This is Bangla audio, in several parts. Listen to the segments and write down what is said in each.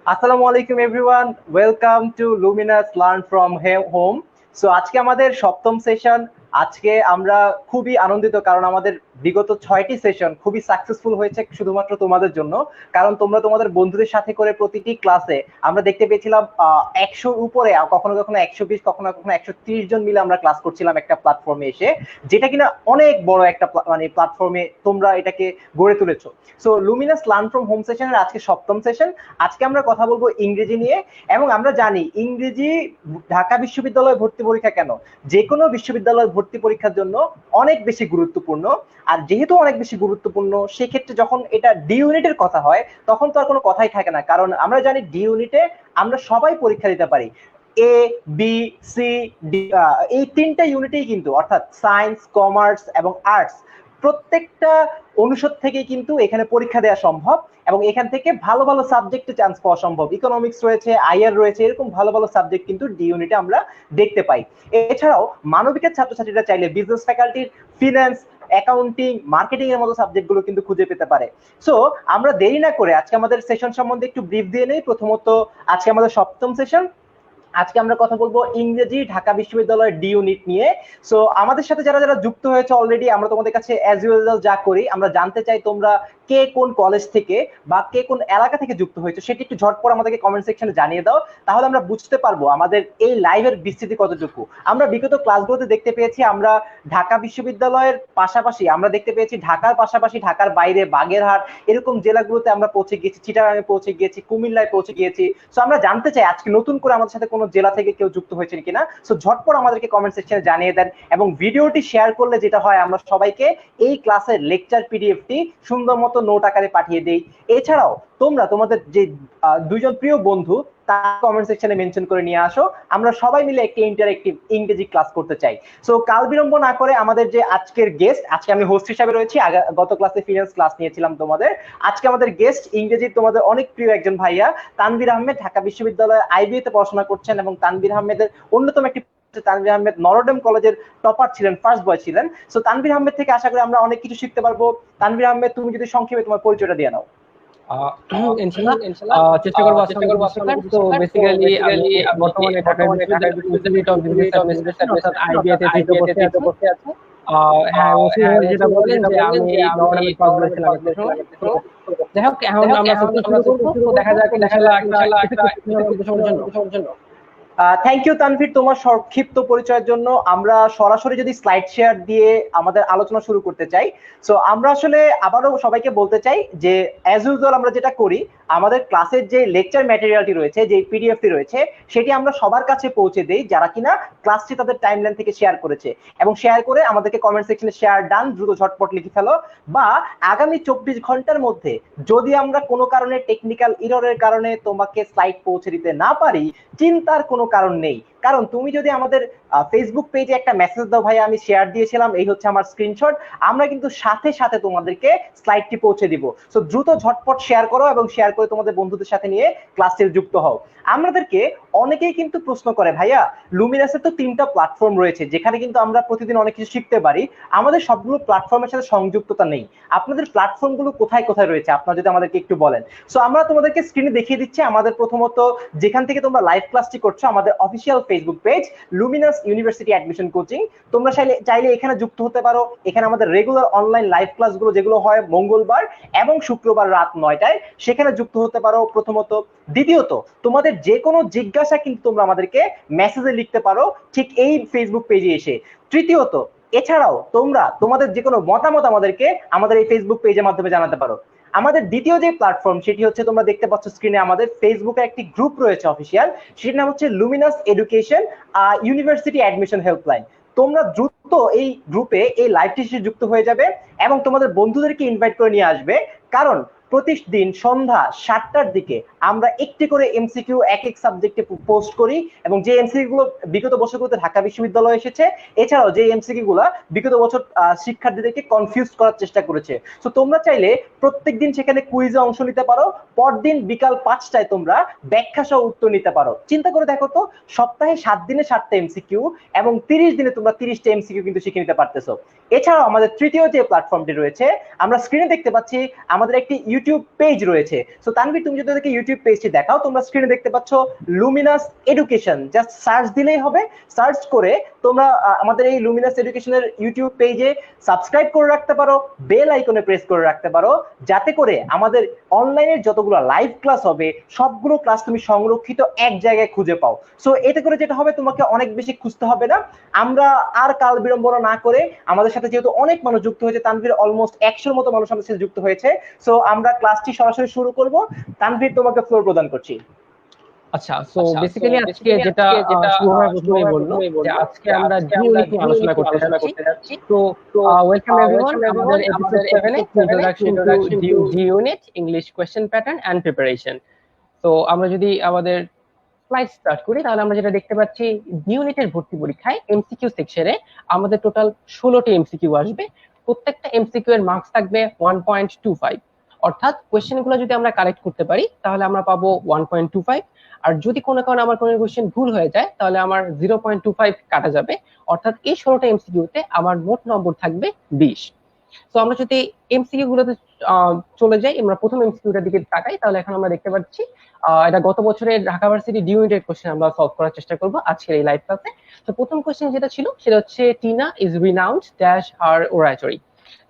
আসসালামু আলাইকুম everyone, welcome to Luminous learn from home. So আজকে আমাদের সপ্তম সেশন। আজকে আমরা খুবই আনন্দিত কারণ আমাদের বিগত 6টি সেশন খুবই সাকসেসফুল হয়েছে শুধুমাত্র তোমাদের জন্য। কারণ তোমরা তোমাদের বন্ধুদের সাথে করে প্রতিটি ক্লাসে আমরা দেখতে পেয়েছিলাম 100-র উপরে, কখনো কখনো 120, কখনো কখনো 130 জন মিলে আমরা ক্লাস করছিলাম একটা প্ল্যাটফর্মে এসে, যেটা কিনা অনেক বড় একটা মানে প্ল্যাটফর্মে তোমরা এটাকে গড়ে তুলেছো। So Luminous learn from home সেশনের আজকে সপ্তম সেশন। আজকে আমরা কথা বলবো ইংরেজি নিয়ে। এবং আমরা জানি ইংরেজি ঢাকা বিশ্ববিদ্যালয়ে ভর্তি পরীক্ষা কেন, যে কোনো বিশ্ববিদ্যালয়ে ভর্তি পরীক্ষার জন্য অনেক বেশি গুরুত্বপূর্ণ। আর যেহেতু অনেক বেশি গুরুত্বপূর্ণ, সেক্ষেত্রে যখন এটা ডি ইউনিটের কথা হয় তখন তো আর কোনো কথাই থাকে না, কারণ আমরা জানি ডি ইউনিটে আমরা সবাই পরীক্ষা দিতে পারি। এ, বি, সি, ডি, এই তিনটা ইউনিটেই কিন্তু, অর্থাৎ সায়েন্স, কমার্স এবং আর্টস, প্রত্যেকটা অনুষদ থেকে কিন্তু এখানে পরীক্ষা দেওয়া সম্ভব। এবং এখান থেকে ভালো ভালো সাবজেক্টে চান্স পাওয়া সম্ভব। ইকোনমিক্স রয়েছে, আইআর রয়েছে, এরকম ভালো ভালো সাবজেক্ট কিন্তু ডি ইউনিটে আমরা দেখতে পাই। এছাড়াও মানবিকের ছাত্রছাত্রীরা চাইলে বিজনেস ফ্যাকাল্টির ফিন্যান্স, অ্যাকাউন্টিং, মার্কেটিং এর মতো সাবজেক্ট গুলো কিন্তু খুঁজে পেতে পারে। সো আমরা দেরি না করে আজকে আমাদের সেশন সম্বন্ধে একটু ব্রিফ দিয়ে নেই। প্রথমত, আজকে আমাদের সপ্তম সেশন। আজকে আমরা কথা বলবো ইংরেজি ঢাকা বিশ্ববিদ্যালয়ের ডি ইউনিট নিয়ে। সো আমাদের সাথে যারা যারা যুক্ত হয়েছে অলরেডি, আমরা তোমাদের কাছে অ্যাজ ইউজুয়াল যা করি, আমরা জানতে চাই তোমরা কে কোন কলেজ থেকে বা কে কোন এলাকা থেকে যুক্ত হয়েছে সেটি একটু ঝটপট আমাদেরকে কমেন্ট সেকশনে জানিয়ে দাও। তাহলে আমরা বুঝতে পারবো আমাদের এই লাইভের বিস্তৃতি কতটুকু। আমরা বিগত ক্লাসগুলোতে দেখতে পেয়েছি আমরা ঢাকা বিশ্ববিদ্যালয়ের পাশাপাশি আমরা দেখতে পেয়েছি ঢাকার পাশাপাশি ঢাকার বাইরে বাগেরহাট এরকম জেলাগুলোতে আমরা পৌঁছে গিয়েছি, চিটাগাঙে পৌঁছে গিয়েছি, কুমিল্লায় পৌঁছে গিয়েছি। সো আমরা জানতে চাই আজকে নতুন করে আমাদের সাথে কোনো জেলা থেকে কেউ যুক্ত হয়েছেন কিনা। সো ঝটপট আমাদেরকে কমেন্ট সেকশনে জানিয়ে দেন। এবং ভিডিওটি শেয়ার করলে যেটা হয়, আমরা সবাইকে এই ক্লাসের লেকচার পিডিএফটি সুন্দর মতো নোট আকারে পাঠিয়ে দেই। এছাড়াও তোমরা তোমাদের যে দুইজন প্রিয় বন্ধু তার কমেন্ট সেকশনে মেনশন করে নিয়ে আসো। আমরা সবাই মিলে একটি ইন্টারেক্টিভ ইংরেজি ক্লাস করতে চাই। সো কাল বিলম্ব না করে আমাদের যে আজকের গেস্ট, আজকে আমি হোস্ট হিসাবে রয়েছি, গত ক্লাসে ফিনান্স ক্লাস নিয়েছিলাম তোমাদের। আজকে আমাদের গেস্ট ইংরেজি তোমাদের অনেক প্রিয় একজন ভাইয়া তানভীর আহমেদ, ঢাকা বিশ্ববিদ্যালয়ে আইবিএ তে পড়াশোনা করছেন। এবং তানভীর আহমেদের অন্যতম একটি, তানভীর আহমেদ নরডেম কলেজের টপার ছিলেন, ফার্স্ট বয় ছিলেন। সো তানভীর আহমেদ থেকে আশা করি আমরা অনেক কিছু শিখতে পারবো। তানভীর আহমেদ, তুমি যদি সংক্ষেপে তোমার পরিচয়টা দিয়ে নাও। ইনশাল্লাহ চেষ্টা করবো আসলে কিছু শেখার। তো বেসিক্যালি আমি বর্তমানে ঢাকা বিশ্ববিদ্যালয়ের ইনস্টিটিউট অফ বিজনেস অ্যাডমিনিস্ট্রেশন অর্থাৎ আইবিএ তে তৃতীয় বর্ষে আছি। হ্যাঁ, ওসি ভাবে যেটা বললেন যে আমি এই নরনামের ক্লাসগুলো ছিলাম একটা সময়। তো যাই হোক, এখন আমরা সেশন শুরু করবো। তো দেখা যাক ইনশাল্লাহ একটা কিছু সময়ের জন্য। থ্যাংক ইউ তানভীর তোমার সংক্ষিপ্ত পরিচয়ের জন্য। আমরা সরাসরি যদি স্লাইড শেয়ার দিয়ে আমাদের আলোচনা শুরু করতে চাই। সো আমরা আসলে আবারও সবাইকে বলতে চাই যে অ্যাজ ইউজুয়াল আমরা যেটা করি, আমাদের ক্লাসের যে লেকচার ম্যাটেরিয়ালটি রয়েছে, যে পিডিএফটি রয়েছে, সেটি আমরা সবার কাছে পৌঁছে দেই যারা কিনা ক্লাসটি তাদের টাইমলাইন থেকে শেয়ার করেছে। এবং শেয়ার করে আমাদেরকে কমেন্ট সেকশনে শেয়ার ডান, দ্রুত ঝটপট লিখে ফেলো। বা আগামী 24 ঘন্টার মধ্যে যদি আমরা কোনো কারণে টেকনিক্যাল ইররের কারণে তোমাকে স্লাইড পৌঁছে দিতে না পারি, চিন্তার কোনো কারণ নেই। কারণ তুমি যদি আমাদের ফেসবুক পেজে একটা মেসেজ দাও, ভাই আমি শেয়ার দিয়েছিলাম, এই হচ্ছে আমার স্ক্রিনশট, আমরা কিন্তু সাথে সাথে তোমাদেরকে স্লাইডটি পৌঁছে দিব। সো দ্রুত ঝটপট শেয়ার করো এবং শেয়ার করে তোমাদের বন্ধুদের সাথে নিয়ে ক্লাসে যুক্ত হও। আমাদেরকে অনেকেই কিন্তু প্রশ্ন করে, ভাইয়া লুমিনাসের তো 3টা প্ল্যাটফর্ম রয়েছে যেখানে কিন্তু আমরা প্রতিদিন অনেক কিছু শিখতে পারি, আমাদের সবগুলো প্ল্যাটফর্মের সাথে সংযুক্ততা নেই, আপনাদের প্ল্যাটফর্মগুলো কোথায় কোথায় রয়েছে আপনারা যদি আমাদেরকে একটু বলেন। সো আমরা তোমাদেরকে স্ক্রিনে দেখিয়ে দিচ্ছি আমাদের প্রথমত যেখান থেকে তোমরা লাইভ ক্লাসটি করছো, আমাদের official Facebook page Luminous university admission coaching. তোমরা চাইলে এখানে যুক্ত হতে পারো। এখানে আমাদের রেগুলার অনলাইন লাইভ ক্লাসগুলো যেগুলো হয় মঙ্গলবার এবং শুক্রবার রাত 9টায়, সেখানে যুক্ত হতে পারো প্রথমত। দ্বিতীয়ত, তোমাদের যে কোনো জিজ্ঞাসা কিন্তু তোমরা আমাদেরকে মেসেজে লিখতে পারো ঠিক এই ফেসবুক পেজে এসে। তৃতীয়ত, এছাড়াও তোমরা তোমাদের যে কোনো মতামত আমাদেরকে আমাদের এই ফেসবুক পেজের মাধ্যমে জানাতে পারো। আমাদের দ্বিতীয় যে প্ল্যাটফর্ম সেটি হচ্ছে, তোমরা দেখতে পাচ্ছ স্ক্রিনে আমাদের ফেসবুকে একটি গ্রুপ রয়েছে অফিসিয়াল, সেটির নাম হচ্ছে Luminous education university admission helpline. তোমরা দ্রুত এই গ্রুপে এই লাইভটি শেষে যুক্ত হয়ে যাবে এবং তোমাদের বন্ধুদেরকে ইনভাইট করে নিয়ে আসবে। কারণ প্রতিদিন সন্ধ্যা 7টার দিকে আমরা একটি করে এমসিকিউ এক এক সাবজেক্টে পোস্ট করি। এবং যে এমসিকিউ গুলো বিগত বছরগুলোতে ঢাকা বিশ্ববিদ্যালয়ে এসেছে, এছাড়াও যে এমসিকিউ গুলো বিগত বছর শিক্ষার্থীদেরকে কনফিউজ করার চেষ্টা করেছে। তো তোমরা চাইলে প্রত্যেকদিন সেখানে কুইজে অংশ নিতে পারো। পরদিন বিকাল 5টায় তোমরা ব্যাখ্যা সহ উত্তর নিতে পারো। চিন্তা করে দেখো তো, সপ্তাহে 7 দিনে 7টা এমসিকিউ এবং 30 দিনে তোমরা 30টা এমসিকিউ কিন্তু শিখে নিতে পারতেছো। এছাড়াও আমাদের তৃতীয় যে প্ল্যাটফর্মটি রয়েছে, আমরা স্ক্রিনে দেখতে পাচ্ছি আমাদের একটি ইউটিউব পেজ রয়েছে। সো তানভীর, তুমি যদি ওদেরকে ইউটিউব পেজটি দেখাও, তোমরা স্ক্রিনে দেখতে পাচ্ছ লুমিনাস এডুকেশন, জাস্ট সার্চ দিলেই হবে। সার্চ করে তোমরা আমাদের এই লুমিনাস এডুকেশনের ইউটিউব পেজে সাবস্ক্রাইব করে রাখতে পারো, বেল আইকনে প্রেস করে রাখতে পারো, যাতে করে আমাদের অনলাইনের যতগুলো লাইভ ক্লাস হবে সবগুলো ক্লাস তুমি সংরক্ষিত এক জায়গায় খুঁজে পাও। সো এতে করে যেটা হবে, তোমাকে অনেক বেশি খুঁজতে হবে না। আমরা আর কাল বিড়ম্বনা না করে, আমাদের সাথে যেহেতু অনেক মানুষ যুক্ত হয়েছে, তানভীর অলমোস্ট 100-র মতো মানুষ আমাদের সাথে যুক্ত হয়েছে, সো আমরা ক্লাসটি সরাসরি শুরু করব। তানভীর, তোমাকে ফ্লোর প্রদান করছি। আচ্ছা, সো বেসিক্যালি আজকে যেটা শুভভাই প্রথমেই বললো যে আজকে আমরা জিওনিট নিয়ে আলোচনা করতে যাচ্ছি। তো ওয়েলকাম এভরিওয়ান আমাদের এপিসোড 7 এ ইন্ট্রোডাকশন টু জিওনিট English question pattern and preparation. তো আমরা যদি আমাদের স্লাইড স্টার্ট করি, তাহলে আমরা যেটা দেখতে পাচ্ছি, জিওনিটের ভর্তি পরীক্ষায় এমসিকিউ সেকশনে আমাদের টোটাল 16টি এমসিকিউ আসবে। প্রত্যেকটা এমসিকিউ এর মার্কস থাকবে 1.25, অর্থাৎ কোয়েশ্চেনগুলো যদি আমরা কারেক্ট করতে পারি তাহলে আমরা পাবো 1.25, আর যদি কোনো কারণে আমার কোনো কোয়েশ্চেন ভুল হয়ে যায় তাহলে আমার 0.25 কাটা যাবে। অর্থাৎ এই 16টা এমসিকিউতে আমার মোট নম্বর থাকবে 20। তো আমরা যদি এমসিকিউ গুলোতে চলে যাই, আমরা প্রথম এমসিকিউটার দিকে তাকাই, তাহলে এখন আমরা দেখতে পাচ্ছি এটা গত বছরের ঢাকা ভার্সিটি ডিউনিটের কোশ্চেন আমরা সলভ করার চেষ্টা করব আজকের এই লাইভ ক্লাসে। তো প্রথম কোশ্চেন যেটা ছিল সেটা হচ্ছে Tina is renowned dash her oratory.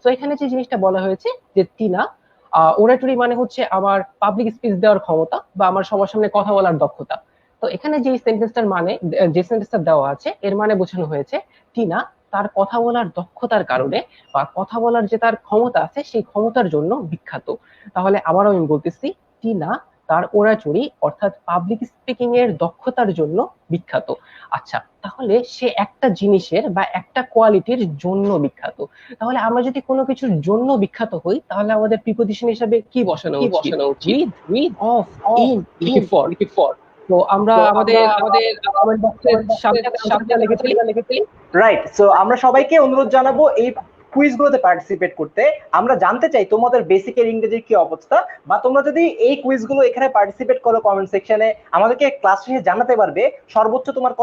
তো এখানে যে জিনিসটা বলা হয়েছে যে টিনা, ওরাটরি মানে হচ্ছে আমার পাবলিক স্পিচ দেওয়ার ক্ষমতা বা আমার সবার সামনে কথা বলার দক্ষতা। তো এখানে যে সেন্টেন্সটার মানে, যে সেন্টেন্সটা দেওয়া আছে এর মানে বোঝানো হয়েছে টিনা তার কথা বলার দক্ষতার কারণে বা কথা বলার যে তার ক্ষমতা আছে সেই ক্ষমতার জন্য বিখ্যাত। তাহলে আবারও আমি বলতেছি, টিনা তার ওরাটরি অর্থাৎ পাবলিক স্পিকিং এর দক্ষতার জন্য বিখ্যাত। আচ্ছা, তাহলে সে একটা জিনিসের বা একটা কোয়ালিটির জন্য বিখ্যাত। তাহলে আমরা যদি কোনো কিছুর জন্য বিখ্যাত হই তাহলে আমাদের প্রিপজিশন হিসেবে কি বসানো উচিত? With, of, in, for. তো আমরা আমাদের কমেন্ট বক্সের সামনে লিখেছি। রাইট। সো আমরা সবাইকে অনুরোধ জানাবো এই কুইজগুলোতে পার্টিসিপেট করতে। আমরা জানতে চাই তোমাদের বেসিকের ইংরেজির কি অবস্থা, বা তোমরা যদি এই কুইজগুলো এখানে পার্টিসিপেট করো কমেন্ট সেকশনে, আমাদেরকে ক্লাস শেষে জানাতে পারবে সর্বোচ্চ তোমার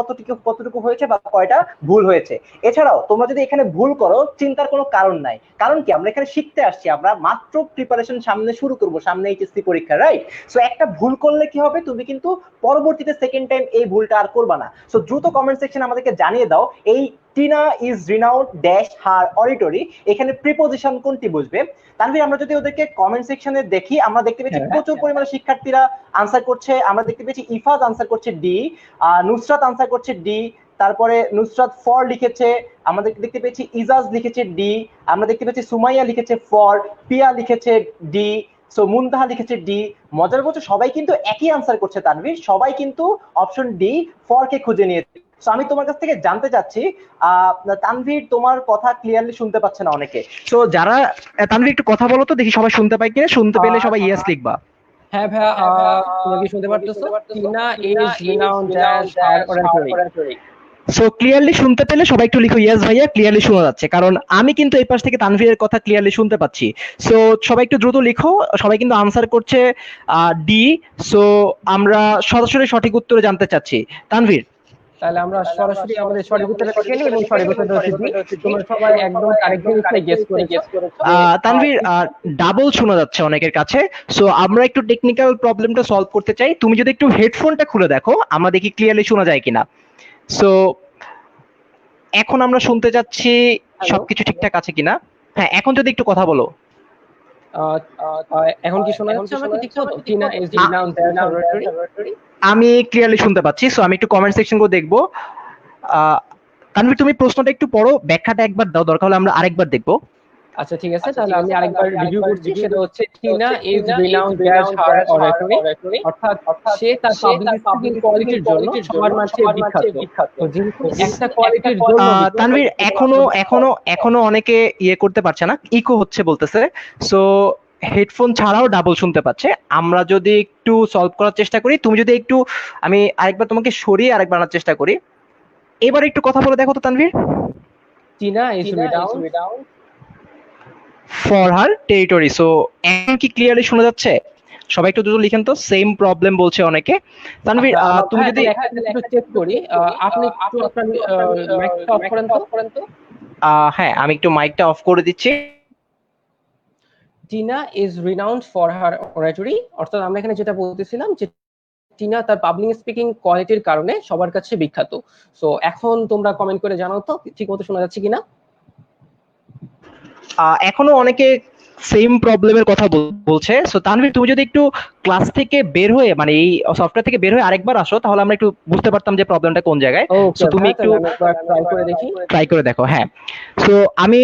কতটুকু হয়েছে বা কয়টা ভুল হয়েছে। এছাড়াও তোমরা যদি এখানে ভুল করো, চিন্তার কোনো কারণ নাই। কারণ কি, আমরা এখানে শিখতে আসছি, আমরা মাত্র প্রিপারেশন সামনে শুরু করব, সামনে এইচএসসি পরীক্ষা, রাইট? সো একটা ভুল করলে কি হবে, তুমি কিন্তু পরবর্তীতে সেকেন্ড টাইম এই ভুলটা আর করবা না। সো দ্রুত কমেন্ট সেকশনে আমাদেরকে জানিয়ে দাও, এই Tina is renowned dash her oratory এখানে প্রিপজিশন কোনটি বুঝবে। তানভীর, আমরা যদি ওদেরকে কমেন্ট সেকশনে দেখি, আমরা দেখতে পেয়েছি প্রচুর পরিমাণে শিক্ষার্থীরা আনসার করছে। আমরা দেখতে পেয়েছি ইফাজ আনসার করছে ডি, নুসরাত আনসার করছে ডি, তারপরে নুসরাত ফর লিখেছে, আমাদের দেখতে পেয়েছি ইজাজ লিখেছে ডি, আমরা দেখতে পেয়েছি সুমাইয়া লিখেছে ফর, পিয়া লিখেছে ডি, সো মুনতাহা লিখেছে ডি। মজার বলছে সবাই কিন্তু একই আনসার করছে তানভীর, সবাই কিন্তু অপশন ডি ফর কে খুঁজে নিয়েছে। আমি তোমার কাছ থেকে জানতে চাচ্ছি, তানভীর তোমার কথা ক্লিয়ারলি শুনতে পাচ্ছে না অনেকে। সো যারা, তানভীর একটু কথা বলো তো, দেখি সবাই শুনতে পায় কিনা। শুনতে পেলে সবাই ইয়েস লিখবা। হ্যাঁ ভাইয়া, তুমি কি শুনতে পারতেছো? Tina is renowned dash her oratory. So clearly শুনতে পেলে সবাই একটু লিখো ইয়েস ভাইয়া, ক্লিয়ারলি শোনা যাচ্ছে, কারণ আমি কিন্তু এই পাশ থেকে তানভীরের কথা ক্লিয়ারলি শুনতে পাচ্ছি। সো সবাই একটু দ্রুত লিখো, সবাই কিন্তু আনসার করছে ডি। সো আমরা সরাসরি সঠিক উত্তরে জানতে চাচ্ছি। তানভীর, তাহলে আমরা সরাসরি আমাদের সঠিক উত্তরটা লিখে নিই এবং সঠিক উত্তরটা হচ্ছে ডি। তোমরা সবাই একদম কারেক্টলি গেস করেছো। তানভীর, ডাবল শোনা যাচ্ছে অনেকের কাছে। সো আমরা একটু টেকনিক্যাল প্রবলেমটা সলভ করতে চাই, তুমি যদি একটু হেডফোনটা খুলে দেখো, আমরা দেখি ক্লিয়ারলি শোনা যায় কিনা। সো এখন আমরা শুনতে যাচ্ছি সবকিছু ঠিকঠাক আছে কিনা। হ্যাঁ, এখন যদি একটু কথা বলো। এখন কি শোনা যাচ্ছে আমাকে ঠিকমতো? Tina is renowned dash her oratory. আমি ক্লিয়ারলি শুনতে পাচ্ছি। সো আমি একটু কমেন্ট সেকশনগুলো দেখবো। তানভীর, তুমি প্রশ্নটা একটু পড়ো, ব্যাখ্যাটা একবার দাও, দরকার হলে আমরা আরেকবার দেখবো। আচ্ছা ঠিক আছে, তাহলে আমি আরেকবার রিভিউ করছি। সেটা হচ্ছে Tina is renowned dash her oratory, অর্থাৎ সে তার পাবলিক স্পিকিং কোয়ালিটির জন্য সবার মাঝে বিখ্যাত। তো যেহেতু একটা কোয়ালিটির জন্য তানভীর, এখনো অনেকে ইয়ে করতে পারছে না, ইকো হচ্ছে বলতেছে। সো হেডফোন ছাড়াও ডাবল শুনতে পাচ্ছে। আমরা যদি একটু সলভ করার চেষ্টা করি, তুমি যদি একটু, আমি আরেকবার তোমাকে সরিয়ে আরেকবার আনার চেষ্টা করি। এবার একটু কথা বলে দেখো তো Tanvir. Tina is renowned for her territory. So এখন কি ক্লিয়ারলি শোনা যাচ্ছে? সবাই একটু দ্রুত লিখেন তো, সেম প্রবলেম বলছে অনেকে। তানভীর, তুমি যদি একটু চেক করি, আপনি একটু আপনার মাইকটা অফ করেন তো। হ্যাঁ, আমি একটু মাইকটা অফ করে দিচ্ছি। Tina is renowned for her oratory, অর্থাৎ আমরা এখানে যেটা বলতেছিলাম যে টিনা তার পাবলিক স্পিকিং কোয়ালিটির কারণে সবার কাছে বিখ্যাত। সো এখন তোমরা কমেন্ট করে জানাও তো ঠিক মতো শোনা যাচ্ছে কিনা। এখনো অনেকে সেম প্রবলেমের কথা বলছে। সো তানভীর, তুমি যদি একটু ক্লাস থেকে বের হয়ে, মানে এই সফটওয়্যার থেকে বের হয়ে আরেকবার আসো, তাহলে আমরা একটু বুঝতে পারতাম যে প্রবলেমটা কোন জায়গায়। সো তুমি একটু ট্রাই করে দেখি। ট্রাই করে দেখো। হ্যাঁ, সো আমি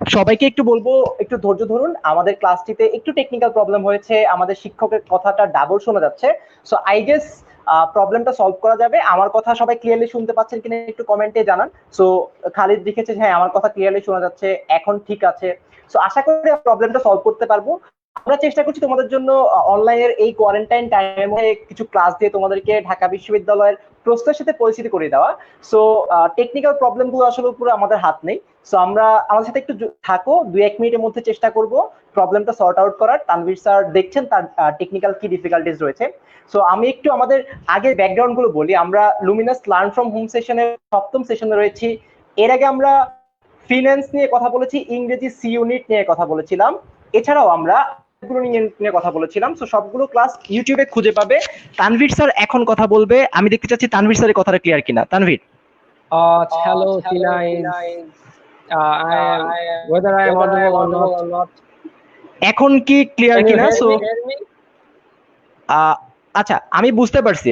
সবাইকে একটু বলবো, একটু ধৈর্য ধরুন। আমাদের ক্লাসটিতে একটু টেকনিক্যাল প্রবলেম হয়েছে, আমাদের শিক্ষকের কথাটা ডাবল শোনা যাচ্ছে। সো আই গেস প্রবলেমটা সলভ করা যাবে। আমার কথা সবাই ক্লিয়ারলি শুনতে পাচ্ছেন কিনা একটু কমেন্টে জানান। সো খালিদ লিখেছে হ্যাঁ আমার কথা ক্লিয়ারলি শোনা যাচ্ছে, এখন ঠিক আছে। সো আশা করি প্রবলেমটা সলভ করতে পারবো। আমরা চেষ্টা করছি তোমাদের জন্য অনলাইনের এই কোয়ারেন্টাইন টাইমের মধ্যে কিছু ক্লাস দিয়ে তোমাদেরকে ঢাকা বিশ্ববিদ্যালয়ের প্রশ্নের সাথে পরিচিতি করে দেওয়া। সো টেকনিক্যাল প্রবলেম গুলো আসলে পুরো আমাদের হাত নেই। সো আমরা আমাদের সাথে একটু থাকো, 2-1 মিনিটের মধ্যে চেষ্টা করব প্রবলেমটা সর্ট আউট করার। তানভীর স্যার দেখছেন তার টেকনিক্যাল কি ডিফিকাল্টিজ রয়েছে। সো আমি একটু আমাদের আগের ব্যাকগ্রাউন্ড গুলো বলি। আমরা লুমিনাস লার্ন ফ্রম হোম সেশনের 7ম সেশনে রয়েছি। এর আগে আমরা ফিন্যান্স নিয়ে কথা বলেছি, ইংরেজি সি ইউনিট নিয়ে কথা বলেছিলাম, এছাড়াও আমরা নিয়ে কথা বলেছিলাম। সো সবগুলো ক্লাস ইউটিউবে খুঁজে পাবে। তানভীর স্যার এখন কথা বলবে, আমি দেখতে চাচ্ছি তানভীর স্যারের কথাটা ক্লিয়ার কিনা। Tanvir. Hello Tina is whether I am audible or not. এখন কি ক্লিয়ার কিনা? সো আচ্ছা, আমি বুঝতে পারছি।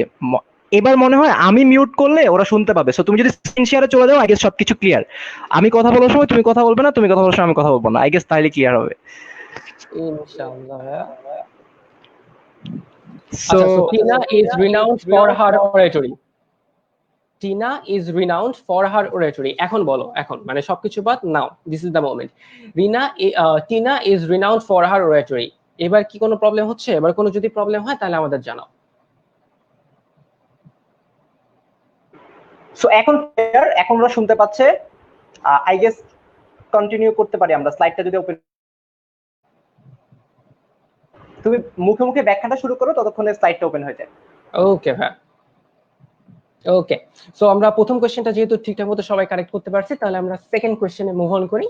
এবার মনে হয় আমি মিউট করলে ওরা শুনতে পাবে। সো তুমি যদি স্ক্রিন শেয়ারে চলে যাও, আই গেস সবকিছু ক্লিয়ার। আমি কথা বলার সময় তুমি কথা বলবে না, তুমি কথা বলার সময় আমি কথা বলবো না। আই গেস তাহলে ক্লিয়ার হবে ইনশাআল্লাহ। So Tina is renowned for her oratory. Tina is renowned for her oratory. এখন বলো, এখন মানে সবকিছু বাদ, now this is the moment. Tina is renowned for her oratory. এবার কি কোনো প্রবলেম হচ্ছে? এবার কোনো যদি প্রবলেম হয় তাহলে আমাদের জানাও। সো এখন ক্লিয়ার, এখন ওরা শুনতে পাচ্ছে। আই গেস কন্টিনিউ করতে পারি আমরা। স্লাইডটা যদি ওপেন, তুমি মুখে মুখে ব্যাখ্যাটা শুরু করো, ততক্ষণে স্লাইডটা ওপেন হয়ে যায়। ওকে ভাই, ওকে। সো আমরা প্রথম কোশ্চেনটা যেহেতু ঠিকঠাক মতো সবাই কারেক্ট করতে পারছি, তাহলে আমরা সেকেন্ড কোশ্চেনে মুভ অন করি।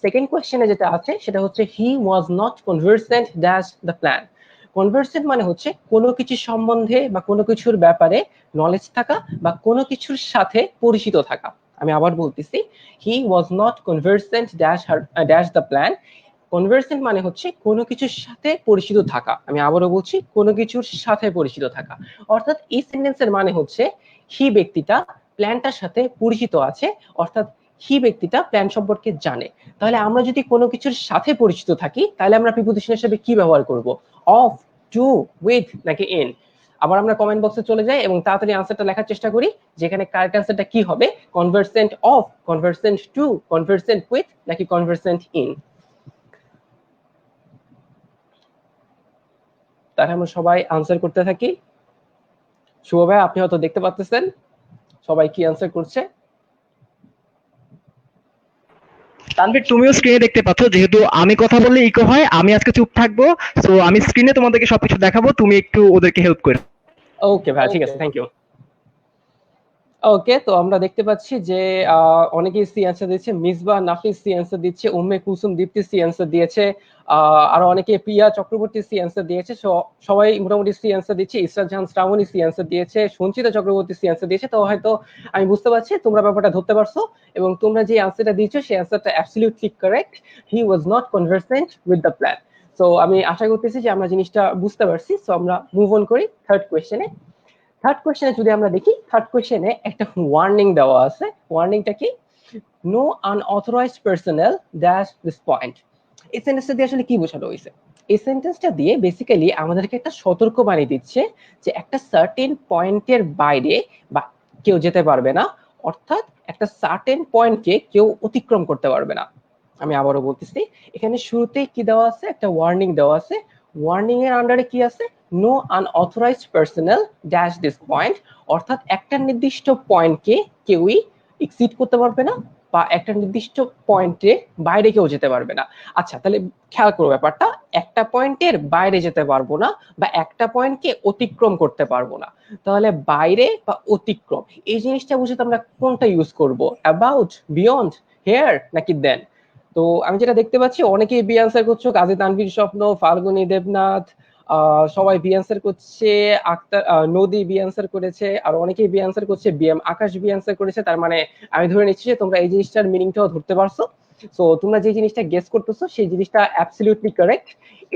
সেকেন্ড কোশ্চেনে যেটা আছে সেটা হচ্ছে he was not conversant dash the plan. Conversant মানে হচ্ছে কোনো কিছু সম্বন্ধে বা কোনো কিছুর ব্যাপারে নলেজ থাকা বা কোনো কিছুর সাথে পরিচিত থাকা। আমি আবার বলতেছি, he was not conversant dash the plan. Conversant মানে হচ্ছে কোনো কিছুর সাথে পরিচিত থাকা। আমি আবারও বলছি, কোনো কিছুর সাথে পরিচিত থাকা। অর্থাৎ এই সেন্টেন্সের মানে হচ্ছে হি ব্যক্তিটা প্ল্যানটার সাথে পরিচিত আছে, অর্থাৎ হি ব্যক্তিটা প্ল্যান সম্পর্কে জানে। তাহলে আমরা যদি কোনো কিছুর সাথে পরিচিত থাকি, তাহলে আমরা প্রিপোজিশন হিসেবে কি ব্যবহার করব? অফ, টু, উইথ নাকি ইন? আবার আমরা কমেন্ট বক্সে চলে যাই এবং তাড়াতাড়ি আনসারটা লেখার চেষ্টা করি, যেখানে কারেক্ট আনসারটা কি হবে, conversant of, conversant to, conversant with নাকি কনভার্সেন্ট ইন। তাহলে আমরা সবাই আনসার করতে থাকি। শুভ ভাই, আপনি হয়তো দেখতে পাচ্ছেন সবাই কি আনসার করছে। তানভীর, তুমিও স্ক্রিনে দেখতে পাচ্ছ, যেহেতু আমি কথা বললে ইকো হয়, আমি আজকে চুপ থাকবো। সো আমি স্ক্রিনে তোমাদেরকে সবকিছু দেখাবো, তুমি একটু ওদেরকে হেল্প করো। ওকে ভাই, ঠিক আছে, থ্যাংক ইউ। ওকে, তো আমরা দেখতে পাচ্ছি যে অনেকেই সি অ্যান্সার দিচ্ছে। মিসবাহ নাফিস সি অ্যান্সার দিচ্ছে, উম্মে কুলসুম দীপ্তি সি অ্যান্সার দিয়েছে, আরো অনেকে প্রিয়া চক্রবর্তী সি অ্যান্সার দিয়েছে। সবাই মোটামুটি সি অ্যান্সার দিচ্ছে। ইসরাত জাহান শ্রাবণী সি অ্যান্সার দিয়েছে, সঞ্চিতা চক্রবর্তী সি অ্যান্সার দিয়েছে। তো হয়তো আমি বুঝতে পারছি তোমরা ব্যাপারটা ধরতে পারছো এবং তোমরা যে অ্যান্সারটা দিয়েছো সেই অ্যান্সারটা absolutely correct. He was not conversant with the plan. So আমি আশা করতেছি যে আমরা জিনিসটা বুঝতে পারছি। সো আমরা মুভ অন করি থার্ড কোয়েশ্চেনে। থার্ড কোয়েশ্চেনে যদি আমরা দেখি, থার্ড কোয়েশ্চেনে একটা ওয়ার্নিং দেওয়া আছে। ওয়ার্নিংটা কি? No unauthorised personnel dash this point. এই সেন্টেন্সটা দিয়ে আসলে কি বোঝানো হয়েছে? এই সেন্টেন্সটা দিয়ে বেসিক্যালি আমাদেরকে একটা সতর্কবাণী দিচ্ছে যে একটা সার্টেন পয়েন্টের বাইরে বা কেউ যেতে পারবে না, অর্থাৎ একটা সার্টেন পয়েন্টকে কেউ অতিক্রম করতে পারবে না। আমি আবারও বলতেছি, এখানে শুরুতেই কি দেওয়া আছে? একটা ওয়ার্নিং দেওয়া আছে। ওয়ার্নিং এর আন্ডারে কি আছে? No unauthorised personnel dash this point, অর্থাৎ একটা নির্দিষ্ট পয়েন্টকে কেউই এক্সিড করতে পারবে না বা একটা নির্দিষ্ট পয়েন্টে বাইরে কেউ যেতে পারবে না। আচ্ছা, তাহলে খেয়াল করো ব্যাপারটা, একটা পয়েন্টের বাইরে যেতে পারবো না বা একটা পয়েন্টকে অতিক্রম করতে পারবো না। তাহলে বাইরে বা অতিক্রম, এই জিনিসটা বুঝতে আমরা কোনটা ইউজ করব? অ্যাবাউট, বিয়ন্ড, হেয়ার নাকি দেন? তো আমি যেটা দেখতে পাচ্ছি অনেকেই বি আনসার করছো, কাজী তানভীর স্বপ্ন, ফাল্গুনী দেবনাথ, সবাই বি আনসার করছে, আক্তার নদী বি আনসার করেছে, আর অনেকেই বি আনসার করছে, বিএম আকাশ বি আনসার করেছে। তার মানে আমি ধরে নিচ্ছি যে তোমরা এই জিনিসটার মিনিংটাও ধরতে পারছো। সো তোমরা যে জিনিসটা গেস করতেছো সেই জিনিসটা অ্যাবসলিউটলি কারেক্ট।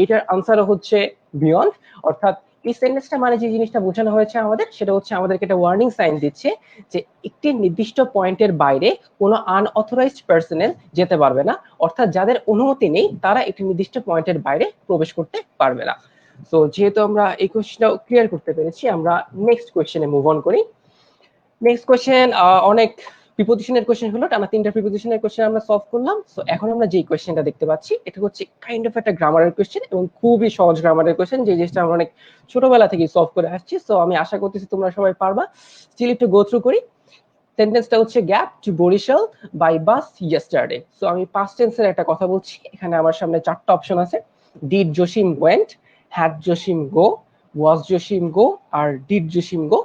এটার আনসারও হচ্ছে বিয়ন্ড। অর্থাৎ এই সেন্টেন্সটা মানে যে জিনিসটা বোঝানো হয়েছে আমাদের, সেটা হচ্ছে আমাদেরকে একটা ওয়ার্নিং সাইন দিচ্ছে যে একটি নির্দিষ্ট পয়েন্টের বাইরে কোনো আনঅথরাইজড পার্সোনেল যেতে পারবে না, অর্থাৎ যাদের অনুমতি নেই তারা একটি নির্দিষ্ট পয়েন্টের বাইরে প্রবেশ করতে পারবে না। সো যেহেতু আমরা এই কোশ্চেনটা ক্লিয়ার করতে পেরেছি, আমরা নেক্সট কোশ্চেনে মুভ অন করি। নেক্সট কোশ্চেন অনেক প্রিপোজিশনের কোশ্চেন হলো, টানা 3টা প্রিপোজিশনের কোশ্চেন আমরা সলভ করলাম। সো এখন আমরা যে কোশ্চেনটা দেখতে পাচ্ছি এটা হচ্ছে কাইন্ড অফ একটা গ্রামারের কোশ্চেন, এবং খুবই সহজ গ্রামারের কোশ্চেন, যে জিনিসটা আমরা অনেক ছোটবেলা থেকে সলভ করে আসছি। সো আমি আশা করতেছি তোমরা সবাই পারবা। স্টিল একটু গো থ্রু করি। সেন্টেন্সটা হচ্ছে gap to Barishal by bus yesterday. So আমি পাস্ট টেন্সের একটা কথা বলছি। এখানে আমার সামনে 4টা অপশন আছে: did Jasim went, had Jasim go, was Jasim go, আর ডিড জসিম গো।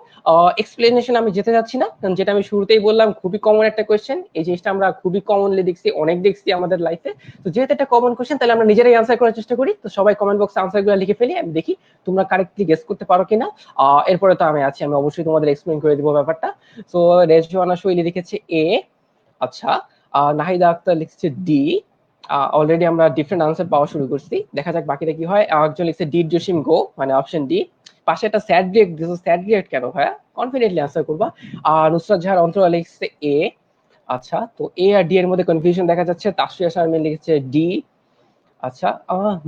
এক্সপ্লেনেশন আমি যেতে যাচ্ছি না, কারণ যেটা আমি শুরুতেই বললাম খুবই কমন একটা কোয়েশ্চেন। এই জিনিসটা আমরা খুবই কমনলি দেখছি, অনেক দেখছি আমাদের লাইফে। তো যেহেতু একটা কমন কোয়েশ্চেন, তাহলে আমরা নিজেরাই আনসার করার চেষ্টা করি। তো সবাই কমেন্ট বক্সে আনসারগুলো লিখে ফেলি, আমি দেখি তোমরা কারেক্টলি গেস করতে পারো কিনা। এরপরে তো আমি আছি, আমি অবশ্যই তোমাদের এক্সপ্লেন করে দিব ব্যাপারটা। সো রেজওয়ানা শৈলী লিখেছে এ। আচ্ছা, নাহিদা আক্তার লিখছে ডি। অলরেডি আমরা ডিফারেন্ট আনসার পাওয়া শুরু করছি, দেখা যাক বাকিটা কি হয়। একজন লিখছে ডিড জসিম গো, মানে অপশন ডি। পাশে একটা স্যাড রিয়েক্ট দিছো, স্যাড রিয়েক্ট কেন ভাইয়া? কনফিডেন্টলি আনসার করবা। নুসরাত জাহার অন্তরা লিখছে এ। আচ্ছা, তো এ আর ডি এর মধ্যে কনফিউশন দেখা যাচ্ছে। তাসফিয়া শারমিন লিখেছে ডি। আচ্ছা,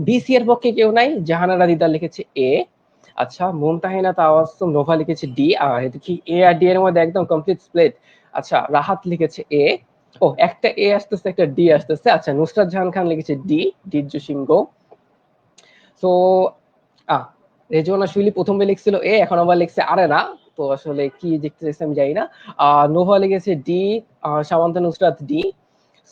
বি সি এর পক্ষে কেউ নাই, জাহানারা দিদার লিখেছে এ। আচ্ছা, মুমতাহিনা তাওয়াসসুম নোভা লিখেছে ডি। এটা কি এ আর ডি এর মধ্যে একদম কমপ্লিট স্প্লিট? আচ্ছা, রাহাত লিখেছে এ। ও, একটা এ আসতেছে, একটা ডি আসতেছে। আচ্ছা, নুসরাত জাহান খান লিখেছে D, D Jasim go. So Rezwana শুইলি প্রথমে লিখছিল এ, এখন আবার লিখছে আরে না। তো আসলে কি দেখতে চাইছে আমি জানি না। নোভা লিখেছে ডি, সামান্ত নুসরাত ডি।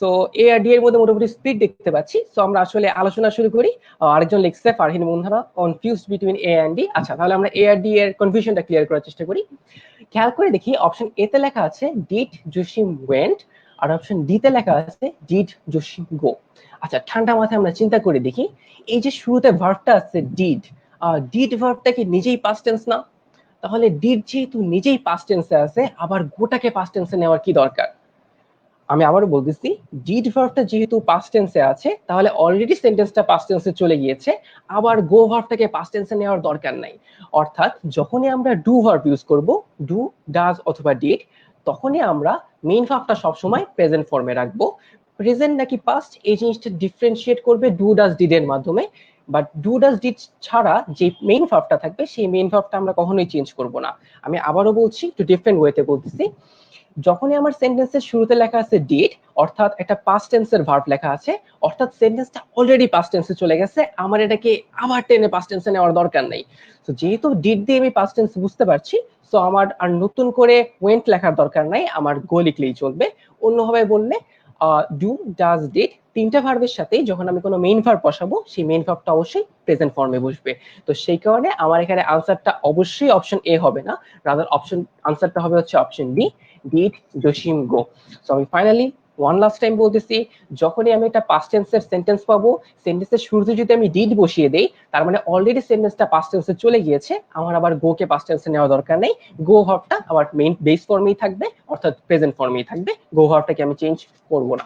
সো এ আর ডি এর মধ্যে মোটামুটি স্পিড দেখতে পাচ্ছি। সো আমরা আসলে আলোচনা শুরু করি। আরেকজন লিখছে Farhin Munhara, confused between A and D. আচ্ছা, তাহলে আমরা এ আর ডি এর কনফিউশনটা ক্লিয়ার করার চেষ্টা করি। খেয়াল করে দেখি, অপশন এ তে লেখা আছে ডিড জসিম ওয়েন্ট, আর অপশন ডি তে লেখা আছে ডিড জসিম গো। আচ্ছা, ঠান্ডা মাথায় আমরা চিন্তা করে দেখি, এই যে শুরুতে ভার্বটা আছে ডিড, ডিড ভার্বটা কি নিজেই পাস্ট টেন্স না? তাহলে ডিড যেহেতু নিজেই পাস্ট টেন্সে আছে, আবার গোটাকে পাস্ট টেন্সে নেওয়ার কি দরকার? আমি আবারও বলতেছি, ডিড ভার্বটা যেহেতু পাস্ট টেন্সে আছে, তাহলে অলরেডি সেন্টেন্সটা পাস্ট টেন্সে চলে গিয়েছে, আবার গো ভার্বটাকে পাস্ট টেন্সে নেওয়ার দরকার নাই। অর্থাৎ যখনই আমরা ডু ভার্ব ইউজ করব, ডু, ডাজ অথবা ডিড, তখনই আমরা মেইন ভার্বটা সবসময় প্রেজেন্ট ফর্মে রাখবো। প্রেজেন্ট নাকি পাস্ট এই জিনিসটা ডিফারেন্সিয়েট করবে ডু, ডাজ, ডিড এর মাধ্যমে। বাট ডু, ডাজ, ডিড ছাড়া যে মেইন ভার্বটা থাকবে, সেই মেইন ভার্বটা আমরা কখনোই চেঞ্জ করব না। আমি আবারও বলছি, একটু ডিফারেন্ট ওয়েতে বলতেছি। যখনই আমার সেন্টেন্সের শুরুতে লেখা আছে ডিড, অর্থাৎ একটা পাস্ট টেন্সের ভার্ব লেখা আছে, অর্থাৎ সেন্টেন্সটা অলরেডি পাস্ট টেন্সে চলে গেছে, আমার এটাকে আবার টেনে পাস্ট টেন্সে নেওয়ার দরকার নেই। তো যেহেতু ডিড দিয়ে আমি পাস্ট টেন্স বুঝতে পারছি, সো আমার আর নতুন করে ওয়েন্ট লেখার দরকার নাই, আমার গো লিখলেই চলবে। অন্যভাবে বললে ডু, ডাজ, ডিড তিনটা ভার্বের সাথেই যখন আমি কোনো মেইন ভার্ব বসাবো, সেই মেইন ভার্বটা অবশ্যই প্রেজেন্ট ফর্মে বসবে। তো সেই কারণে আমার এখানে আনসারটা অবশ্যই অপশন এ হবে না, রাদার আনসারটা হবে হচ্ছে option B, did Jasim go. So আমি ফাইনালি ওয়ান লাস্ট টাইম বলতেছি, যখনই আমি একটা পাস্ট টেন্সের সেন্টেন্স পাবো, সেন্টেন্সের শুরুতে যদি আমি ডিড বসিয়ে দেই, তার মানে অলরেডি সেন্টেন্সটা পাস্ট টেন্সে চলে গিয়েছে, আমার আবার গো কে পাস্ট টেন্সে নেওয়া দরকার নেই। গো ভার্বটা আবার মেইন বেস ফর্মেই থাকবে, অর্থাৎ প্রেজেন্ট ফর্মেই থাকবে, গো ভার্বটাকে আমি চেঞ্জ করব না।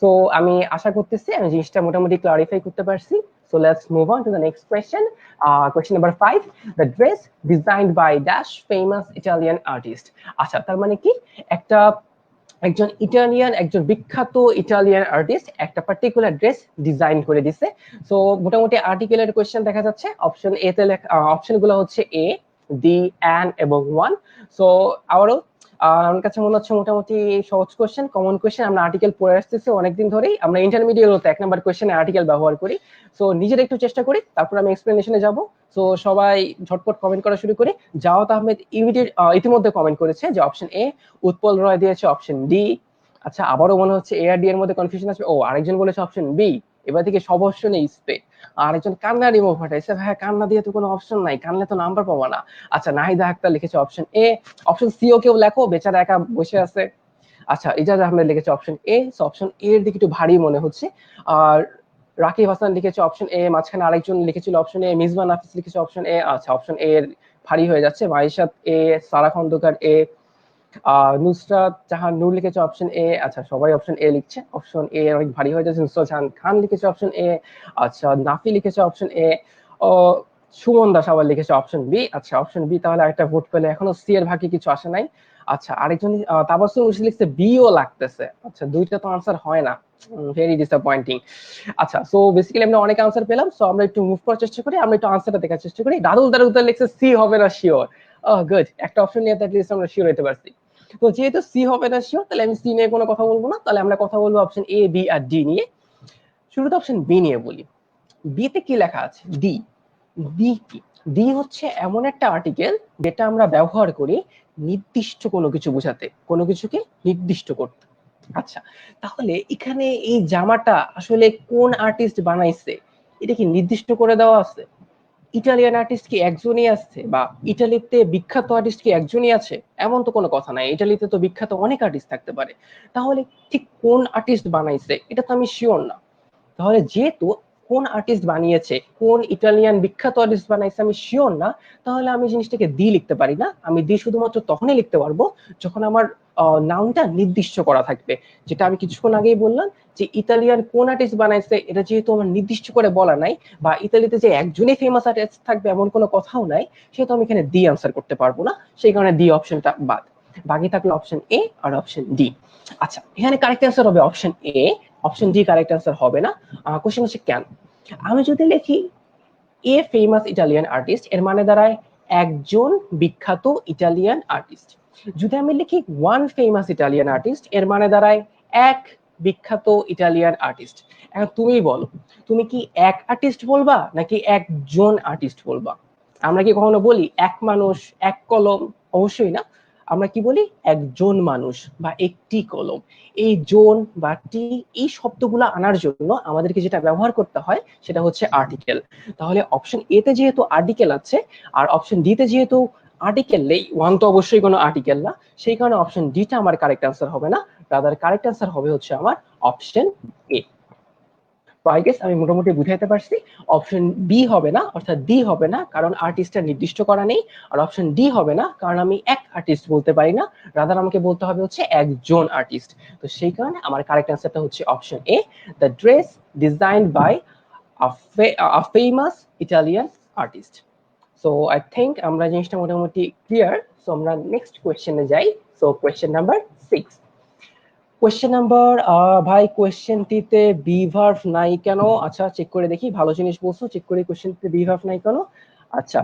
সো আমি আশা করতেছি আমি জিনিসটা মোটামুটি ক্লারিফাই করতে পারছি। So let's move on to the next question. Question number 5. The dress designed by dash famous Italian artist. আচ্ছা, তার মানে কি, একজন বিখ্যাত ইটালিয়ান আর্টিস্ট একটা পার্টিকুলার ড্রেস ডিজাইন করে দিছে। সো মোটামুটি আর্টিকেলের কোয়েশ্চেন দেখা যাচ্ছে। অপশন এ তে অপশনগুলো হচ্ছে এ, ডি, অ্যান এবং ওয়ান। সো আবারও আমার কাছে মনে হচ্ছে মোটামুটি সহজ কোয়েশ্চেন, কমন কোয়েশ্চেন। আমরা আর্টিকেল পড়ে আসতেছি অনেকদিন ধরেই, আমরা ইন্টারমিডিয়েট 1 নাম্বার কোয়েশ্চেনে আর্টিকেল ব্যবহার করি। সো নিজের একটু চেষ্টা করি, তারপর আমি এক্সপ্লেনেশনে যাব। সো সবাই ঝটপট কমেন্ট করা শুরু করি। জাওয়াত আহমেদ ইতিমধ্যে কমেন্ট করেছে যে অপশন এ। উৎপল রয় দিয়েছে অপশন ডি। আচ্ছা, আবারও মনে হচ্ছে এ আর ডি এর মধ্যে কনফিউশন আছে। ও, আরেকজন বলেছে অপশন বি। এবার থেকে সব অপশনে স্পেড। আরেকজন কান্না রিমুভ পাঠাইছে, ভাই কান্না দিয়ে তো কোনো অপশন নাই, কানলে তো নাম্বার পাবো না। আচ্ছা, নাহিদা আক্তার লিখেছে অপশন এ। অপশন সি ও কেউ লেখো, বেচারা একা বসে আছে। আচ্ছা, ইজাজ আহমেদ লিখেছে option A. So option A এর দিকে একটু ভারী মনে হচ্ছে। আর রাকিব হাসান লিখেছে অপশন এ, মাঝখানে আরেকজন লিখেছিল অপশন এ, মিজবান নাফিস লিখেছে অপশন এ। আচ্ছা, অপশন এ এর ভারী হয়ে যাচ্ছে। মাইশাত এ, সারা খন্দকার এ, নুসরাত জাহান নূর লিখেছে অপশন এ। আচ্ছা, সবাই অপশন এ লিখছে। অপশন এ অনেক ভারী হয়ে যাচ্ছে। নুসরাত জাহান খান লিখেছে অপশন এ। আচ্ছা, নাফি লিখেছে অপশন এ। ও, সুমন দাস আবার লিখেছে অপশন বি। আচ্ছা, অপশন বি তাহলে আরেকটা ভোট পেলে, এখনো সি এর ভাগে কিছু আসে নাই। আচ্ছা, আরেকজন তাবাসসুম মুর্শিদ লিখছে বি ও লাগতেছে। আচ্ছা, দুইটা তো আনসার হয় না, ভেরি ডিসঅ্যাপয়েন্টিং। আচ্ছা, সো বেসিক্যালি আমরা অনেক আনসার পেলাম। সো আমরা একটু মুভ করার চেষ্টা করি, আমরা একটু আনসারটা দেখার চেষ্টা করি। দারুল দারুল লিখছে সি হবে না শিওর। গুড, একটা অপশন নিয়ে অ্যাট লিস্ট আমরা শিওর হতে পারছি। তো যেহেতু সি হবে না শিওর, তাহলে আমি সি নিয়ে কোনো কথা বলবো না, তাহলে আমরা কথা বলবো অপশন এ, বি আর ডি নিয়ে। শুরুতে অপশন বি নিয়ে বলি। বি তে কি লেখা আছে? ডি। ডি কি? ডি হচ্ছে এমন একটা আর্টিকেল যেটা আমরা ব্যবহার করি নির্দিষ্ট কোনো কিছু বোঝাতে, কোনো কিছুকে নির্দিষ্ট করতে। আচ্ছা, তাহলে এখানে এই জামাটা আসলে কোন আর্টিস্ট বানাইছে এটা কি নির্দিষ্ট করে দেওয়া আছে? ইটালিয়ান আর্টিস্ট কি একজনই আছে, বা ইটালিতে বিখ্যাত আর্টিস্ট কি একজনই আছে? এমন তো কোনো কথা নাই, ইটালিতে তো বিখ্যাত অনেক আর্টিস্ট থাকতে পারে। তাহলে ঠিক কোন আর্টিস্ট বানাইছে এটা তো আমি শিওর না। তাহলে যেহেতু কোন আর্টিস্ট বানিয়েছে, কোন ইটালিয়ান বিখ্যাত আর্টিস্ট বানাইছে আমি শিওর না, তাহলে আমি জিনিসটাকে দি লিখতে পারি না। আমি দি শুধুমাত্র তখনই লিখতে পারবো যখন আমার নাউনটা নির্দিষ্ট করা থাকবে। যেটা আমি কিছুক্ষণ আগেই বললাম, যে ইতালিয়ান কোন আর্টিস্ট বানাইছে এটা যেহেতু আমার নির্দিষ্ট করে বলা নাই, বা ইতালিতে যে একজনই ফেমাস আর্টিস্ট থাকবে এমন কোনো কথাও নাই, সেহেতু আমি এখানে দি আনসার করতে পারবো না। সেই কারণে দি অপশনটা বাদ। বাকি থাকলো অপশন এ আর অপশন ডি। আচ্ছা, এখানে কারেক্ট অ্যান্সার হবে option A, option D correct answer হবে না। কোশ্চেন হচ্ছে কেন? আমি যদি লিখি এ ফেমাস ইটালিয়ান আর্টিস্ট, এর মানে দাঁড়ায় একজন বিখ্যাত ইটালিয়ান আর্টিস্ট। যদি আমি লিখি ওয়ান ফেমাস ইটালিয়ান আর্টিস্ট, এর মানে দাঁড়ায় এক বিখ্যাত ইটালিয়ান আর্টিস্ট। এখন তুমি বলো, তুমি কি এক আর্টিস্ট বলবা নাকি একজন আর্টিস্ট বলবা? আমরা কি কখনো বলি এক মানুষ এক কলম? অবশ্যই না। আমরা কি বলি? একজন মানুষ বা একটি কলম। এই জন বা টি, এই শব্দগুলো আনার জন্য আমাদেরকে যেটা ব্যবহার করতে হয় সেটা হচ্ছে আর্টিকেল। তাহলে অপশন এ তে যেহেতু আর্টিকেল আছে, আর অপশন ডি তে যেহেতু আর্টিকেল নেই, ওয়ান তো অবশ্যই কোনো আর্টিকেল না, সেই কারণে অপশন ডিটা আমার কারেক্ট অ্যান্সার হবে না। রাদার কারেক্ট অ্যান্সার হবে হচ্ছে আমার অপশন এ। তো আই গেস আমি মোটামুটি বুঝাইতে পারছি। অপশন বি হবে না, অর্থাৎ ডি হবে না, কারণ আর্টিস্টটা নির্দিষ্ট করা নেই। আর অপশন ডি হবে না কারণ আমি এক আর্টিস্ট বলতে পারি না, রাদার আমাকে বলতে হবে হচ্ছে একজন আর্টিস্ট। তো সেই কারণে আমার কারেক্ট অ্যান্সারটা হচ্ছে option A, the dress designed by a famous Italian artist. So I think আমরা জিনিসটা মোটামুটি ক্লিয়ার। সো আমরা নেক্সট কোয়েশ্চেনে যাই। So question number 6। Question number, ভাই কোয়েশ্চেনটিতে বি ভার্ব নাই কেন? আচ্ছা, চেক করে দেখি, ভালো জিনিস বলছো, চেক করি কোয়েশ্চেনটিতে বি ভার্ব নাই কেন। আচ্ছা,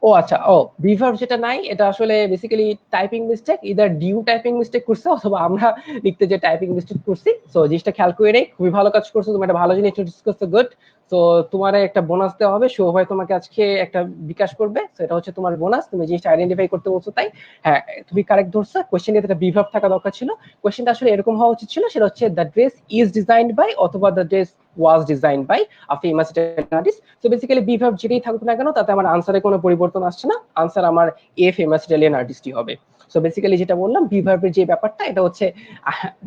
ও আচ্ছা, ও রিভার্ব যেটা নাই এটা আসলে basically typing mistake, either due typing mistake করছে অথবা আমরা লিখতে যে টাইপিং মিস্টেক করছি। সো জিনিসটা খেয়াল করে নেই, খুবই ভালো কাজ করছো, তুমি একটা ভালো জিনিস ইন্ট্রোডিউস করছো, গুড। তো তোমার একটা বোনাস দেওয়া হবে, শুভ ভাই তোমাকে আজকে একটা বিকাশ করবে, সেটা হচ্ছে তোমার বোনাস, তুমি জিনিসটা আইডেন্টিফাই করতে বলছো তাই। হ্যাঁ, তুমি কারেক্ট ধরছো, কোশ্চেনে এটা বিভার্ব থাকা দরকার ছিল। কোশ্চেনটা আসলে এরকম হওয়া উচিত ছিল, সেটা হচ্ছে the dress is designed by অথবা the dress was designed by a famous Italian artist. So basically be verb যেটাই থাকুক না কেন তাতে আমার আনসারে কোনো পরিবর্তন আসছে না, আনসার আমার এ ফেমাস ইটালিয়ান আর্টিস্টই হবে। সো বেসিক্যালি যেটা বললাম, বি ভার্বের যে ব্যাপারটা এটা হচ্ছে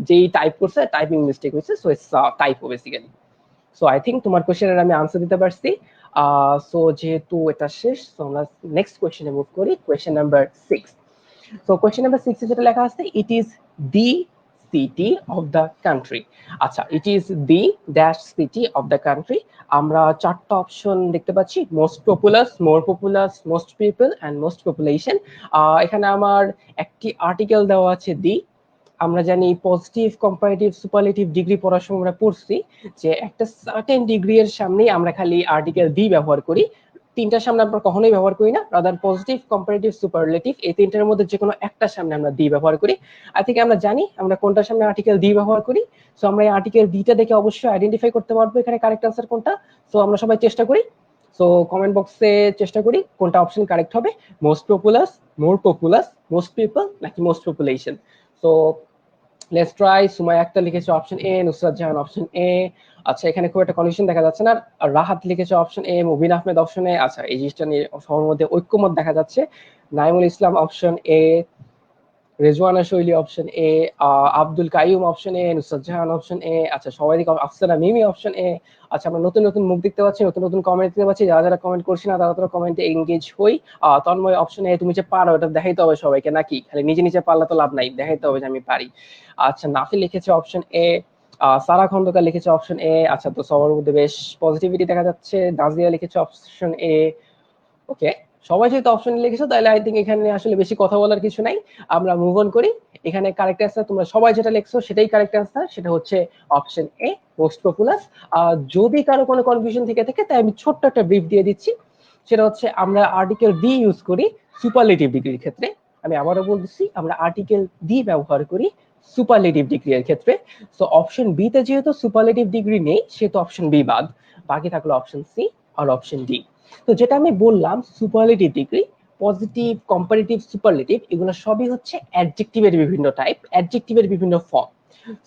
যেই টাইপ করছে টাইপিং মিস্টেক হয়েছে, so it's typo basically. So I think তোমার কোশ্চেনের আমি আনসার দিতে পারছি। সো যেহেতু এটা শেষ, সো আমরা নেক্সট কোয়েশ্চেনে মুভ করি, question number 6। So question number 6 এ যেটা লেখা আছে, it is the city of the country. আচ্ছা, it is the dash city of the country. আমরা চারটা অপশন দেখতে পাচ্ছি, most populous, more populous, most people and most population. এখানে আমার একটি আর্টিকেল দেওয়া আছে দি। আমরা জানি পজিটিভ কম্পারেটিভ সুপারলেটিভ ডিগ্রি পড়ার সময় আমরা পড়ছি যে একটা সার্টেন ডিগ্রি এর সামনেই আমরা খালি আর্টিকেল দি ব্যবহার করি, তিনটার সামনে আমরা কখনোই ব্যবহার করি না। রাদার পজিটিভ কম্পারেটিভ সুপারলেটিভ এই তিনটার মধ্যে যে কোনো একটার সামনে আমরা দি ব্যবহার করি। আই থিঙ্ক আমরা জানি আমরা কোনটার সামনে আর্টিকেল দি ব্যবহার করি। সো আমরা এই আর্টিকেল দিটা দেখে অবশ্যই আইডেন্টিফাই করতে পারবো এখানে কারেক্ট আনসার কোনটা। সো আমরা সবাই চেষ্টা করি, সো কমেন্ট বক্সে চেষ্টা করি কোনটা অপশন কারেক্ট হবে, most populous, more populous, most people নাকি most population. So let's try. Sumaiya Akter লিখেছে option A, Nusrat Jahan option A. আচ্ছা, এখানে খুব একটা কনফিউশন দেখা যাচ্ছে না। আর রাহাত লিখেছে option A, Mubin Ahmed option A. আচ্ছা, এই জিনিসটা নিয়ে সবার মধ্যে ঐক্যমত দেখা যাচ্ছে। Naimul Islam option A, Rezwana Shoily option A, Abdul Qayyum option A, Nusrat Jahan option A, আচ্ছা সবাই দিকে আফসানা মিমি অপশন এ। আচ্ছা আমরা নতুন নতুন মুখ দেখতে পাচ্ছি, নতুন নতুন কমেন্ট দেখতে পাচ্ছি, যারা যারা কমেন্ট করছি না তারা তারা কমেন্টে এঙ্গেজ হই। তন্ময় অপশন এ, তুমি যে পারো এটা দেখাইতে হবে সবাইকে নাকি, খালি নিজে নিজে পারলে তো লাভ নাই, দেখাইতে হবে যে আমি পারি। আচ্ছা নাফি লিখেছে অপশন এ, সারা খন্দকার লিখেছে অপশন এ। আচ্ছা তো সবার মধ্যে বেশ পজিটিভিটি দেখা যাচ্ছে। নাজিয়া লিখেছে অপশন এ। ওকে, সবাই যেহেতু অপশন লিখেছো তাহলে আই থিঙ্ক এখানে আসলে বেশি কথা বলার কিছু নাই, আমরা মুভ অন করি। এখানে কারেক্ট অ্যান্সার তোমরা সবাই যেটা লিখছো সেটাই কারেক্ট অ্যান্সার, সেটা হচ্ছে অপশন এ, মোস্ট পপুলার। যদি কারো কোনো কনফিউশন থেকে থাকে তাই আমি ছোট্ট একটা ব্রিফ দিয়ে দিচ্ছি। সেটা হচ্ছে আমরা আর্টিকেল ডি ইউজ করি সুপারলেটিভ ডিগ্রির ক্ষেত্রে। আমি আবারও বলছি, আমরা আর্টিকেল ডি ব্যবহার করি সুপারলেটিভ ডিগ্রির ক্ষেত্রে। সো অপশন বি তে যেহেতু সুপারলেটিভ ডিগ্রি নেই সেহেতু অপশন বি বাদ, বাকি থাকলো অপশন সি আর অপশন ডি। তো যেটা আমি বললাম superlative degree, positive, comparative, superlative, এগুলো সবই হচ্ছে অ্যাডজেক্টিভের বিভিন্ন টাইপ, অ্যাডজেক্টিভের বিভিন্ন ফর্ম।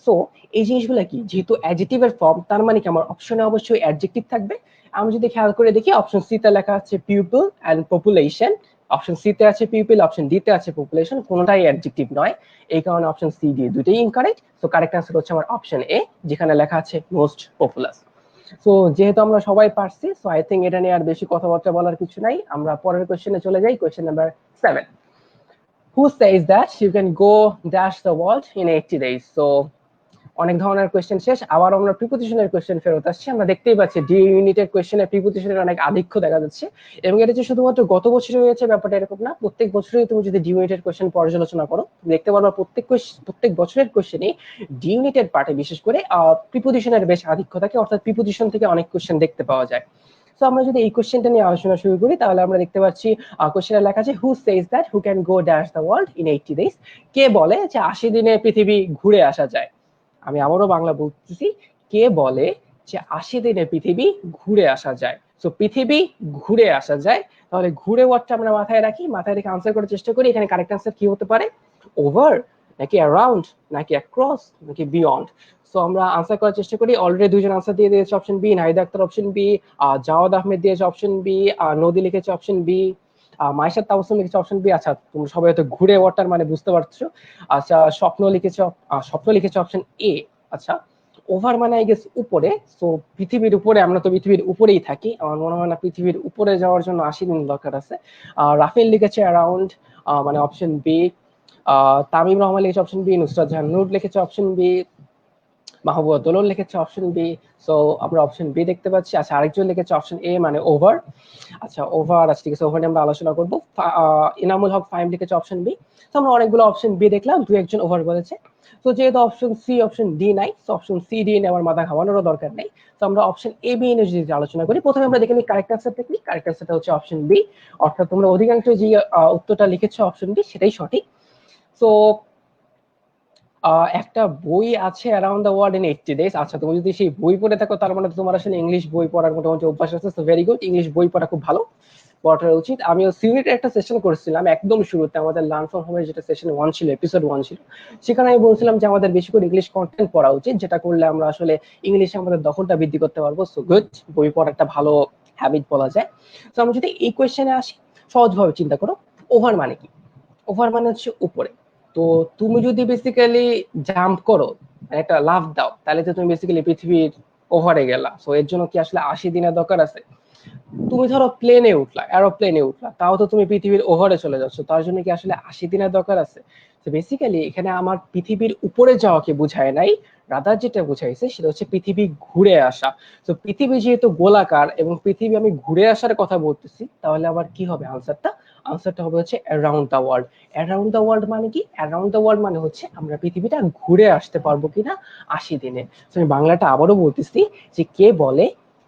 সো এই জিনিসগুলো কি, যেহেতু অ্যাডজেক্টিভের ফর্ম তার মানে কি আমার অপশনে অবশ্যই অ্যাডজেক্টিভ থাকবে। আমি যদি খেয়াল করে দেখি অপশন সি তে লেখা আছে people and population, option C তে আছে পিপল, অপশন ডি তে আছে পপুলেশন, কোনোটাই অ্যাডজেক্টিভ নয়। এই কারণে অপশন সি ডি দুটোই ইনকারেক্ট। সো কারেক্ট আনসার হচ্ছে আমার অপশন এ, যেখানে লেখা আছে মোস্ট পপুলার। সো যেহেতু আমরা সবাই পারছি, সো আই থিঙ্ক এটা নিয়ে আর বেশি কথাবার্তা বলার কিছু নাই, আমরা পরের কোশ্চেনে চলে যাই। Question number 7, who says that you can go dash the world in 80 days? So অনেক ধরনের কোয়েশ্চেন শেষ, আবার আমরা প্রিপোজিশনের কোয়েশ্চেন ফেরত আসছি। আমরা দেখতেই পাচ্ছি ডি ইউনিটের কোয়েশ্চেনে প্রিপোজিশনের অনেক আধিক্য দেখা যাচ্ছে, এবং এটা যে শুধুমাত্র গত বছরে হয়েছে ব্যাপারটা এরকম না, প্রত্যেক বছরই তুমি যদি ডি ইউনিটের কোয়েশ্চেন পর্যালোচনা করো দেখতে পারবা প্রত্যেক বছরের কোয়েশ্চেনে ডি ইউনিটের পার্টে বিশেষ করে প্রিপোজিশনের বেশ আধিক্য থাকে, অর্থাৎ প্রিপোজিশন থেকে অনেক কোয়েশ্চেন দেখতে পাওয়া যায়। তো আমরা যদি এই কোশ্চেনটা নিয়ে আলোচনা শুরু করি তাহলে আমরা দেখতে পাচ্ছি কোশ্চেনে লেখা আছে who says that who can go dash the world in 80 days, কে বলে যে 80 দিনে পৃথিবী ঘুরে আসা যায়। আমি আবারও বাংলা বলতেছি, কে বলে যে 80 দিনে পৃথিবী ঘুরে আসা যায়। সো পৃথিবী ঘুরে আসা যায়, তাহলে ঘুরে ওয়ার্ডটা আমরা মাথায় রাখি, মাথায় রেখে আনসার করার চেষ্টা করি। এখানে কারেক্ট আনসার কি হতে পারে, ওভার নাকি অ্যারাউন্ড নাকি অ্যাক্রস নাকি বিয়ন্ড। সো আমরা আনসার করার চেষ্টা করি। অলরেডি দুজন আনসার দিয়ে দিয়েছে option B, Nahida Akter option B, Jawad Ahmed দিয়েছে অপশন বি, নদী লিখেছে অপশন বি, মাইশাত তাবসুম লিখেছে অপশন বি। আচ্ছা তুমি সবাই হয়তো ঘুরে ওয়াটার মানে বুঝতে পারছো। আচ্ছা স্বপ্ন লিখেছে অপশন এ। আচ্ছা ওভার মানে আই গেস উপরে, তো পৃথিবীর উপরে, আমরা তো পৃথিবীর উপরেই থাকি, আমার মনে হয় না পৃথিবীর উপরে যাওয়ার জন্য 80 দিন দরকার আছে। রাফেল লিখেছে অ্যারাউন্ড, মানে অপশন বি। তামিম রহমান লিখেছে অপশন বি, নুসরাত জাহান নূর লিখেছে অপশন বি, মাহবুবা দোলন লিখেছে অপশন বি। সো আমরা অপশন বি দেখতে পাচ্ছি। আচ্ছা আরেকজন লিখেছে অপশন এ মানে ওভার। আচ্ছা ওভার, আচ্ছা ঠিক আছে, ওভার নিয়ে আমরা আলোচনা করবো। ইনামুল হক ফাহিম লিখেছে অপশন বি। তো আমরা অনেকগুলো অপশন বি দেখলাম, দু একজন ওভার বলেছে। তো যেহেতু অপশন সি অপশন ডি নাই, তো অপশন সি ডি নিয়ে আমার মাথা ঘামানোরও দরকার নেই। তো আমরা অপশন এ বি নিয়ে যদি আলোচনা করি, প্রথমে আমরা দেখে নিই কারেক্ট আনসারটা কি। কারেক্ট আনসারটা হচ্ছে অপশন বি, অর্থাৎ তোমরা অধিকাংশ যে উত্তরটা লিখেছো অপশন বি সেটাই সঠিক। তো একটা বই আছে around the world in 80 days. আচ্ছা তুমি যদি সেই বই পড়ে থাকো তার মানে তোমার আসলে ইংলিশ বই পড়ার মোটামুটি অভ্যাস আছে। সো ভেরি গুড, ইংলিশ বই পড়া খুব ভালো, পড়াটা উচিত। আমিও সিউনিটের একটা সেশন করেছিলাম একদম শুরুতে, আমাদের লার্ন ফ্রম হোমের যেটা সেশন 1 ছিল, এপিসোড 1 ছিল, সেখানে আমি বলছিলাম যে আমাদের বেশি করে ইংলিশ কন্টেন্ট পড়া উচিত, যেটা করলে আমরা আসলে ইংলিশে আমাদের দখলটা বৃদ্ধি করতে পারবো। সো গুড, বই পড়া একটা ভালো হ্যাবিট বলা যায়। তো আমরা যদি এই কোয়েশ্চেনে আসি, সহজভাবে চিন্তা করো, ওভার মানে কি? ওভার মানে হচ্ছে উপরে। তো তুমি যদি বেসিক্যালি জাম্প করো, একটা লাফ দাও, তাহলে তো তুমি বেসিক্যালি পৃথিবীর ওভারে গেলা। সো এর জন্য কি আসলে 80 দিনের দরকার আছে? তুমি ধরো প্লেনে উঠলা, এরোপ্লেনে উঠলা, তাও তো তুমি পৃথিবীর ওভারে চলে যাচ্ছ, তার জন্য কি আসলে 80 দিনের দরকার আছে? তো বেসিক্যালি এখানে আমার পৃথিবীর উপরে যাওয়াকে বোঝায় নাই, রাদার যেটা বুঝাইছে সেটা হচ্ছে পৃথিবী ঘুরে আসা। তো পৃথিবী যেহেতু গোলাকার এবং পৃথিবী আমি ঘুরে আসার কথা বলতেছি, তাহলে আবার কি হবে আনসারটা? আনসারটা হবে হচ্ছে around the world. Around the world মানে কি? অ্যারাউন্ড দ্য ওয়ার্ল্ড মানে হচ্ছে আমরা পৃথিবীটা ঘুরে আসতে পারবো কিনা 80 দিনে। তো আমি বাংলাটা আবারও বলতেছি, যে কে বলে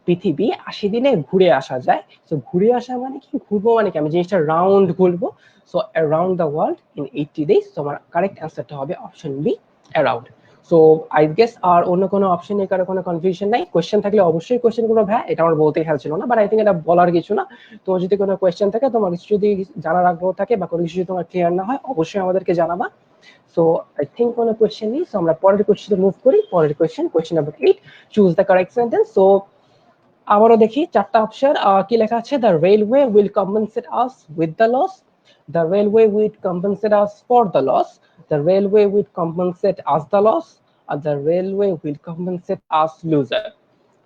পৃথিবী 80 দিনে ঘুরে আসা যায়। তো ঘুরে আসা মানে কি, ঘুরবো মানে কি, আমি জিনিসটা রাউন্ড ঘুরবো। So around the world in 80 days. তো আমার কারেক্ট অ্যান্সারটা হবে option B, around. So I guess আর অন্য কোনো অপশন নেই, কারো কোনো কনফিউশন নাই। কোয়েশ্চেন থাকলে অবশ্যই কোয়েশ্চেন গুলো ভাই, এটা আমার বলতে খেয়াল ছিল না, বাট আই থিঙ্ক এটা বলার কিছু না। তোমার যদি কোনো কোয়েশ্চেন থাকে, তোমার কিছু যদি জানার আগ্রহ থাকে বা কোনো কিছু যদি তোমার ক্লিয়ার না হয়, অবশ্যই আমাদেরকে জানাবা। সো আই থিঙ্ক কোনো কোয়েশ্চেন নেই। সো আমরা পরের কোয়েশ্চেনে মুভ করি। পরের question number 8, choose the correct sentence. So আবারও দেখি চারটা অপশন কি লেখা আছে। The railway will compensate us with the loss, The railway will compensate us for the loss. The railway will compensate us the loss. And the railway will compensate us loser.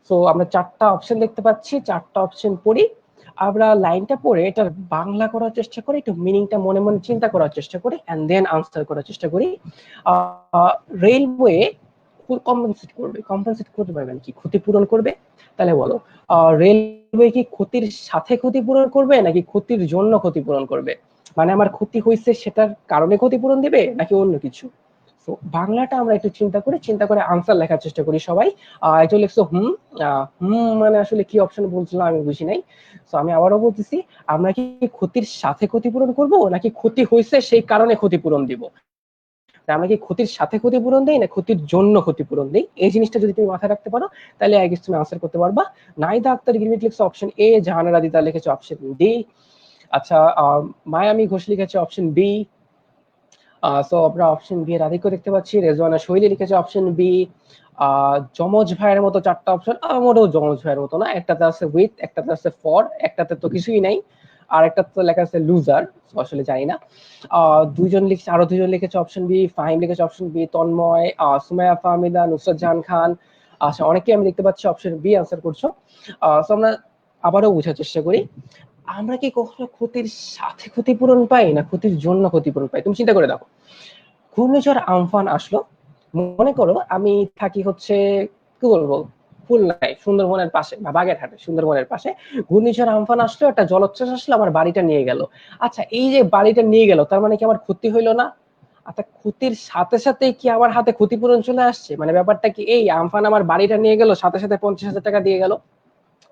So আমরা চারটা অপশন দেখতে পাচ্ছি, চারটা অপশন পড়ি, আমরা লাইনটা পড়ে এটার বাংলা করার চেষ্টা করি, একটু মিনিংটা মনে মনে চিন্তা করার চেষ্টা করি, এন্ড দেন আনসার করার চেষ্টা করি। রেলওয়ে কম্পেনসেট করতে পারবেন কি, ক্ষতিপূরণ করবে? তাহলে বলো, রেলওয়ে কি ক্ষতির সাথে ক্ষতিপূরণ করবে নাকি ক্ষতির জন্য ক্ষতিপূরণ করবে? মানে আমার ক্ষতি হয়েছে সেটার কারণে ক্ষতিপূরণ দিবে নাকি অন্য কিছু? বাংলাটা আমরা একটু চিন্তা করে আনসার লেখার চেষ্টা করি সবাই। একজন লিখছো হুম, মানে আসলে কি অপশন বলছিল আমি বুঝি নাই। তো আমি আবারও বলতেছি, আমরা কি ক্ষতির সাথে ক্ষতিপূরণ করব নাকি ক্ষতি হয়েছে সেই কারণে ক্ষতিপূরণ দিব? আমরা কি ক্ষতির সাথে ক্ষতিপূরণ দেই না ক্ষতির জন্য ক্ষতিপূরণ দেই? এই জিনিসটা যদি তুমি মাথায় রাখতে পারো তাহলে আই গেস তুমি আনসার করতে পারবা। নাইদা আক্তার গিরমিট লিখছে অপশন এ, জাহানারা রাদিতা লিখেছে অপশন ডি। আচ্ছা, মায়ামি ঘোষ লিখেছে অপশন বি। সো আমরা অপশন বি এর আধিক্য দেখতে পাচ্ছি। রেজওয়ানা শৈলী লিখেছে অপশন বি। যমজ ভাইয়ের মতো চারটা অপশন, আমারও যমজ ভাইয়ের মতো না, একটাতে আছে উইথ, একটাতে আছে ফর, একটাতে তো কিছুই নাই, আর একটা তো লেখা আছে লুজার, আসলে জানি না। দুইজন লিখছে, আরো দুইজন লিখেছে অপশন বি, ফাহিম লিখেছে অপশন বি, তন্ময়, সুমাইয়া ফাহমিদা, নুসরাত জাহান খান, আচ্ছা অনেকেই আমি দেখতে পাচ্ছি অপশন বি আনসার করছো। সো আমরা আবারও বোঝার চেষ্টা করি, আমরা কি কখনো ক্ষতির সাথে ক্ষতিপূরণ পাই না ক্ষতির জন্য ক্ষতিপূরণ পাই? তুমি চিন্তা করে দেখো, ঘূর্ণিঝড় আমফান আসলো, মনে করো আমি থাকি হচ্ছে কি বলবো খুলনায় সুন্দরবনের পাশে বা বাগেরহাটে সুন্দরবনের পাশে, ঘূর্ণিঝড় আমফান আসলো, একটা জলোচ্ছ্বাস আসলো, আমার বাড়িটা নিয়ে গেল। আচ্ছা, এই যে বাড়িটা নিয়ে গেল তার মানে কি আমার ক্ষতি হইলো না? আচ্ছা, ক্ষতির সাথে সাথে কি আমার হাতে ক্ষতিপূরণ চলে আসছে? মানে ব্যাপারটা কি এই আমফান আমার বাড়িটা নিয়ে গেল, সাথে সাথে 50,000 টাকা দিয়ে গেল?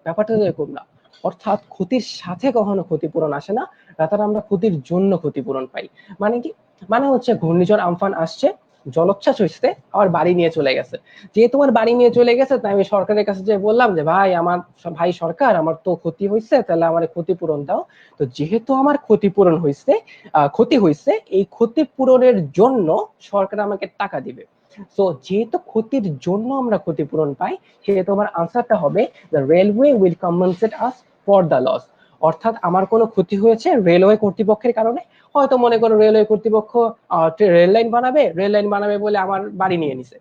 ব্যাপারটা তো এরকম না। অর্থাৎ ক্ষতির সাথে কখনো ক্ষতিপূরণ আসে না, রাতার আমরা ক্ষতির জন্য ক্ষতিপূরণ পাই। মানে কি? মানে হচ্ছে ঘূর্ণিঝড় আমফান আসছে, জলোচ্ছ্বাস হয়েছে, আমার বাড়ি নিয়ে চলে গেছে। যেহেতু আমার বাড়ি নিয়ে চলে গেছে তাই আমি সরকারের কাছে যে বললাম যে ভাই আমার, ভাই সরকার আমার তো ক্ষতি হয়েছে, তাহলে আমার ক্ষতিপূরণ দাও। তো যেহেতু আমার ক্ষতিপূরণ হয়েছে, ক্ষতি হয়েছে, এই ক্ষতিপূরণের জন্য সরকার আমাকে টাকা দিবে। তো যেহেতু ক্ষতির জন্য আমরা ক্ষতিপূরণ পাই, সেহেতু আমার আনসারটা হবে the railway will compensate us for the loss। অর্থাৎ আমার কোনো ক্ষতি হয়েছে রেলওয়ে কর্তৃপক্ষের কারণে, হয়তো মনে করো রেলওয়ে কর্তৃপক্ষ রেল লাইন বানাবে বলে আমার বাড়ি নিয়ে নিছে।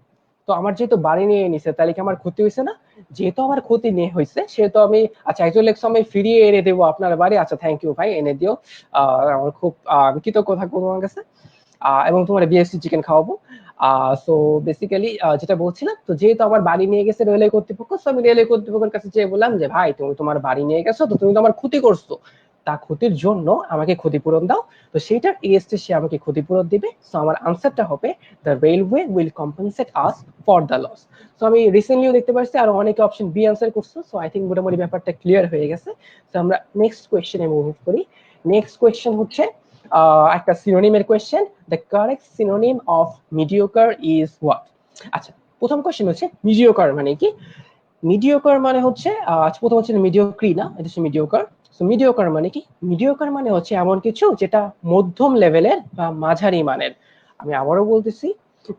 তো আমার যেহেতু বাড়ি নিয়ে নিছে তাহলে কি আমার ক্ষতি হয়েছে না? যেহেতু আমার ক্ষতি নিয়ে হয়েছে সেহেতু আমি, আচ্ছা একজন লেখছে আমি ফিরিয়ে এনে দেবো আপনার বাড়ি, আচ্ছা থ্যাংক ইউ ভাই, এনে দিও, আমার খুব কৃতজ্ঞ থাকবো তোমার কাছে, এবং তোমার বিএসসি চিকেন খাওয়াবো। সো বেসিক্যালি যেটা বলছিলাম, তো যেহেতু আমার বাড়ি নিয়ে গেছে রেলওয়ে কর্তৃপক্ষ, তো আমি রেলওয়ে কর্তৃপক্ষের কাছে চেয়ে বললাম যে ভাই তুমি তোমার বাড়ি নিয়ে গেছো, তো তুমি তো আমার ক্ষতি করছো, তা ক্ষতির জন্য আমাকে ক্ষতিপূরণ দাও। তো সেইটার এগেইনস্টে সে আমাকে ক্ষতিপূরণ দিবে। সো আমার আনসারটা হবে the railway will compensate us for the loss. So আমি রিসেন্টলিও দেখতে পাচ্ছি আর অনেকে অপশন বি আনসার করছো। সো আই থিঙ্ক মোটামুটি ব্যাপারটা ক্লিয়ার হয়ে গেছে। তো আমরা নেক্সট কোয়েশ্চেনে মুভ করি। নেক্সট কোয়েশ্চেন হচ্ছে একটা সিনোনিমের question, the correct synonym of mediocre is what? আচ্ছা, প্রথম কোয়েশ্চেন হচ্ছে মিডিওকার মানে কি? মিডিওকার মানে হচ্ছে প্রথম হচ্ছে মিডিওক্রি, না এটা হচ্ছে মিডিওকার। সো মিডিওকার মানে কি? মিডিওকার মানে হচ্ছে এমন কিছু যেটা মধ্যম লেভেলের বা মাঝারি মানের। আমি আবারও বলতেছি,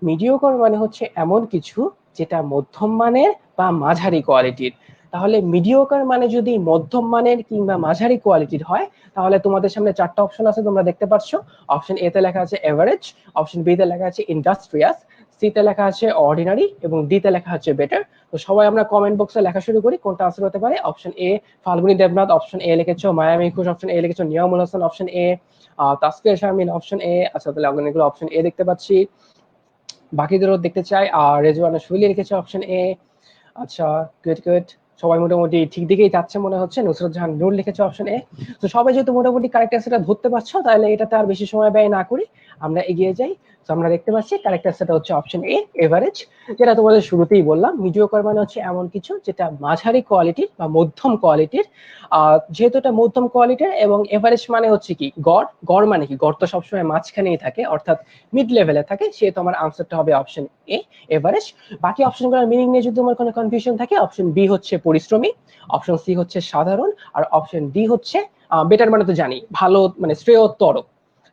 মিডিওকার মানে হচ্ছে এমন কিছু যেটা মধ্যম মানের বা মাঝারি কোয়ালিটির। তাহলে মিডিওকার মানে যদি মধ্যম মানের কিংবা মাঝারি কোয়ালিটির হয়, তাহলে তোমাদের সামনে চারটা অপশন আছে, তোমরা দেখতে পাচ্ছ। অপশন এ তে লেখা আছে এভারেজ, অপশন বি তে লেখা আছে ইন্ডাস্ট্রিয়াস, সি তে লেখা আছে অর্ডিনারি এবং ডি তে লেখা আছে বেটার। তো সবাই আমরা কমেন্ট বক্সে লেখা শুরু করি কোনটা আনসার হতে পারে। Option A Falguni Debnath, option A লিখেছো মায়ামি ঘোষ, অপশন এ লিখেছো Niamul Hasan, option A Tasfia Sharmin, option A. আচ্ছা তাহলে অনেকগুলো অপশন এ দেখতে পাচ্ছি, বাকিদেরও দেখতে চাই। আর রেজওয়ানা শৈলী লিখেছে অপশন এ। আচ্ছা, গুড গুড, সবাই মোটামুটি ঠিক দিকেই যাচ্ছে মনে হচ্ছে। নুসরত জাহান নূর লিখেছে অপশন এ। তো সবাই যেহেতু মোটামুটি কারেক্ট অ্যান্সারটা ধরতে পারছো, তাহলে এটাতে আর বেশি সময় ব্যয় না করি আমরা এগিয়ে যাই। তো আমরা দেখতে পাচ্ছি কারেক্ট অ্যান্সারটা হচ্ছে অপশন এ এভারেজ, যেটা তোমাদের শুরুতেই বললাম। মিডিওকার মানে হচ্ছে এমন কিছু যেটা মাঝারি কোয়ালিটির বা মধ্যম কোয়ালিটির। যেহেতু এটা মধ্যম কোয়ালিটির এবং এভারেজ মানে হচ্ছে কি গড়, গড় মানে কি গড় তো সবসময় মাঝখানেই থাকে, অর্থাৎ মিড লেভেলে থাকে, সেহেতু আমার আনসারটা হবে অপশন এ এভারেজ। বাকি অপশনগুলোর মিনিং নিয়ে যদি তোমার কোনো কনফিউশন থাকে, অপশন বি হচ্ছে পরিশ্রমী, অপশন সি হচ্ছে সাধারণ, আর অপশন ডি হচ্ছে বেটার মানে তো জানি ভালো মানে শ্রেয়তর।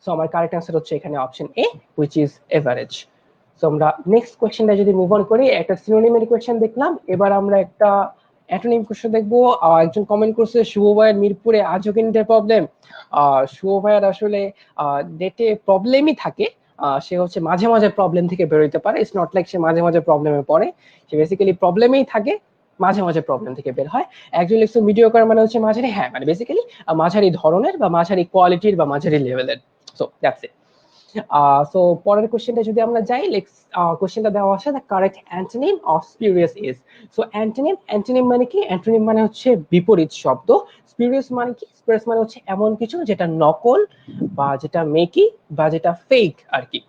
সো আমার কারেক্ট অ্যান্সার হচ্ছে এখানে option A which is average. So আমরা নেক্সট কোয়েশ্চেনটা যদি মুভ অন করি, একটা সিনোনিমের কোয়েশ্চেন দেখলাম, এবার আমরা একটা অ্যান্টোনিম কোশ্চেন দেখবো। একজন কমেন্ট করছে শুভ ভাইয়ের মিরপুরে আজও কি নেটের প্রবলেম। শুভ ভাইয়ের আসলে নেটে প্রবলেমই থাকে। সে হচ্ছে মাঝে মাঝে প্রবলেম থেকে বেরোতে পারে, ইটস নট লাইক সে মাঝে মাঝে প্রবলেমে পড়ে, সে বেসিক্যালি প্রবলেমেই থাকে, মাঝে মাঝে প্রবলেম থেকে বের হয়। একজন লিখছে মিডিওকার মানে হচ্ছে মাঝারি, হ্যাঁ মানে বেসিক্যালি মাঝারি ধরনের বা মাঝারি কোয়ালিটির বা মাঝারি লেভেলের। So that's it. সো পরের কোশ্চেনটা যদি আমরা যাই, কোশ্চেনটা দেওয়া আছে the correct antonym of spurious is. So antonym মানে কি? অ্যান্টোনিম মানে হচ্ছে বিপরীত শব্দ। স্পিউরিয়াস মানে কি? স্পিউরিয়াস মানে হচ্ছে এমন কিছু যেটা নকল বা যেটা মেকি বা যেটা ফেক আর কি।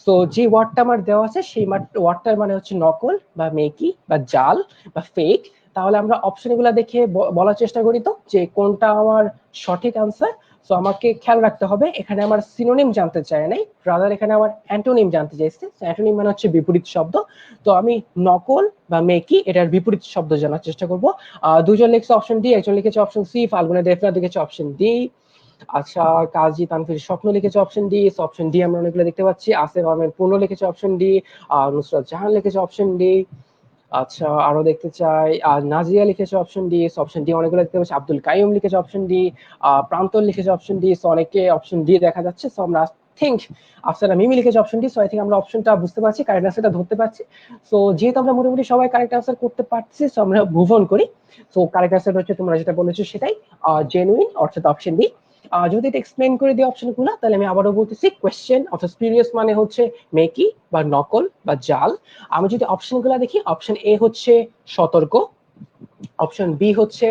সো যে ওয়ার্ডটা আমার দেওয়া আছে সেই ওয়ার্ডটার মানে হচ্ছে নকল বা মেকি বা জাল বা ফেক। তাহলে আমরা অপশনগুলো দেখে বলার চেষ্টা করি তো যে কোনটা আমার সঠিক আনসার। সো আমাকে খেয়াল রাখতে হবে, এখানে আমার সিনোনিম জানতে চাই নাই, রাদার এখানে আমার অ্যান্টোনিম জানতে চাইছে। অ্যান্টোনিম মানে হচ্ছে বিপরীত শব্দ। তো আমি নকল বা মেকি এটার বিপরীত শব্দ জানার চেষ্টা করবো। দুজন লিখছে অপশন ডি, একজন লিখেছে অপশন সি, ফাল্গুনা দেবনাথ লিখেছে অপশন ডি। আচ্ছা, কাজী তানভীর স্বপ্ন লিখেছে অপশন ডি। অপশন ডি আমরা অনেকগুলো দেখতে পাচ্ছি। আসিফ আহমেদ পূর্ণ লিখেছে অপশন ডি। নুসরাত জাহান লিখেছে অপশন ডি। আচ্ছা, আরো দেখতে চাই, নাজিয়া লিখেছে অপশন ডি। অপশন ডি অনেকগুলো দেখতে পাচ্ছি। আব্দুল কাইম লিখেছে অপশন ডি। প্রান্তর লিখেছে অপশন ডি। সো অনেকে অপশন ডি দেখা যাচ্ছে। সো আমরা থিঙ্ক আফসানা মিমি লিখেছে option D. So I think আমরা অপশনটা বুঝতে পারছি, কারেক্ট আনসারটা ধরতে পারছি। সো যেহেতু আমরা মোটামুটি সবাই কারেক্ট আনসার করতে পারছি, সো আমরা মুভ অন করি। সো কারেক্ট আনসার হচ্ছে তোমরা যেটা বলেছো সেটাই, জেনুইন অর্থাৎ অপশন ডি। যদি এটা এক্সপ্লেন করে দিই অপশনগুলো, তাহলে আমি আবারও বলতেছি, কোয়েশ্চেন অর্থাৎ স্পিরিয়াস মানে হচ্ছে মেকি বা নকল বা জাল। আমি যদি অপশনগুলো দেখি, অপশন এ হচ্ছে সতর্ক, অপশন বি হচ্ছে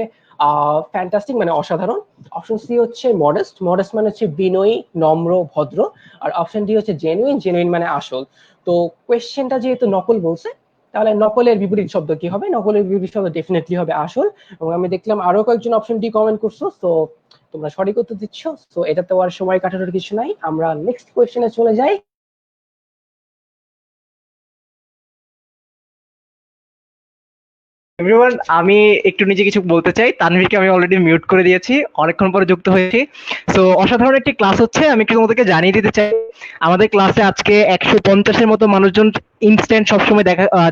ফ্যান্টাস্টিক মানে অসাধারণ, অপশন সি হচ্ছে মডেস্ট, মডেস্ট মানে হচ্ছে বিনয়ী নম্র ভদ্র, আর অপশন ডি হচ্ছে জেনুইন, জেনুইন মানে আসল। তো কোয়েশ্চেনটা যেহেতু নকল বলছে, তাহলে নকলের বিপরীত শব্দ কি হবে? নকলের বিপরীত শব্দ ডেফিনেটলি হবে আসল। এবং আমি দেখলাম আরো কয়েকজন অপশন ডি কমেন্ট করছো, তো তোমরা সঠিক উত্তর দিচ্ছ। তো এটাতে আর সময় কাটানোর কিছু নাই, আমরা নেক্সট কোয়েশ্চেনে চলে যাই। এভরিওয়ান, আমি একটু নিজে কিছু বলতে চাই। তানভীরকে আমি অলরেডি মিউট করে দিয়েছি, অনেকক্ষণ পরে যুক্ত হয়েছি। সো অসাধারণ একটি ক্লাস হচ্ছে, আমি একটু তোমাদেরকে জানিয়ে দিতে চাই আমাদের ক্লাসে আজকে 150-এর মতো মানুষজন ইনস্ট্যান্ট সবসময়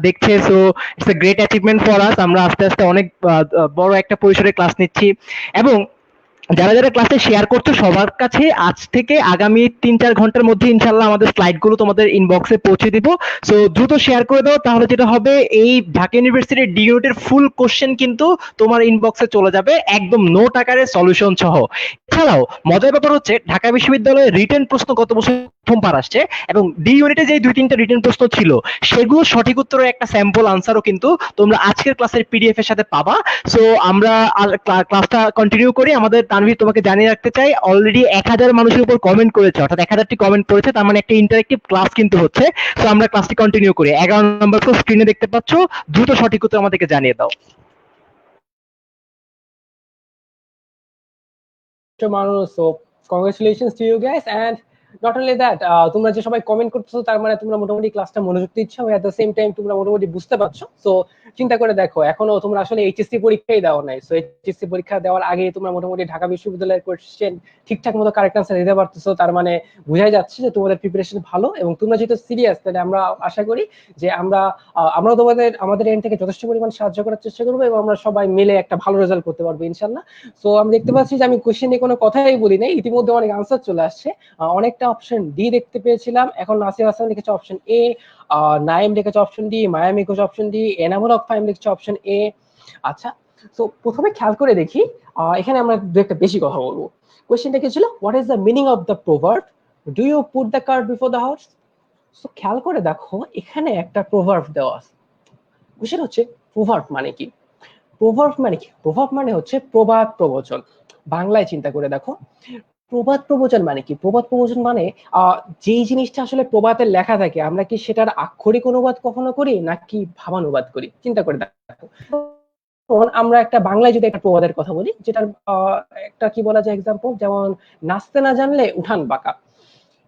দেখছে। So it's a great achievement for us. আমরা আস্তে আস্তে অনেক বড় একটা পরিসরে ক্লাস নিচ্ছি, এবং যারা যারা ক্লাসে শেয়ার করছো সবার কাছে আজ থেকে আগামী 3-4 ঘন্টার মধ্যে ইনশাল্লাহ আমাদের স্লাইড গুলো তোমাদের ইনবক্সে পৌঁছে দিব। সো দ্রুত শেয়ার করে দাও, তাহলে যেটা হবে এই ঢাকা ইউনিভার্সিটির ডিউটের ফুল কোশ্চেন কিন্তু তোমার ইনবক্সে চলে যাবে একদম নোট আকারে সলিউশন সহ। এছাড়াও মজার ব্যাপার হচ্ছে ঢাকা বিশ্ববিদ্যালয়ের রিটেন প্রশ্ন গত বছর প্রথমবার আসছে, এবং ডি ইউনিটে যে 2-3টা রিটেন প্রশ্ন ছিল সেগুলো সঠিক উত্তরের একটা স্যাম্পল আনসারও কিন্তু তোমরা আজকের ক্লাসের পিডিএফ এর সাথে পাবা। সো আমরা ক্লাসটা কন্টিনিউ করি। আমাদের তানভীর তোমাকে জানিয়ে রাখতে চাই, অলরেডি 1000 মানুষের উপর কমেন্ট করেছে, অর্থাৎ 1000টি কমেন্ট করেছে, তার মানে একটা ইন্টারেক্টিভ ক্লাস কিন্তু হচ্ছে। সো আমরা ক্লাসটি কন্টিনিউ করি। 11 নম্বর স্ক্রিনে দেখতে পাচ্ছ, দ্রুত সঠিক উত্তর আমাদেরকে জানিয়ে দাও। মানুষ, so congratulations to you guys. And not only that, তোমরা যে সবাই কমেন্ট করতেছো তার মানে তোমরা মোটামুটি ক্লাসটা মনোযোগ দিচ্ছ, এট দ্য সেম টাইম তোমরা মোটামুটি বুঝতে পারছো। সো চিন্তা করে দেখো, এখনো তোমরা আসলে এইচএসসি পরীক্ষাই দাও নাই। সো এইচএসসি পরীক্ষা দেওয়ার আগে তোমরা মোটামুটি ঢাকা বিশ্ববিদ্যালয়ের কোশ্চেন ঠিকঠাক মতো কারেক্ট আনসার দিতে পারতেছো, তার মানে বোঝাই যাচ্ছে যে তোমাদের প্রিপারেশন ভালো। এবং তোমরা যেহেতু সিরিয়াস, তাহলে আমরা আশা করি যে আমরাও তোমাদের আমাদের এন্ড থেকে যথেষ্ট পরিমাণ সাহায্য করার চেষ্টা করবো, এবং আমরা সবাই মিলে একটা ভালো রেজাল্ট করতে পারবো ইনশাল্লাহ। সো আমি দেখতে পাচ্ছি যে আমি কোশ্চেন নিয়ে কোনো কথাই বলি নাই, ইতিমধ্যে অনেক আনসার চলে আসছে। অনেকটা অপশন ডি দেখতে পেয়েছিলাম, এখন নাসির হাসান লিখেছে অপশন এ, নাইম লিখেছে অপশন ডি, মায়ামি লিখেছে অপশন ডি, এনামুল হক ফাহিম লিখেছে অপশন এ। আচ্ছা, তো প্রথমে খেয়াল করে দেখি, এখানে আমরা দু একটা বেশি কথা বলবো। কোশ্চেনটা কি ছিল? What is the meaning of the proverb do you put the cart before the house? So খেয়াল করে দেখো, এখানে একটা প্রোভার্ব দেওয়া আছে। কোশ্চেন হচ্ছে প্রোভার্ব মানে কি? প্রোভার্ব মানে কি? প্রোভার্ব মানে হচ্ছে প্রবাদ প্রবচন। বাংলায় চিন্তা করে দেখো, প্রবাদ প্রবচন মানে কি? প্রবাদ প্রবচন মানে যেই জিনিসটা আসলে প্রবাদে লেখা থাকে, আমরা কি সেটার আক্ষরিক অনুবাদ কখনো করি নাকি ভাবানুবাদ করি? চিন্তা করে দেখো, আমরা একটা বাংলায় যদি একটা প্রবাদের কথা বলি, যেটার একটা কি বলা যায় এক্সাম্পল, যেমন নাচতে না জানলে উঠান বাঁকা।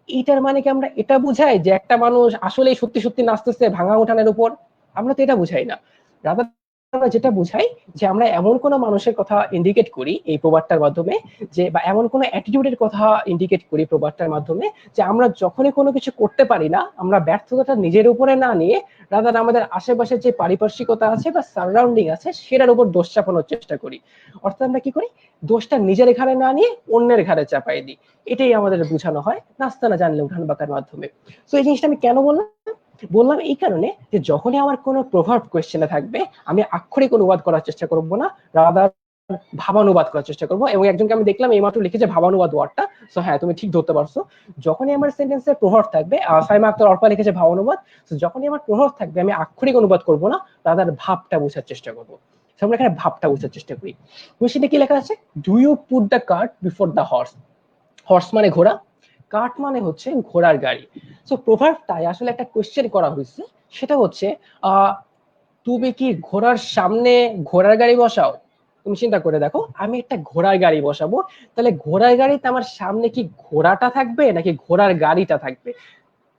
এইটার মানে কি আমরা এটা বুঝাই যে একটা মানুষ আসলে সত্যি সত্যি নাচতেছে ভাঙা উঠানের উপর? আমরা তো এটা বুঝাই না। আমরা যেটা বুঝাই যে আমরা এমন কোনো মানুষের কথা ইন্ডিকেট করি এই প্রবাদটার মাধ্যমে, যে বা এমন কোনো অ্যাটিটিউডের কথা ইন্ডিকেট করি প্রবাদটার মাধ্যমে, যে আমরা যখনই কোনো কিছু করতে পারি না, আমরা ব্যর্থতাটা নিজের উপরে না নিয়ে রাদার আমাদের আশেপাশে যে পারিপার্শ্বিকতা আছে বা সারাউন্ডিং আছে সেটার উপর দোষ চাপানোর চেষ্টা করি। অর্থাৎ আমরা কি করি, দোষটা নিজের ঘাড়ে না নিয়ে অন্যের ঘাড়ে চাপাই দিই। এটাই আমাদের বোঝানো হয় নাস্তা না জানলে উঠান বাঁকার মাধ্যমে। তো এই জিনিসটা আমি কেন বললাম এই কারণে যে যখনই আমার কোনো প্রভাব কোয়েশ্চেনে থাকবে, আমি আক্ষরিক অনুবাদ করার চেষ্টা করব না, রাদার ভাবানুবাদ করার চেষ্টা করবো। এবং একজনকে আমি দেখলাম এইমাত্র লিখেছে ভাবানুবাদ ওয়ার্ডটা, সো হ্যাঁ তুমি ঠিক ধরতে পারছো। যখনই আমার সেন্টেন্সের প্রভাব থাকবে, সাইমা আক্তার অর্পা লিখেছে ভাবানুবাদ, তো যখনই আমার প্রভাব থাকবে আমি আক্ষরিক অনুবাদ করব না, রাদার ভাবটা বোঝার চেষ্টা করব। আমরা এখানে ভাবটা বোঝার চেষ্টা করি। কোয়েশ্চেনে কি লেখা আছে, do you put the cart before the horse. Horse মানে ঘোড়া, কার্ট মানে হচ্ছে ঘোড়ার গাড়ি। সো প্রভাবটায় আসলে একটা কোয়েশ্চেন করা হয়েছে, সেটা হচ্ছে তুমি কি ঘোড়ার সামনে ঘোড়ার গাড়ি বসাও। তুমি চিন্তা করে দেখো, আমি একটা ঘোড়ার গাড়ি বসাবো, তাহলে ঘোড়ার গাড়িতে আমার সামনে কি ঘোড়াটা থাকবে নাকি ঘোড়ার গাড়িটা থাকবে?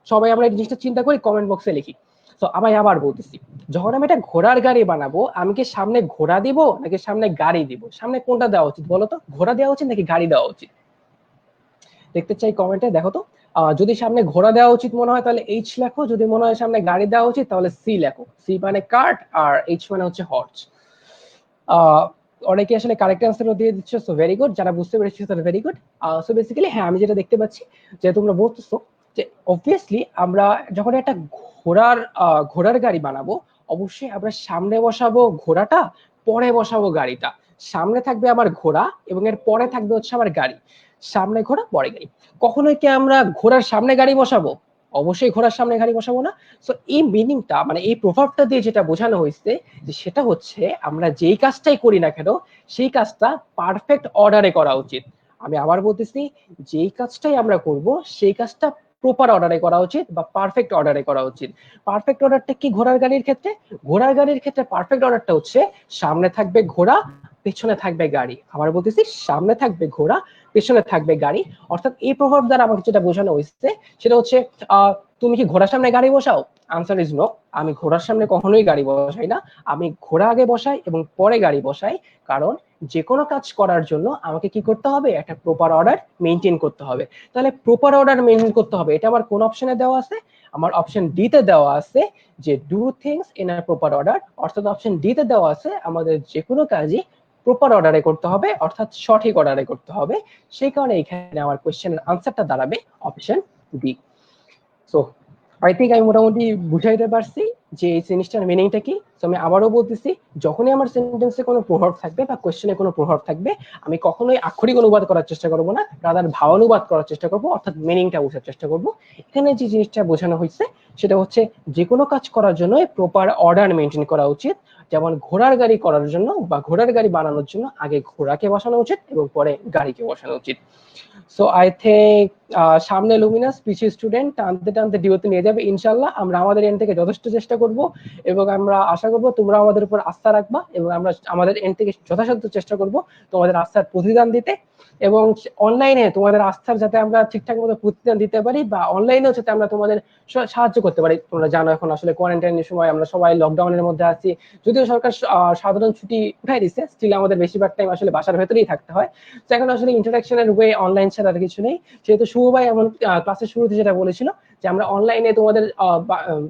সবাই আমরা এই জিনিসটা চিন্তা করি, কমেন্ট বক্সে লিখি। তো আমি আবার বলতেছি, যখন আমি একটা ঘোড়ার গাড়ি বানাবো, আমি কি সামনে ঘোড়া দিব নাকি সামনে গাড়ি দিব? সামনে কোনটা দেওয়া উচিত বলো তো, ঘোড়া দেওয়া উচিত নাকি গাড়ি দেওয়া উচিত? দেখতে চাই কমেন্টে, দেখো তো। যদি সামনে ঘোড়া দেওয়া উচিত মনে হয় তাহলে এইচ লেখো, যদি মনে হয় সামনে গাড়ি দেওয়া উচিত তাহলে সি লেখো। সি মানে কার্ট আর এইচ মানে হচ্ছে হর্স। অনেকে আসলে কারেক্ট অ্যান্সারও দিয়ে দিচ্ছে, সো ভেরি গুড। যারা বুঝতে পেরেছে তাহলে ভেরি গুড। সো বেসিক্যালি হ্যাঁ, আমি যেটা দেখতে পাচ্ছি যে তোমরা বলতেছো যে অবভিয়াসলি আমরা যখন একটা ঘোড়ার গাড়ি বানাবো, অবশ্যই আমরা সামনে বসাবো ঘোড়াটা, পরে বসাবো গাড়িটা। সামনে থাকবে আমার ঘোড়া এবং এর পরে থাকবে হচ্ছে আমার গাড়ি। সামনে ঘোড়া পরে গাড়ি। কখনোই কি আমরা ঘোড়ার সামনে গাড়ি বসাবো? অবশ্যই ঘোড়ার সামনে গাড়ি বসাবো না। সো এই মিনিংটা মানে এই প্রভাবটা দিয়ে যেটা বোঝানো হয়েছে, যে সেটা হচ্ছে আমরা যেই কাজটাই করি না কেন সেই কাজটা পারফেক্ট অর্ডারে করা উচিত। আমি আবার বলতেছি, যেই কাজটাই আমরা করব সেই কাজটা প্রপার অর্ডারে করা উচিত বা পারফেক্ট অর্ডারে করা উচিত। পারফেক্ট অর্ডারটা কি ঘোড়ার গাড়ির ক্ষেত্রে? ঘোড়ার গাড়ির ক্ষেত্রে পারফেক্ট অর্ডারটা হচ্ছে সামনে থাকবে ঘোড়া, পেছনে থাকবে গাড়ি। আবার বলতেছি, সামনে থাকবে ঘোড়া, পেছনে থাকবে গাড়ি। অর্থাৎ এই প্রভাব দ্বারা আমাকে যেটা বোঝানো হয়েছে সেটা হচ্ছে তুমি কি ঘোড়ার সামনে গাড়ি বসাও? Answer is no. আমি ঘোড়ার সামনে কখনোই গাড়ি বসাই না। আমি ঘোড়া আগে বসাই এবং পরে গাড়ি বসাই। কারণ যে কোনো কাজ করার জন্য আমাকে কি করতে হবে, একটা প্রপার অর্ডার মেনটেন করতে হবে। তাহলে প্রপার অর্ডার মেনটেন করতে হবে, এটা আমার কোন অপশনে দেওয়া আছে? আমার অপশন ডি তে দেওয়া আছে যে do things in a proper order. অর্থাৎ অপশন ডি তে দেওয়া আছে আমাদের যে কোনো কাজই প্রপার অর্ডারে করতে হবে, অর্থাৎ সঠিক অর্ডারে করতে হবে। সেই কারণে এখানে আমার কোশ্চেনের আনসারটা দাঁড়াবে option B. So I think আমি মোটামুটি বুঝাইতে পারছি যে এই জিনিসটার মিনিংটা কি। তো আমি আবারও বলতেছি, যখনই আমার সেন্টেন্সে কোনো প্রভাব থাকবে বা কোশ্চেনে কোনো প্রভাব থাকবে, আমি কখনোই আক্ষরিক অনুবাদ করার চেষ্টা করবো না, রাদার ভাবানুবাদ করার চেষ্টা করবো, অর্থাৎ মিনিংটা বোঝার চেষ্টা করবো। এখানে যে জিনিসটা বোঝানো হয়েছে সেটা হচ্ছে যে কোনো কাজ করার জন্য প্রপার অর্ডার মেনটেন করা উচিত। যেমন ঘোড়ার গাড়ি করার জন্য বা ঘোড়ার গাড়ি বানানোর জন্য আগে ঘোড়াকে বসানো উচিত এবং পরে গাড়িকে বসানো উচিত। সো আই থিঙ্ক সামনে লুমিনাস, পিছিয়ে স্টুডেন্ট, টানতে টানতে ডিওতে নিয়ে যাবে ইনশাল্লাহ। আমরা আমাদের এন্ড থেকে যথেষ্ট চেষ্টা করব এবং আমরা আশা করব তোমরা আমাদের উপর আস্থা রাখবা এবং আমরা আমাদের এন্ড থেকে যথাসাধ্য চেষ্টা করব তোমাদের আস্থার প্রতিদান দিতে এবং অনলাইনে তোমাদের আস্থার যাতে আমরা ঠিকঠাক মতো প্রতিদান দিতে পারি বা অনলাইনেও যাতে আমরা তোমাদের সাহায্য করতে পারি। তোমরা জানো এখন আসলে কোয়ারেন্টাইনের সময় আমরা সবাই লকডাউনের মধ্যে আছি। যদিও সরকার সাধারণ ছুটি উঠাই দিচ্ছে, স্টিল আমাদের বেশিরভাগ টাইম আসলে বাসার ভেতরেই থাকতে হয়। তো এখন আসলে ইন্টারাকশনের ওয়ে অনলাইন ছাড়া আর কিছু নেই। সেহেতু শুভ ভাই এমন ক্লাসের শুরুতে যেটা বলেছিল যে আমরা অনলাইনে তোমাদের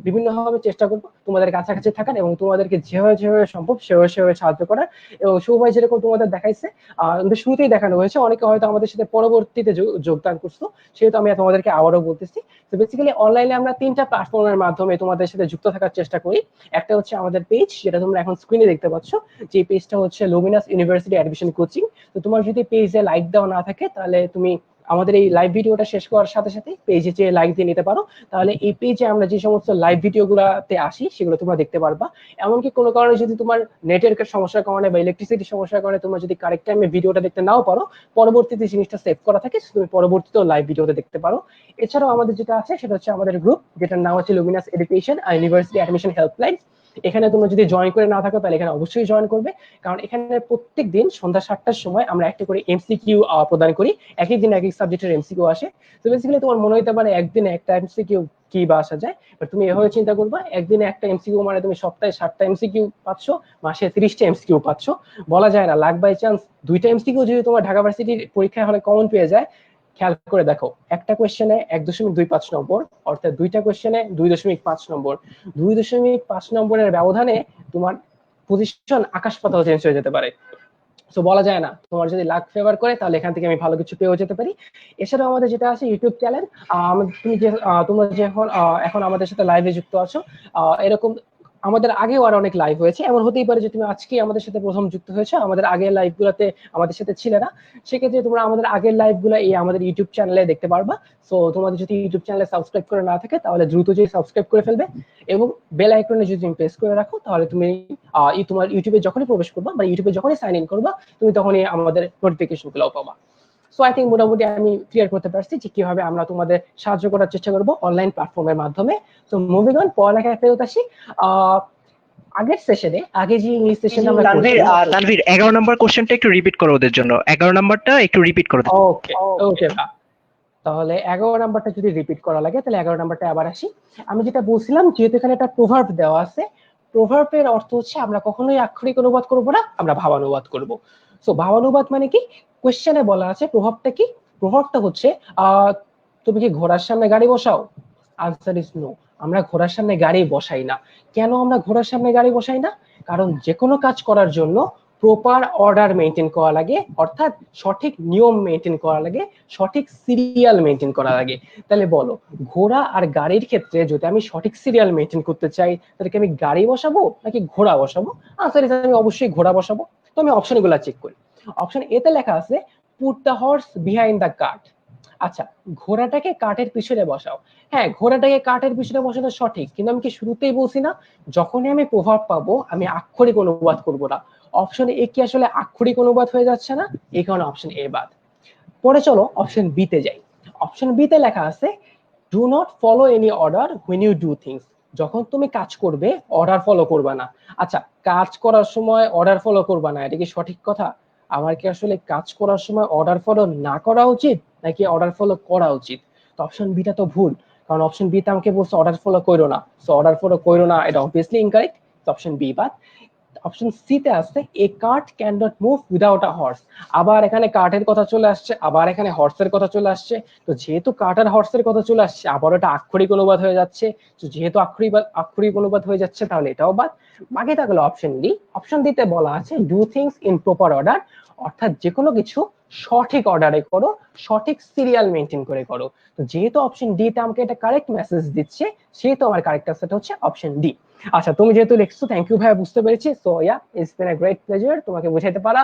বিভিন্নভাবে চেষ্টা করবো তোমাদের কাছাকাছি থাকার এবং তোমাদেরকে যেভাবে যেভাবে সম্ভব সেভাবে সাহায্য করার। এবং শুভ ভাই যেরকম তোমাদের দেখাইছে, আমাদের শুরুতেই দেখানো হয়েছে, অনেকে হয়তো আমাদের সাথে পরবর্তীতে যোগদান করছো, সেহেতু আমি তোমাদেরকে আবারও বলতেছি। তো বেসিক্যালি অনলাইনে আমরা 3টা প্ল্যাটফর্মের মাধ্যমে তোমাদের সাথে যুক্ত থাকার চেষ্টা করি। একটা হচ্ছে আমাদের পেজ, যেটা তোমরা এখন স্ক্রিনে দেখতে পাচ্ছ, যে পেজটা হচ্ছে লুমিনাস ইউনিভার্সিটি অ্যাডমিশন কোচিং। তো তোমার যদি পেজে লাইক দেওয়া না থাকে তাহলে তুমি আমাদের এই লাইভ ভিডিওটা শেষ করার সাথে সাথে পেজে যেয়ে লাইক দিয়ে নিতে পারো। তাহলে এই পেজে আমরা যে সমস্ত লাইভ ভিডিওগুলোতে আসি সেগুলো তোমরা দেখতে পারবা। এমনকি কোনো কারণে যদি তোমার নেটওয়ার্কের সমস্যার কারণে বা ইলেকট্রিসিটির সমস্যার কারণে তোমরা যদি কারেক্ট টাইমে ভিডিওটা দেখতে নাও পারো, পরবর্তীতে জিনিসটা সেভ করা থাকে, তুমি পরবর্তীতেও লাইভ ভিডিওতে দেখতে পারো। এছাড়াও আমাদের যেটা আছে সেটা হচ্ছে আমাদের গ্রুপ, যেটার নাম হচ্ছে লুমিনাস এডুকেশন আর ইউনিভার্সিটি অ্যাডমিশন হেল্পলাইন। এখানে তোমরা যদি জয়েন করে না থাকো তাহলে এখানে অবশ্যই জয়েন করবে, কারণ এখানে প্রত্যেক দিন সন্ধ্যা 7টার সময় আমরা একটা করে এমসিকিউ প্রদান করি। এক এক দিন এক এক সাবজেক্টের এমসিকিউ আসে। তো বেসিক্যালি তোমার মনে হতে পারে একদিনে একটা এমসিকিউ কি বা আসা যায়, বাট তুমি এভাবে চিন্তা করবা একদিনে একটা এমসিকিউ মানে তুমি সপ্তাহে 7টা এমসিকিউ পাচ্ছ, মাসে 30টা এমসিকিউ পাচ্ছ। বলা যায় না, লাক বাই চান্স 2টা এমসিকিউ যদি তোমার ঢাকা ভার্সিটির পরীক্ষায় হলে কমন পেয়ে যায়, খেয়াল করে দেখো একটা কোয়েশ্চেনে 1.25 নম্বর, অর্থাৎ 2টা কোয়েশ্চেনে 2.5 নম্বর, 2.5 নম্বরের ব্যবধানে তোমার পজিশন আকাশ পাতাল চেঞ্জ হয়ে যেতে পারে। সো বলা যায় না, তোমার যদি লাক ফেভার করে তাহলে এখান থেকে আমি ভালো কিছু পেয়েও যেতে পারি। এছাড়াও আমাদের যেটা আছে ইউটিউব চ্যানেল, তুমি যে তোমরা যে এখন আমাদের সাথে লাইভে যুক্ত আছো, এরকম আমাদের আগেও আর অনেক লাইভ হয়েছে, এমন হতেই পারে যে তুমি আজকে আমাদের সাথে প্রথম যুক্ত হয়েছো, আমাদের আগের লাইভ গুলাতে আমাদের সাথে ছিলে না, সেক্ষেত্রে তোমরা আমাদের আগের লাইভ গুলা এই আমাদের ইউটিউব চ্যানেলে দেখতে পারবা। সো তোমাদের যদি ইউটিউব চ্যানেলে সাবস্ক্রাইব করে না থাকে তাহলে দ্রুত যে সাবস্ক্রাইব করে ফেলবে, এবং বেল আইকনে যদি তুমি প্রেস করে রাখো তাহলে তুমি তোমার ইউটিউবে যখনই প্রবেশ করবা বা ইউটিউবে যখনই সাইন ইন করবা তুমি তখনই আমাদের নোটিফিকেশন গুলো পাবা। সো আই থিঙ্ক মোটামুটি আমি ক্লিয়ার করতে পারছি যে কিভাবে আমরা তোমাদের সাহায্য করার চেষ্টা করবো অনলাইন প্ল্যাটফর্মের মাধ্যমে। সো মুভিং অন, পড়ালেখায় ফেরত আসি। আগের সেশনে, আগে যে ইংলিশ সেশনে আমরা তানভীর 11 নম্বর কোশ্চেনটা একটু রিপিট করো ওদের জন্য, 11 নম্বরটা একটু রিপিট করো। ওকে ওকে, তাহলে 11 নাম্বারটা যদি রিপিট করা লাগে তাহলে 11 নাম্বারটা আবার আসি। আমি যেটা বলছিলাম, যেহেতু এখানে একটা প্রভার্ব দেওয়া আছে, প্রভার্বের অর্থ হচ্ছে আমরা কখনোই আক্ষরিক অনুবাদ করব না, আমরা ভাবানুবাদ করব। সো ভাবানুবাদ মানে কি, কোশ্চেনে বলা আছে প্রভাবটা কি, প্রভাবটা হচ্ছে তুমি কি ঘোড়ার সামনে গাড়ি বসাও? আনসার ইজ নো, আমরা ঘোড়ার সামনে গাড়ি বসাই না। কেন আমরা ঘোড়ার সামনে গাড়ি বসাই না? কারণ যে কোনো কাজ করার জন্য প্রপার অর্ডার মেনটেন করা লাগে, অর্থাৎ সঠিক নিয়ম মেনটেন করা লাগে, সঠিক সিরিয়াল মেনটেন করা লাগে। তাহলে বলো, ঘোড়া আর গাড়ির ক্ষেত্রে যদি আমি সঠিক সিরিয়াল মেনটেন করতে চাই তাহলে কি আমি গাড়ি বসাবো নাকি ঘোড়া বসাবো? আনসার ইজ আমি অবশ্যই ঘোড়া বসাবো। তো আমি অপশনগুলো চেক করি। অপশন এ তে লেখা আছে put the horse behind the cart. আচ্ছা, ঘোড়াটাকে কাঠের পিছনে বসাও। হ্যাঁ, ঘোড়াটাকে কাঠের পিছনে বসানো সঠিক, কিন্তু আমি কি শুরুতেই বলছি না যখনই আমি প্রভাব পাবো আমি আক্ষরিক অনুবাদ করব না? অপশন এ কি আসলে আক্ষরিক অনুবাদ হয়ে যাচ্ছে না? এই কারণে অপশন এ বাদ। পরে চলো অপশন বি তে যাই। অপশন বি তে লেখা আছে do not follow any order when you do things. যখন তুমি কাজ করবে অর্ডার ফলো করবা না। আচ্ছা, কাজ করার সময় অর্ডার ফলো করবা না, এটা কি সঠিক কথা? আমার কি আসলে কাজ করার সময় অর্ডার ফলো না করা উচিত নাকি অর্ডার ফলো করা উচিত? তো অপশন বিটা তো ভুল, কারণ অপশন বি তে আমাকে বলছে অর্ডার ফলো করো না। সো অর্ডার ফলো করো না, এটা অবভিয়াসলি ইনকারেক্ট। অপশন বি বাদ। অপশন সি তে আছে a cart can not move without a horse. আবার এখানে কার্টের কথা চলে আসছে, আবার এখানে হর্সের কথা চলে আসছে। তো যেহেতু কার্ট আর হর্সের কথা চলে আসছে, আবার এটা আক্ষরিক অনুবাদ হয়ে যাচ্ছে। তো যেহেতু আক্ষরিক অনুবাদ হয়ে যাচ্ছে তাহলে এটাও বাদ। বাকি থাকলো অপশন ডি। অপশন ডি তে বলা আছে do things in proper order, অর্থাৎ যে কোনো কিছু সঠিক অর্ডারে করো, সঠিক সিরিয়াল মেনটেন করে করো। তো যেহেতু অপশন ডি তে আমাকে এটা কারেক্ট মেসেজ দিচ্ছে, সেহেতু আমার কারেক্ট আনসারটা হচ্ছে অপশন ডি। আচ্ছা, তুমি যেহেতু লিখছো, থ্যাংক ইউ ভাইয়া, বুঝতে পেরেছি। So yeah, it's been a great pleasure তোমাকে বুঝাইতে পারা।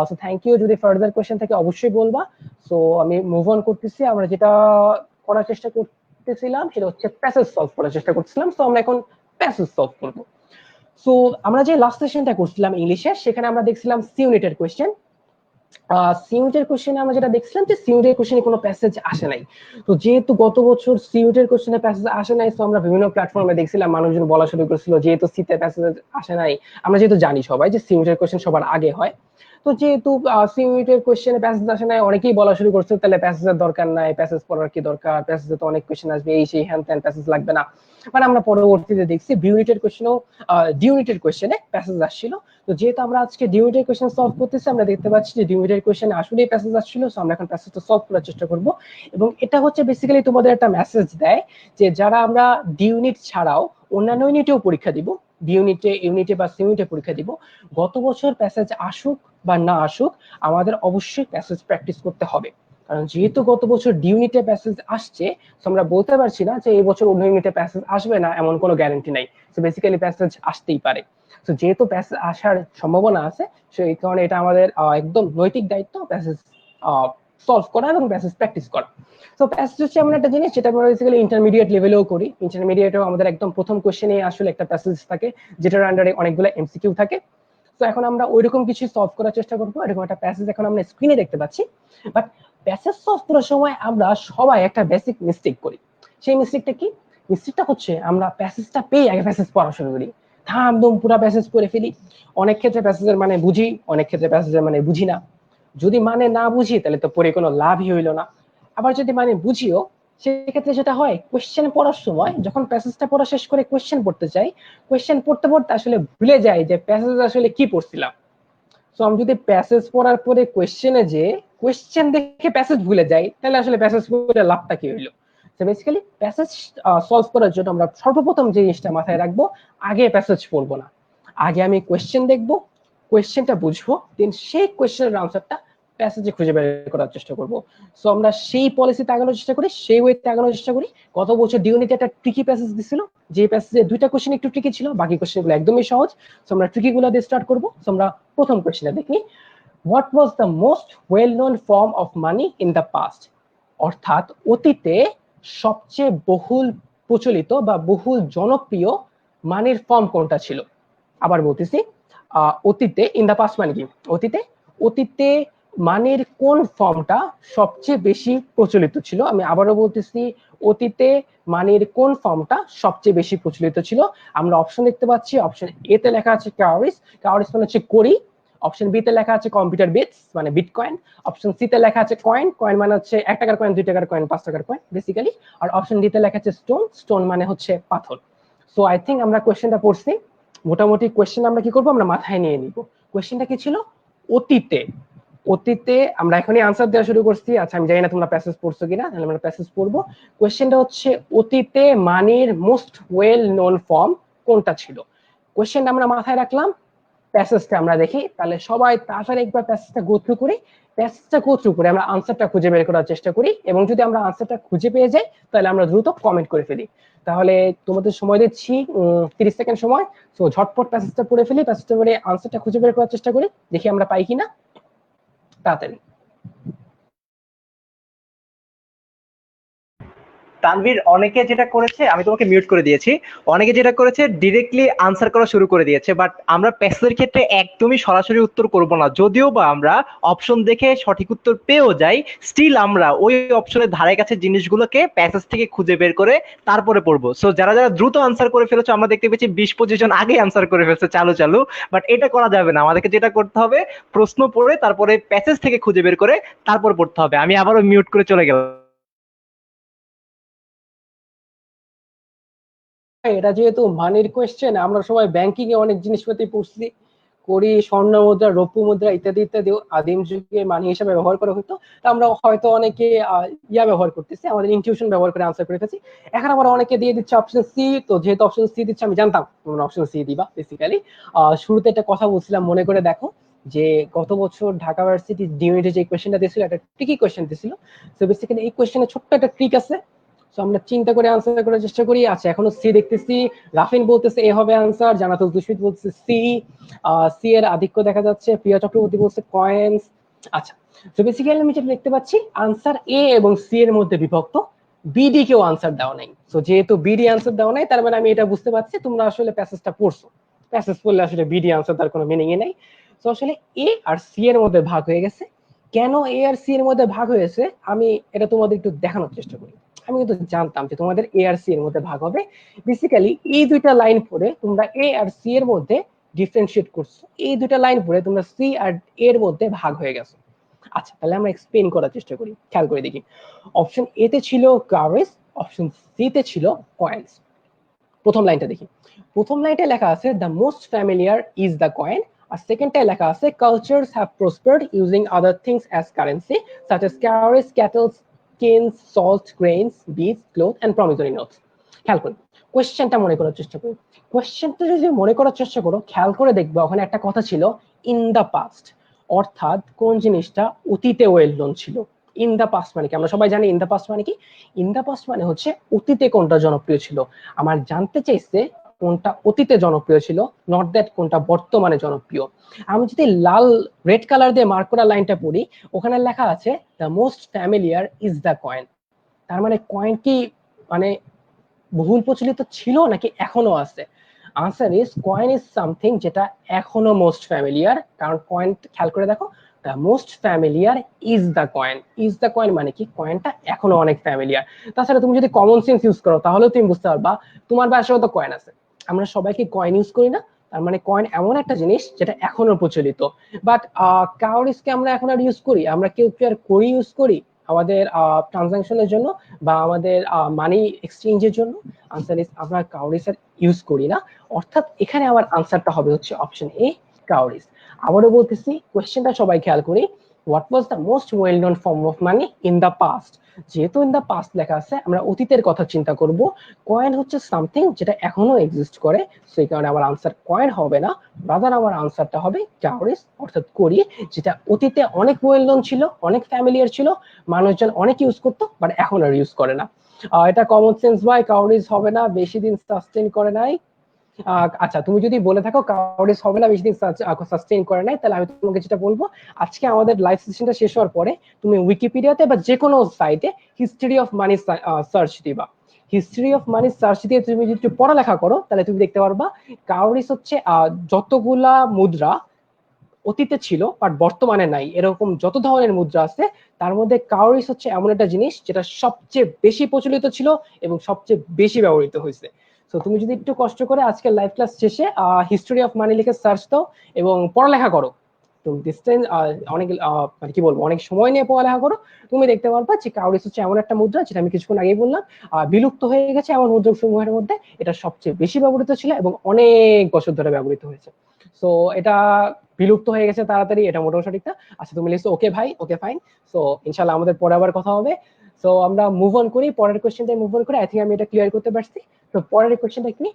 So thank you. যদি ফার্দার কোশ্চেন থাকে অবশ্যই বলবা। সো আমি মুভ অন করতেছি। আমরা যেটা করার চেষ্টা করতেছিলাম সেটা হচ্ছে প্যাসেজ সলভ করার চেষ্টা করছিলাম। সো আমরা এখন প্যাসেজ সলভ করব। সো আমরা যে লাস্ট সেশনটা করছিলাম ইংলিশে, সেখানে আমরা দেখছিলাম সি ইউনিটের কোশ্চেন। সি ইউনিটের কোশ্চেনে আমরা যেটা দেখছিলাম যে সি ইউনিটের কোশ্চেনে কোনো প্যাসেজ আসে নাই। তো যেহেতু গত বছর সি ইউনিটের কোশ্চেনে প্যাসেজ আসে নাই, তো আমরা বিভিন্ন প্ল্যাটফর্মে দেখছিলাম মানুষজন বলা শুরু করেছিল যেহেতু সিতে প্যাসেজ আসে নাই, আমরা যেহেতু জানি সবাই যে সি ইউনিটের কোশ্চেন সবার আগে হয়, তো যেহেতু সি ইউনিটের কোশ্চেনে প্যাসেজ আসে নাই, অনেকেই বলা শুরু করছে তাহলে প্যাসেজের দরকার নাই, প্যাসেজ পড়ার কি দরকার, প্যাসেজে তো অনেক কোশ্চেন আসবে, এই সেই হ্যান ত্যান, প্যাসেজ লাগবে না। মানে আমরা পরবর্তীতে দেখছি বি ইউনিটের কোশ্চেনও ডি ইউনিটের কোশ্চেনে প্যাসেজ আসছিল। তো যেহেতু আমরা আজকে ডি ইউনিটের কোশ্চেন সলভ করতেছি, আমরা দেখতে পাচ্ছি যে ডি ইউনিটের কোশ্চেনে আসলেই প্যাসেজ আসছিল। সো আমরা এখন প্যাসেজটা সলভ করার চেষ্টা করব, এবং এটা হচ্ছে বেসিক্যালি তোমাদের একটা মেসেজ দেয় যে যারা আমরা ডি ইউনিট ছাড়াও অন্যান্য ইউনিটেও পরীক্ষা দিব, বি ইউনিটে, ইউনিটে বা সি ইউনিটে পরীক্ষা দিব, গত বছর প্যাসেজ আসুক বা না আসুক আমাদের অবশ্যই প্যাসেজ প্র্যাকটিস করতে হবে। কারণ যেহেতু গত বছর ডি ইউনিটে প্যাসেজ আসছে, তো আমরা বলতে পারছি না যে এই বছর অন্য ইউনিটে প্যাসেজ আসবে না, এমন কোনো গ্যারান্টি নাই। তো বেসিক্যালি প্যাসেজ আসতেই পারে। তো যেহেতু প্যাসেজ আসার সম্ভাবনা আছে, সেই কারণে এটা আমাদের একদম নৈতিক দায়িত্ব প্যাসেজ সলভ করা এবং প্যাসেজ প্র্যাকটিস করা। তো প্যাসেজ হচ্ছে এমন একটা জিনিস যেটা আমরা বেসিক্যালি ইন্টারমিডিয়েট লেভেলেও করি। ইন্টারমিডিয়েটেও আমাদের একদম প্রথম কোশ্চেনে আসলে একটা প্যাসেজ থাকে যেটার আন্ডারে অনেকগুলো এমসিকিউ থাকে। তো এখন আমরা ওইরকম কিছু সলভ করার চেষ্টা করবো। এরকম একটা প্যাসেজ এখন আমরা স্ক্রিনে দেখতে পাচ্ছি। বাট প্যাসেজ সলভ করার সময় আমরা সবাই একটা বেসিক মিস্টেক করি। সেই মিস্টেকটা কি? মিস্টেকটা হচ্ছে আমরা প্যাসেজটা পেয়ে আগে প্যাসেজ পড়া শুরু করি। একদম পুরো প্যাসেজ পড়ে ফেলি। অনেক ক্ষেত্রে প্যাসেজের মানে বুঝি, অনেক ক্ষেত্রে প্যাসেজের মানে বুঝি না। যদি মানে না বুঝি তাহলে তো পড়ে কোনো লাভই হইলো না। আবার যদি মানে বুঝিও, সেক্ষেত্রে যেটা হয়, কোয়েশ্চেন পড়ার সময় যখন প্যাসেজটা পড়া শেষ করে কোয়েশ্চেন পড়তে চাই, কোয়েশ্চেন পড়তে পড়তে আসলে ভুলে যাই যে প্যাসেজ আসলে কি পড়ছিলাম। সো আমি যদি প্যাসেজ পড়ার পরে কোয়েশ্চেনে যে কোয়েশ্চেন দেখে প্যাসেজ ভুলে যাই, তাহলে আসলে প্যাসেজ পড়ে লাভটা কি হইলো? তো বেসিক্যালি প্যাসেজ সলভ করার জন্য আমরা সর্বপ্রথম যে জিনিসটা মাথায় রাখবো, আগে প্যাসেজ পড়বো না, আগে আমি কোয়েশ্চেন দেখবো, কোয়েশ্চেনটা বুঝবো, দেন সেই কোয়েশ্চেনের আনসারটা প্যাসেজে খুঁজে বের করার চেষ্টা করবো। সো আমরা সেই পলিসিতে আগানোর চেষ্টা করি, সেই ওয়েতে আগানোর চেষ্টা করি। গত বছর ডিউনিতে একটা ট্রিকি প্যাসেজ দিছিল, যে প্যাসেজে দুইটা কোশ্চেন একটু ট্রিকি ছিল, বাকি কোশ্চেনগুলো একদমই সহজ। সো আমরা ট্রিকি গুলো দিয়ে স্টার্ট করবো। সো আমরা প্রথম কোশ্চেনে দেখি, what was the most well known form of money in the past? অর্থাৎ অতীতে সবচেয়ে বহুল প্রচলিত বা বহুল জনপ্রিয় মানির ফর্ম কোনটা ছিল? আবার বলতেছি, অতীতে, ইন দা পাস্ট মানে কি অতীতে, অতীতে মানের কোন ফর্মটা সবচেয়ে বেশি প্রচলিত ছিল? আমি আবারও বলতেছি, অতীতে মানের কোন ফর্মটা সবচেয়ে বেশি প্রচলিত ছিল? আমরা অপশন দেখতে পাচ্ছি, অপশন এ তে লেখা আছে কাউরিস, কাউরিস মানে হচ্ছে কড়ি। অপশন বি তে লেখা আছে কম্পিউটার বিটস মানে বিটকয়েন। অপশন সি তে লেখা আছে কয়েন, কয়েন মানে হচ্ছে 1 টাকার কয়েন, 2 টাকার কয়েন, 5 টাকার কয়েন বেসিক্যালি। আর অপশন ডি তে লেখা আছে স্টোন, স্টোন মানে হচ্ছে পাথর। সো আই থিঙ্ক আমরা কোয়েশ্চেনটা পড়ছি। মোটামুটি কোয়েশ্চেন আমরা কি করবো, আমরা মাথায় নিয়ে নিব। কোয়েশ্চেনটা কি ছিল? অতীতে, অতীতে আমরা এখনই আনসার দেওয়া শুরু করছি। আচ্ছা আমি জানি না তোমরা প্যাসেজ পড়ছো কিনা, তাহলে আমরা প্যাসেজ পড়বো। কোয়েশ্চেনটা হচ্ছে, অতীতে মানির মোস্ট ওয়েল নোন ফর্ম কোনটা ছিল? কোয়েশ্চেনটা আমরা মাথায় রাখলাম, প্যাসেজটা আমরা দেখি। তাহলে সবাই তাড়াতাড়ি একবার প্যাসেজটা গো থ্রু করি, প্যাসেজটা গো থ্রু করে আমরা আনসারটা খুঁজে বের করার চেষ্টা করি, এবং যদি আমরা আনসারটা খুঁজে পেয়ে যাই তাহলে আমরা দ্রুত কমেন্ট করে ফেলি। তাহলে তোমাদের সময় দিচ্ছি 30 সেকেন্ড সময়। সো ঝটপট প্যাসেজটা পড়ে ফেলি, প্যাসেজটা পড়ে আনসারটা খুঁজে বের করার চেষ্টা করি, দেখি আমরা পাই কিনা। তাড়াতাড়ি। তানভীর, অনেকে যেটা করেছে, আমি তোমাকে মিউট করে দিয়েছি, অনেকে যেটা করেছে ডিরেক্টলি আনসার করা শুরু করে দিয়েছে, বাট আমরা প্যাসেজের ক্ষেত্রে একদমই সরাসরি উত্তর করব না। যদিও বা আমরা অপশন দেখে সঠিক উত্তর পেয়েও যাই, স্টিল আমরা ওই অপশনের ধারে কাছে জিনিসগুলোকে প্যাসেজ থেকে খুঁজে বের করে তারপরে পড়বো। সো যারা যারা দ্রুত আনসার করে ফেলেছো, আমরা দেখতে পেয়েছি 20-25 জন আগে আনসার করে ফেলছে চালু চালু, বাট এটা করা যাবে না। আমাদেরকে যেটা করতে হবে, প্রশ্ন পড়ে তারপরে প্যাসেজ থেকে খুঁজে বের করে তারপর পড়তে হবে। আমি আবারও মিউট করে চলে গেলাম। এটা যেহেতু মানির কোয়েশ্চেন, আমরা সবাই ব্যাংকিং এ অনেক জিনিসপাতি পড়ছি, করি, স্বর্ণ মুদ্রা, রৌপ্য মুদ্রা ইত্যাদি ইত্যাদি আদিম যুগে মানি হিসেবে ব্যবহার করা হতো। তা আমরা হয়তো অনেকে ইয়া ব্যবহার করতেছি, আমাদের ইনটিউশন ব্যবহার করে আনসার করে ফেলছি। এখন আবার অনেকে দিয়ে দিচ্ছে অপশন সি। তো যেহেতু অপশন সি দিচ্ছে, আমি জানতাম তোমরা অপশন সি দিবা বেসিক্যালি। শুরুতে একটা কথা বলছিলাম, মনে করে দেখো, যে গত বছর ঢাকা ভার্সিটি ডিউনিটে যে কোয়েশ্চেনটা দিয়েছিল, একটা ট্রিকি কোয়েশ্চেন দিয়েছিল। তো বেসিক্যালি এই কোয়েশ্চেনে ছোট্ট একটা ট্রিক আছে। তো আমরা চিন্তা করে আনসার করার চেষ্টা করি। আচ্ছা এখনো সি দেখতেছি, রাফিন বলতেছে এ হবে আনসার, জানাতুল দুশমিত বলতেছে সি, সি এর আধিক্য দেখা যাচ্ছে, প্রিয়া চক্রবর্তী বলছে কয়েন্স। আচ্ছা, তো বেসিক্যালি আমি যেটা দেখতে পাচ্ছি, আনসার এ এবং সি এর মধ্যে বিভক্ত, বিডি কেও আনসার দেওয়া নাই। তো যেহেতু বিডি আনসার দেওয়া নাই, তার মানে আমি এটা বুঝতে পারছি তোমরা আসলে প্যাসেজটা পড়ছো। প্যাসেজ পড়লে আসলে বিডি আনসার তার কোনো মিনিংই নাই। তো আসলে এ আর সি এর মধ্যে ভাগ হয়ে গেছে। কেন এ আর সি এর মধ্যে ভাগ হয়েছে, আমি এটা তোমাদের একটু দেখানোর চেষ্টা করি। আমি কিন্তু জানতাম যে তোমাদের এ আর সি এর মধ্যে ভাগ হবে। বেসিক্যালি এই দুইটা লাইন পড়ে তোমরা এ আর সি এর মধ্যে ডিফারেন্সিয়েট করছো, এই দুইটা লাইন পড়ে তোমরা সি আর এর মধ্যে ভাগ হয়ে গেছো। আচ্ছা তাহলে আমরা এক্সপ্লেইন করার চেষ্টা করি, খেয়াল করে দেখি। অপশন এ তে ছিল কারেজ, অপশন সি তে ছিল কয়েন্স। প্রথম লাইনটা দেখি। প্রথম লাইনটা লেখা আছে the most familiar is the coin, আর সেকেন্ডটায় লেখা আছে cultures have prospered using other things as currency such as cowries, cattle, skins, salt, grains, beads, cloth and promissory notes. খেয়াল করুন, কোয়েশ্চেনটা মনে করার চেষ্টা করুন। কোয়েশ্চেনটা যদি মনে করার চেষ্টা করো, খেয়াল করে দেখবে ওখানে একটা কথা ছিল ইন দ্য পাস্ট, অর্থাৎ কোন জিনিসটা অতীতে ওয়েল নোন ছিল। ইন দ্য পাস্ট মানে কি? আমরা সবাই জানি ইন দ্য পাস্ট মানে কি। ইন দ্য পাস্ট মানে হচ্ছে অতীতে কোনটা জনপ্রিয় ছিল। আমার জানতে চাইছে কোনটা অতীতে জনপ্রিয় ছিল, নট দ্যাট কোনটা বর্তমানে জনপ্রিয়। আমি যদি লাল রেড কালার দিয়ে মার্ক করা লাইনটা পড়ি, ওখানে লেখা আছে the most familiar is the coin. তার মানে কয়েন কি মানে বহুল প্রচলিত ছিল নাকি এখনো আছে? Answer is coin is something যেটা এখনো মোস্ট ফ্যামিলিয়ার। কারণ কয়েন, খেয়াল করে দেখো, the most familiar is the coin. Is the coin মানে কি, কয়েনটা এখনো অনেক ফ্যামিলিয়ার। তাছাড়া তুমি যদি কমন সেন্স ইউজ করো, তাহলে তুমি বুঝতে পারবা তোমার বাসায় তো কয়েন আছে, আমরা সবাইকে কয়েন ইউজ করি না, তার মানে কয়েন এমন একটা জিনিস যেটা এখনো প্রচলিত। বাট কাউরিজকে আমরা এখন আর ইউজ করি? আমরা কেউ কি আর করি ইউজ করি আমাদের ট্রানজাকশনের জন্য বা আমাদের মানি এক্সচেঞ্জের জন্য? আনসার ইজ আমরা কাউরিজ আর ইউজ করি না। অর্থাৎ এখানে আমার আনসারটা হবে হচ্ছে অপশন এ, কাউরিজ। আবারও বলতেছি, কোয়েশ্চেনটা সবাই খেয়াল করি, what was the most well known form of money in the past. যেহেতু ইন দ্য পাস্ট লেখা আছে, আমরা অতীতের কথা চিন্তা করব। কয়েন হচ্ছে সামথিং যেটা এখনো এক্সিস্ট করে, সেই কারণে আমার আনসার কয়েন হবে না, রাদার আমার আনসারটা হবে কাউরিজ অর্থাৎ কড়ি, যেটা অতীতে অনেক ওয়েল নোন ছিল, অনেক ফ্যামিলিয়ার ছিল, মানুষজন অনেক ইউজ করতো, বাট এখন আর ইউজ করে না। এটা কমন সেন্স ভাই, কাউরিজ হবে না, বেশি দিন সাস্টেইন করে নাই। আচ্ছা, তুমি যদি বলে থাকো কাউরিজ হবে না, বেশি দিন সাস্টেইন করে নাই, তাহলে আমি তোমাকে যেটা বলবো, আজকে আমাদের লাইভ সেশনটা শেষ হওয়ার পরে তুমি উইকিপিডিয়াতে বা যে কোনো সাইটে হিস্ট্রি অফ মানি সার্চ দিবা। হিস্ট্রি অফ মানি সার্চ দিয়ে তুমি যদি একটু পড়ালেখা করো, তাহলে তুমি দেখতে পারবা কাউরিজ হচ্ছে যতগুলা মুদ্রা অতীতে ছিল বাট বর্তমানে নাই, এরকম যত ধরনের মুদ্রা আছে, তার মধ্যে কাউরিজ হচ্ছে এমন একটা জিনিস যেটা সবচেয়ে বেশি প্রচলিত ছিল এবং সবচেয়ে বেশি ব্যবহৃত হয়েছে। তো তুমি যদি একটু কষ্ট করে আজকে লাইভ ক্লাস শেষে হিস্টরি অফ মানি লিখে সার্চ দাও এবং পড়ালেখা করো, তুমি ডিস্টেন্স অনেক মানে কি বলবো, অনেক সময় নিয়ে পড়ালেখা করো, তুমি দেখতে পারবা যে কাউরিজ হচ্ছে এমন একটা মুদ্রা যেটা আমি কিছুক্ষণ আগেই বললাম বিলুপ্ত হয়ে গেছে এমন মুদ্রা সমূহের মধ্যে এটা সবচেয়ে বেশি ব্যবহৃত ছিল এবং অনেক বছর ধরে ব্যবহৃত হয়েছে। সো এটা বিলুপ্ত হয়ে গেছে তাড়াতাড়ি, এটা মোটামুটি সঠিক না। আচ্ছা, তুমি লিখছো ওকে ভাই, ওকে ফাইন। সো ইনশাআল্লাহ আমাদের পরে আবার কথা হবে। সো আমরা মুভ অন করি, পরের কোশ্চেনটাই মুভ অন করি। আই থিংক আমি এটা ক্লিয়ার করতে পারছি। তো পরের কোশ্চেনটা কি,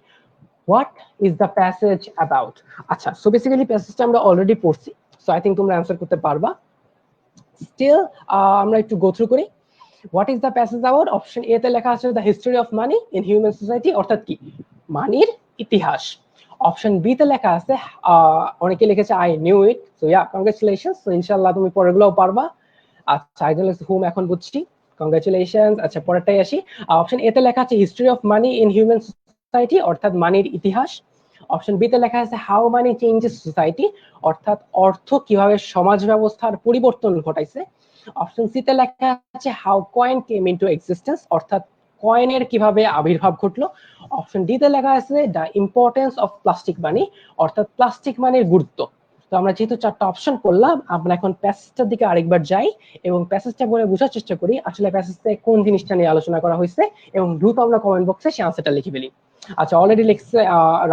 what is the passage about? আচ্ছা, সো বেসিক্যালি প্যাসেজটা আমরা অলরেডি পড়ছি, সো আই থিংক তোমরা অ্যান্সার করতে পারবা। স্টিল আমরা একটু গো থ্রু করি। What is the passage about? Option A তে লেখা আছে the history of money in human society, অর্থাৎ কি মানির ইতিহাস। অপশন বি তে লেখা আছে, অনেকে লিখেছে I knew it, so yeah congratulations, so ইনশাআল্লাহ তুমি পরেরগুলোও পারবা। আচ্ছা, একজন লিখছে হুম, এখন বুঝছি, কংগ্রাচুলেশনস। আচ্ছা, পরেরটাই আসি। অপশন এ তে লেখা আছে history of money in human society, অর্থাৎ মানির ইতিহাস। অপশন বি তে লেখা আছে হাউ মানি চেঞ্জেস সোসাইটি, অর্থাৎ অর্থ কিভাবে সমাজ ব্যবস্থার পরিবর্তন ঘটাইছে। অপশন সি তে লেখা আছে how coin came into existence, অর্থাৎ কয়েনের কিভাবে আবির্ভাব ঘটলো। অপশন ডি তে লেখা আছে দ্য ইম্পর্টেন্স অফ প্লাস্টিক মানি, অর্থাৎ প্লাস্টিক মানির গুরুত্ব। তো আমরা যেহেতু চারটা অপশন করলাম, আমরা এখন প্যাসেজটার দিকে আরেকবার যাই এবং প্যাসেজটা বলে বোঝার চেষ্টা করি আসলে প্যাসেজে কোন জিনিসটা নিয়ে আলোচনা করা হয়েছে, এবং দ্রুত আমরা কমেন্ট বক্সে সে আনসারটা লিখে ফেলি। আচ্ছা, অলরেডি লিখছে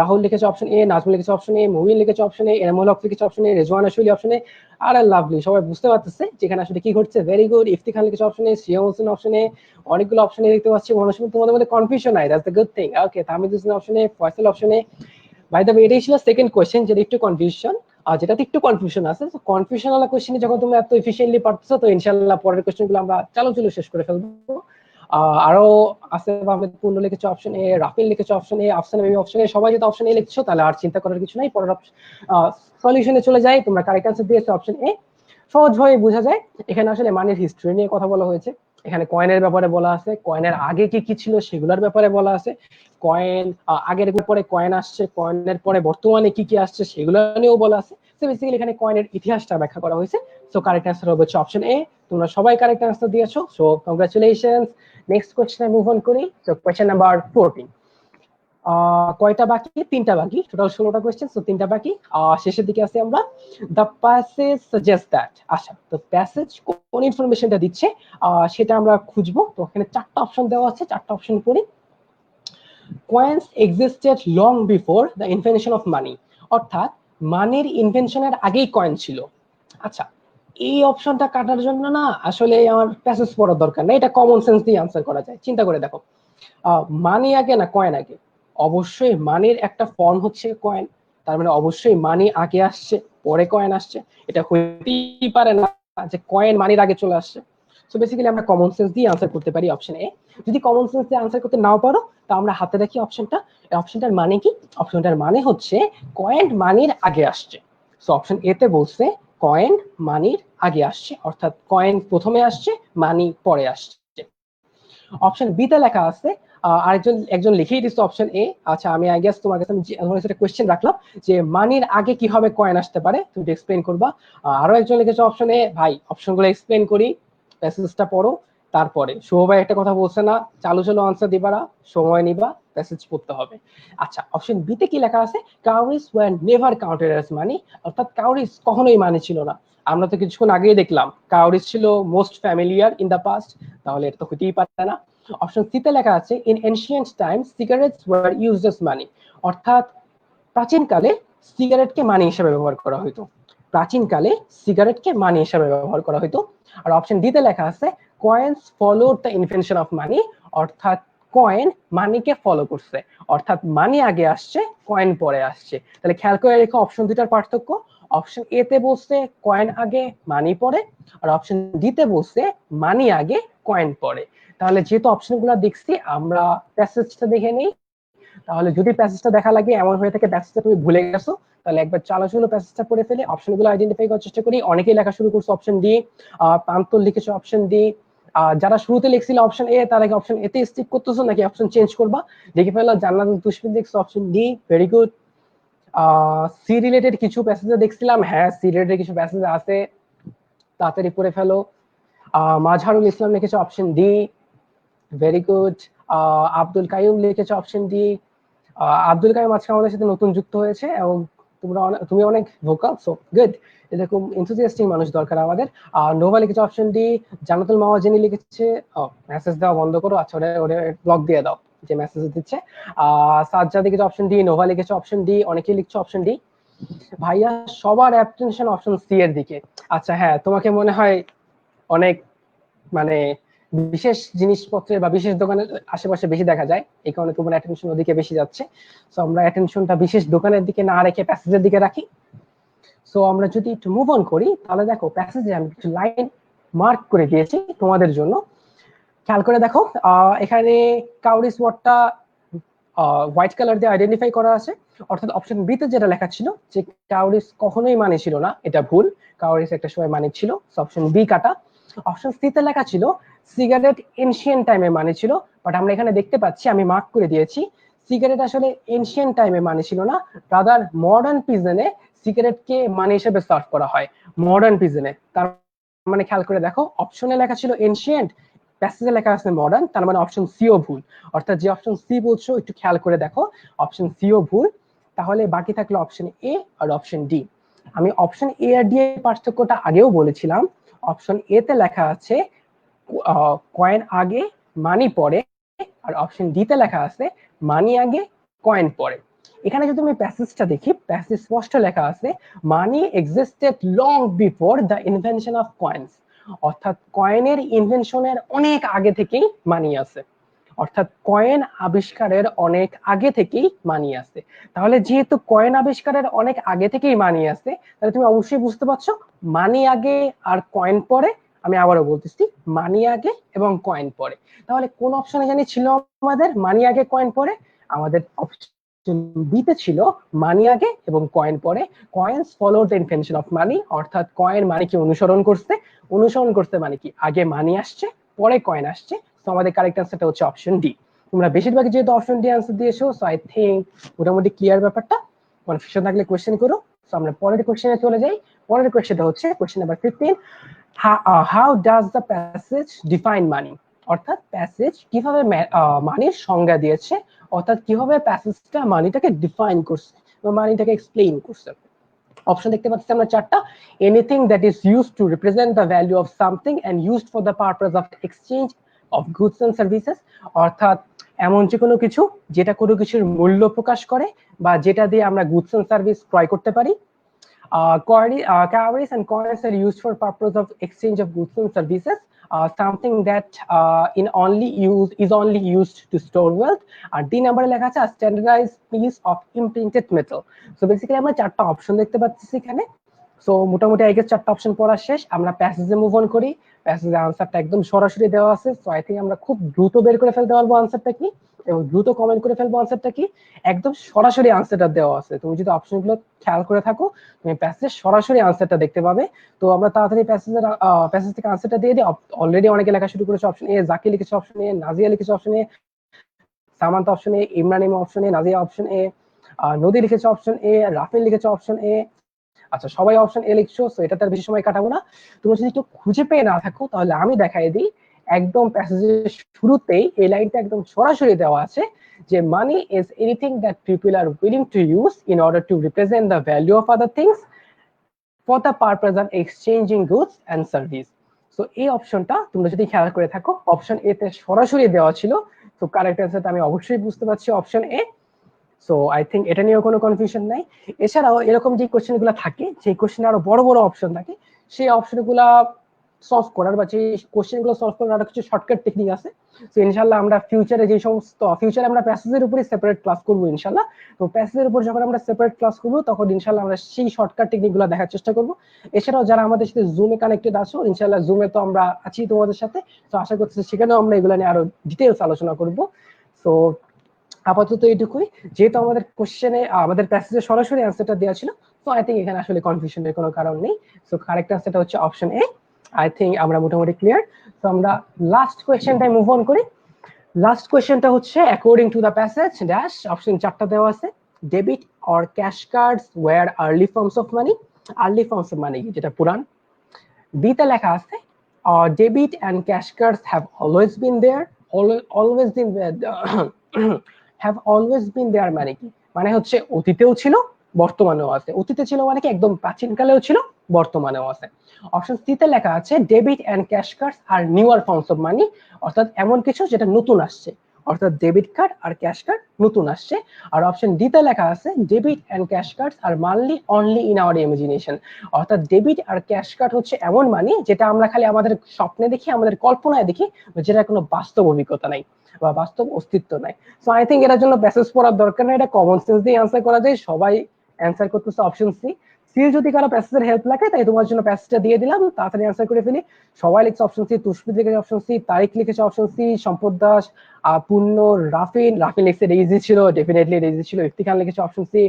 রাহুল লিখেছে অপশন এ, নাজমুল লিখেছে অপশন এ, মুবিন লিখেছে অপশন এ, এনামুল হক লিখেছে option A, Rezwana Shoily option এ। আরে লাভলি, সবাই বুঝতে পারতেছে যেখানে আসলে কি ঘটছে। Very good. ইফতি খান লিখেছে অপশন এ, সিয়াম হোসেন অপশন এ, অনেকগুলো অপশন এ দেখতে পাচ্ছি। মনে হচ্ছে তোমাদের মধ্যে কনফিউশন নাই, that's the good thing. Okay, Tahmid Hossain option A, Faisal option A. By the way, এটাই ছিল সেকেন্ড কোয়েশ্চেন যেটা একটু কনফিউশন, আর যেটাতে একটু কনফিউশন আছে। কনফিউশন ওয়ালা কোয়েশ্চেনে যখন তুমি এত এফিশিয়েন্টলি পারতেছো, তো ইনশাআল্লাহ পরের কোয়েশ্চেনগুলো আমরা চালু শেষ করে ফেলবো। আরো আসিফ আহমেদ পূর্ণ লিখেছে অপশন এ, রাফিল লিখেছে option A, Afsana baby option A. সবাই যদি অপশন এ লিখছো তাহলে আর চিন্তা করার কিছু নাই, পরের সলিউশনে চলে যাই। তোমরা কারেক্ট আনসার দিয়েছো অপশন এ। সহজভাবে বোঝা যায় এখানে আসলে মানির হিস্ট্রি নিয়ে কথা বলা হয়েছে। এখানে কয়েনের ব্যাপারে বলা আছে, কয়েনের আগে কি কি ছিল সেগুলোর ব্যাপারে বলা আছে, কয়েন আগের পরে কয়েন আসছে, কয়েনের পরে বর্তমানে কি কি আসছে সেগুলো নিয়েও বলা আছে। তো বেসিক্যালি এখানে কয়েনের ইতিহাসটা ব্যাখ্যা করা হয়েছে। সো কারেক্ট আনসার হবে অপশন এ। তোমরা সবাই কারেক্ট আনসার দিয়েছো, সো কংগ্রাচুলেশনস। নেক্সট কোয়েশ্চেনে মুভ অন করি। So question number 14। কয়টা বাকি? 3টা বাকি, টোটাল 16টা কোয়েশ্চেন, সো 3টা বাকি। শেষের দিকে আছি আমরা। দ্য প্যাসেজ সাজেস্ট দ্যাট, আচ্ছা তো প্যাসেজ কোন ইনফরমেশনটা দিচ্ছে সেটা আমরা খুঁজবো। তো এখানে 4টা অপশন দেওয়া আছে, 4টা অপশন পড়ি। Coins existed long before the invention of money, অর্থাৎ মানির ইনভেনশনের আগেই কয়েন ছিল। আচ্ছা, এই অপশনটা কাটার জন্য না আসলে আমার প্যাসেজ পড়ার দরকার নেই, এটা কমন সেন্স দিয়ে আনসার করা যায়। চিন্তা করে দেখো, মানি আগে না কয়েন আগে? অবশ্যই মানির একটা ফর্ম হচ্ছে কয়েন, তার মানে অবশ্যই মানি আগে আসছে পরে কয়েন আসছে। এটা হইতেই পারে না যে কয়েন মানির আগে চলে আসছে। সো বেসিক্যালি আমরা কমন সেন্স দিয়ে আনসার করতে পারি অপশন এ। যদি কমন সেন্স দিয়ে আনসার করতে নাও পারো, তা আমরা হাতে রাখি অপশনটা। অপশনটার মানে কি? অপশনটার মানে হচ্ছে কয়েন মানির আগে আসছে। সো অপশন এ তে বলছে কয়েন মানির আগে আসছে, অর্থাৎ কয়েন প্রথমে আসছে, মানি পরে আসছে। অপশন বি তে লেখা আছে, একজন লিখেই দিচ্ছে অপশন এ। আচ্ছা, আমি আই গেস তোমার কাছে একটা কোয়েশ্চেন রাখলাম যে মানির আগে কিভাবে কয়েন আসতে পারে, তুমি এক্সপ্লেইন করবা। আরো একজন লিখেছে অপশন এ। ভাই অপশনগুলো এক্সপ্লেইন করি, প্যাসেজটা পড়ো, তারপরে শুভ ভাই একটা কথা বলছে না, চালু চালু আনসার দিবারা, সময় নিবা, প্যাসেজ পড়তে হবে। আচ্ছা, অপশন বি তে কি লেখা আছে? কাউরিজ war never counted as money, অর্থাৎ কাউরিজ কখনোই মানি ছিল না। আমরা তো কিছুক্ষণ আগেই দেখলাম কাউরিজ ছিল most familiar in the past, তাহলে এটা তো হতেই পারে না। অপশন সি তে লেখা আছে in ancient times cigarettes were used as money, অর্থাৎ প্রাচীনকালে সিগারেটকে মানি হিসেবে ব্যবহার করা হতো। প্রাচীনকালে সিগারেটকে মানি হিসেবে ব্যবহার করা হতো। আর অপশন ডি তে লেখা আছে coins followed the invention of money, অর্থাৎ কয়েন মানিকে ফলো করছে, অর্থাৎ মানি আগে আসছে, কয়েন পরে আসছে। তাহলে খেয়াল করে রেখো অপশন দুটার পার্থক্য। অপশন এ তে বলছে কয়েন আগে মানি পরে, আর অপশন ডি তে বলছে মানি আগে কয়েন পরে। তাহলে যেহেতু অপশনগুলো দেখছি, আমরা প্যাসেজটা দেখে নেই। তাহলে যদি প্যাসেজটা দেখা লাগে এমন হয়ে থাকে প্যাসেজটা তুমি ভুলে গেছো, তাহলে একবার চালাচলো প্যাসেজটা পড়ে ফেলে অপশনগুলো আইডেন্টিফাই করার চেষ্টা করি। অনেকেই লেখা শুরু করছে অপশন ডি, প্রান্তর লিখেছে অপশন ডি। যারা শুরুতে লিখছিল অপশন এ, তারা কি অপশন এতে স্টিক করতেছো নাকি অপশন চেঞ্জ করবা? দেখে ফেলা। জান্নাত তুশফিন দেখছো option D, very good. C related কিছু প্যাসেজে দেখছিলাম, হ্যাঁ সি রিলেটেড কিছু প্যাসেজ আছে, তাড়াতাড়ি পড়ে ফেলো। মাজহারুল ইসলাম লিখেছে option D, very good. Abdul Qayyum লিখেছে অপশন ডি। আব্দুল কাইম আজকে আমাদের সাথে নতুন যুক্ত হয়েছে এবং তুমি অনেক ভোকাল, সো গুড। এরকম এনথুজিয়াস্টিক মানুষ দরকার আমাদের। নোভা লিখেছে অপশন ডি। জান্নাতুল মাওয়াজিনি লিখেছে, মেসেজ দেওয়া বন্ধ করো, আচ্ছা ওটা ব্লক দিয়ে দাও যে মেসেজ দিচ্ছে। সাজ্জাদ লিখেছে অপশন ডি, নোভা লিখেছে অপশন ডি, অনেকেই লিখছে অপশন ডি। ভাইয়া সবার অ্যাটেনশন অপশন সি এর দিকে। আচ্ছা হ্যাঁ, তোমাকে মনে হয় অনেক মানে বিশেষ জিনিসপত্রের বা বিশেষ দোকানের আশেপাশে বেশি দেখা যায়, এই কারণে তোমার অ্যাটেনশন ওদিকে বেশি যাচ্ছে। সো আমরা অ্যাটেনশনটা বিশেষ দোকানের দিকে না রেখে প্যাসেজের দিকে রাখি। সো আমরা যদি একটু মুভ অন করি, তাহলে দেখো প্যাসেজে আমি কিছু লাইন মার্ক করে দিয়েছি তোমাদের জন্য। খেয়াল করে দেখো, এখানে কাউরিস ওয়ার্ডটা হোয়াইট কালার দিয়ে আইডেন্টিফাই করা আছে, অর্থাৎ অপশন বি তে যেটা লেখা ছিল যে কাউরিস কখনোই মানে ছিল না, এটা ভুল। কাউরিস একটা সময় মানে ছিল, অপশন বি কাটা। অপশন সি তে লেখা ছিল সিগারেট এনশিয়েন্ট টাইমে মানে ছিল, বাট আমরা এখানে দেখতে পাচ্ছি, আমি মার্ক করে দিয়েছি, সিগারেট আসলে এনশিয়েন্ট টাইমে মানে ছিল না, রাদার মডার্ন পিজনে সিগারেটকে মানে হিসেবে সার্ভ করা হয়, মডার্ন পিজনে। তার মানে খেয়াল করে দেখো, অপশনে লেখা ছিল এনশিয়েন্ট, প্যাসেজে লেখা আছে মডার্ন, তার মানে অপশন সিও ভুল। অর্থাৎ যে অপশন সি বলছো একটু খেয়াল করে দেখো, অপশন সিও ভুল। তাহলে বাকি থাকলো অপশন এ আর অপশন ডি। আমি অপশন এ আর ডি এর পার্থক্যটা আগেও বলেছিলাম। অপশন এ তে লেখা আছে কয়েন আগে মানি পরে, আর অপশন ডি তে লেখা আছে মানি আগে কয়েন পরে। এখানে যদি আমি প্যাসেজটা দেখি, প্যাসেজ স্পষ্ট লেখা আছে money existed long before the invention of coins, অর্থাৎ কয়েনের ইনভেনশনের অনেক আগে থেকেই মানি আছে, অর্থাৎ কয়েন আবিষ্কারের অনেক আগে থেকেই মানি আছে। তাহলে যেহেতু কয়েন আবিষ্কারের অনেক আগে থেকেই মানি আছে, তাহলে তুমি অবশ্যই বুঝতে পারছো মানি আগে আর কয়েন পরে। আমি আবারও বলতেছি, মানি আগে এবং কয়েন পরে। তাহলে কোন অপশনে জানি ছিল আমাদের মানি আগে কয়েন পরে? আমাদের অপশন বি তে ছিল মানি আগে এবং কয়েন পরে। Coins follow the invention of money, অর্থাৎ কয়েন মানিকে অনুসরণ করছে। অনুসরণ করতে মানে কি, আগে মানি আসছে পরে কয়েন আসছে। তো আমাদের কারেক্ট আনসারটা হচ্ছে অপশন ডি। তোমরা বেশিরভাগই যেহেতু অপশন ডি আনসার দিয়েছো, সো আই থিংক মোটামুটি ক্লিয়ার ব্যাপারটা। কনফিউশন থাকলে কোয়েশ্চেন করো। সো আমরা পরের কোয়েশ্চেনে চলে যাই। পরের কোয়েশ্চেনটা হচ্ছে question number 15, how does the passage define money, অর্থাৎ প্যাসেজ কিভাবে মানির সংজ্ঞা দিয়েছে, অর্থাৎ কিভাবে প্যাসেজটা মানিটাকে ডিফাইন করছে বা মানিটাকে এক্সপ্লেইন করছে। অপশন দেখতে পাচ্ছি আমরা চারটা। Anything that is used to represent the value of something and used for the purpose of exchange of goods and services, অর্থাৎ এমন যে কোনো কিছু যেটা কোনো কিছুর মূল্য প্রকাশ করে বা যেটা দিয়ে আমরা গুডস এন্ড সার্ভিস ক্রয় করতে পারি। Cowries and coins are used for purpose of exchange of goods and services. Something that is only used to store wealth. R D নাম্বারে লেখা আছে a standardized piece of imprinted metal. So basically আমরা চারটা অপশন দেখতে পাচ্ছি এখানে। সো মোটামুটি আই গেস চারটা অপশন পড়া শেষ। আমরা প্যাসেজে মুভ অন করি। প্যাসেজে আনসারটা একদম সরাসরি দেওয়া আছে। সো আই থিংক আমরা খুব দ্রুত বের করে ফেলতে পারবো আনসারটা কি, এবং দ্রুত কমেন্ট করে ফেলবো আনসারটা কি। একদম সরাসরি আনসারটা দেওয়া আছে, তুমি যদি অপশনগুলো খেয়াল করে থাকো তুমি প্যাসেজের সরাসরি আনসারটা দেখতে পাবে। তো আমরা তাড়াতাড়ি প্যাসেজ থেকে আনসারটা দিয়ে দিই। অলরেডি অনেকে লেখা শুরু করেছে অপশন এ, জাকি লিখেছে অপশন এ, নাজিয়া লিখেছে option A, Samanta option A, Imran Ima option A, Nazia option A, Nodi লিখেছে অপশন এ, রাফেল লিখেছে অপশন এ। আচ্ছা সবাই অপশন এ লিখছো, সো এটা তার বেশি সময় কাটাবো না। তুমি যদি একটু খুঁজে পেয়ে না থাকো তাহলে আমি দেখাই দিই। একদম প্যাসেজের শুরুতেই এই লাইনটা একদম সরাসরি দেওয়া আছে যে money is anything that people R willing to use in order to represent the value of other things for the purpose of exchanging goods and service. So এই অপশনটা তোমরা যদি খেয়াল করে থাকো অপশন এ তে সরাসরি দেওয়া ছিল, তো কারেক্ট অ্যান্সারটা আমি অবশ্যই বুঝতে পারছি option A. So I think এটা নিয়েও কোনো কনফিউশন নাই। এছাড়াও এরকম যে কোশ্চেনগুলো থাকে, সেই কোশ্চেনে আরো বড় বড় অপশন থাকে, সেই অপশনগুলা সলভ করার বা যে কোশ্চেনগুলো সলভ করার আরো কিছু শর্টকাট টেকনিক আছে। তো ইনশাআল্লাহ আমরা ফিউচারে যে সমস্ত ফিউচারে আমরা প্যাসেজের উপরে সেপারেট ক্লাস করব ইনশাআল্লাহ। তো প্যাসেজের উপর যখন আমরা সেপারেট ক্লাস করব তখন ইনশাআল্লাহ আমরা সেই শর্টকাট টেকনিকগুলো দেখার চেষ্টা করব। এছাড়াও যারা আমাদের সাথে জুমে কানেক্টেড আছো, ইনশাআল্লাহ জুমে তো আমরা আছি তোমাদের সাথে, তো আশা করছি সেখানেও আমরা এগুলো নিয়ে আরো ডিটেইলস আলোচনা করব। সো আপাতত এইটুকুই, যেহেতু আমাদের কোশ্চেনে আমাদের প্যাসেজে সরাসরি অ্যান্সারটা দেওয়া ছিল, তো আই থিঙ্ক এখানে আসলে কনফিউশনের কোনো কারণ নেই। সো কারেক্ট অ্যান্সারটা হচ্ছে অপশন এ। আই থিঙ্ক আমরা মোটামুটি ক্লিয়ার। তো আমরা লাস্ট কোয়েশ্চেনটাই মুভ অন করি। লাস্ট কোয়েশ্চেনটা হচ্ছে according to the passage dash, option চারটা দেওয়া আছে, debit or cash cards were early forms of money. Early forms of money যেটা পুরান। বিতে লেখা আছে debit and cash cards have always been there. Always been have always been there মানে কি? মানে হচ্ছে অতীতেও ছিল, বর্তমানেও আছে। অতীতে ছিল মানে কি একদম প্রাচীনকালেও ছিল, বর্তমানেও আছে। অপশন সি তে লেখা আছে debit and cash cards R newer forms of money, অর্থাৎ এমন কিছু যেটা নতুন আসছে, অর্থাৎ ডেবিট কার্ড আর ক্যাশ কার্ড নতুন আসছে। আর অপশন ডি তে লেখা আছে debit and cash cards are mainly only in our imagination, অর্থাৎ ডেবিট আর ক্যাশ কার্ড হচ্ছে এমন মানি যেটা আমরা খালি আমাদের স্বপ্নে দেখি, আমাদের কল্পনায় দেখি, যেটা কোনো বাস্তব অভিজ্ঞতা নাই বা বাস্তব অস্তিত্ব নাই। সো আই থিঙ্ক এটার জন্য প্যাসেজ পড়ার দরকার নেই, এটা কমন সেন্স দিয়ে অ্যান্সার করা যায়। সবাই অ্যান্সার করতেছে অপশন সি। সি যদি কারো প্যাসেজের হেল্প লাগে তাই তোমার জন্য প্যাসেজটা দিয়ে দিলাম, তাড়াতাড়ি অ্যান্সার করে ফেলি। সবাই লিখছে অপশন সি, তুষ্পিত লিখেছে অপশন সি, তারিক লিখেছে অপশন সি, সম্পদ দাস, পূর্ণ, রাফিন লিখছে রেইজি ছিল, ডেফিনেটলি রেইজি ছিল। ইফতি খান লিখেছে অপশন সি,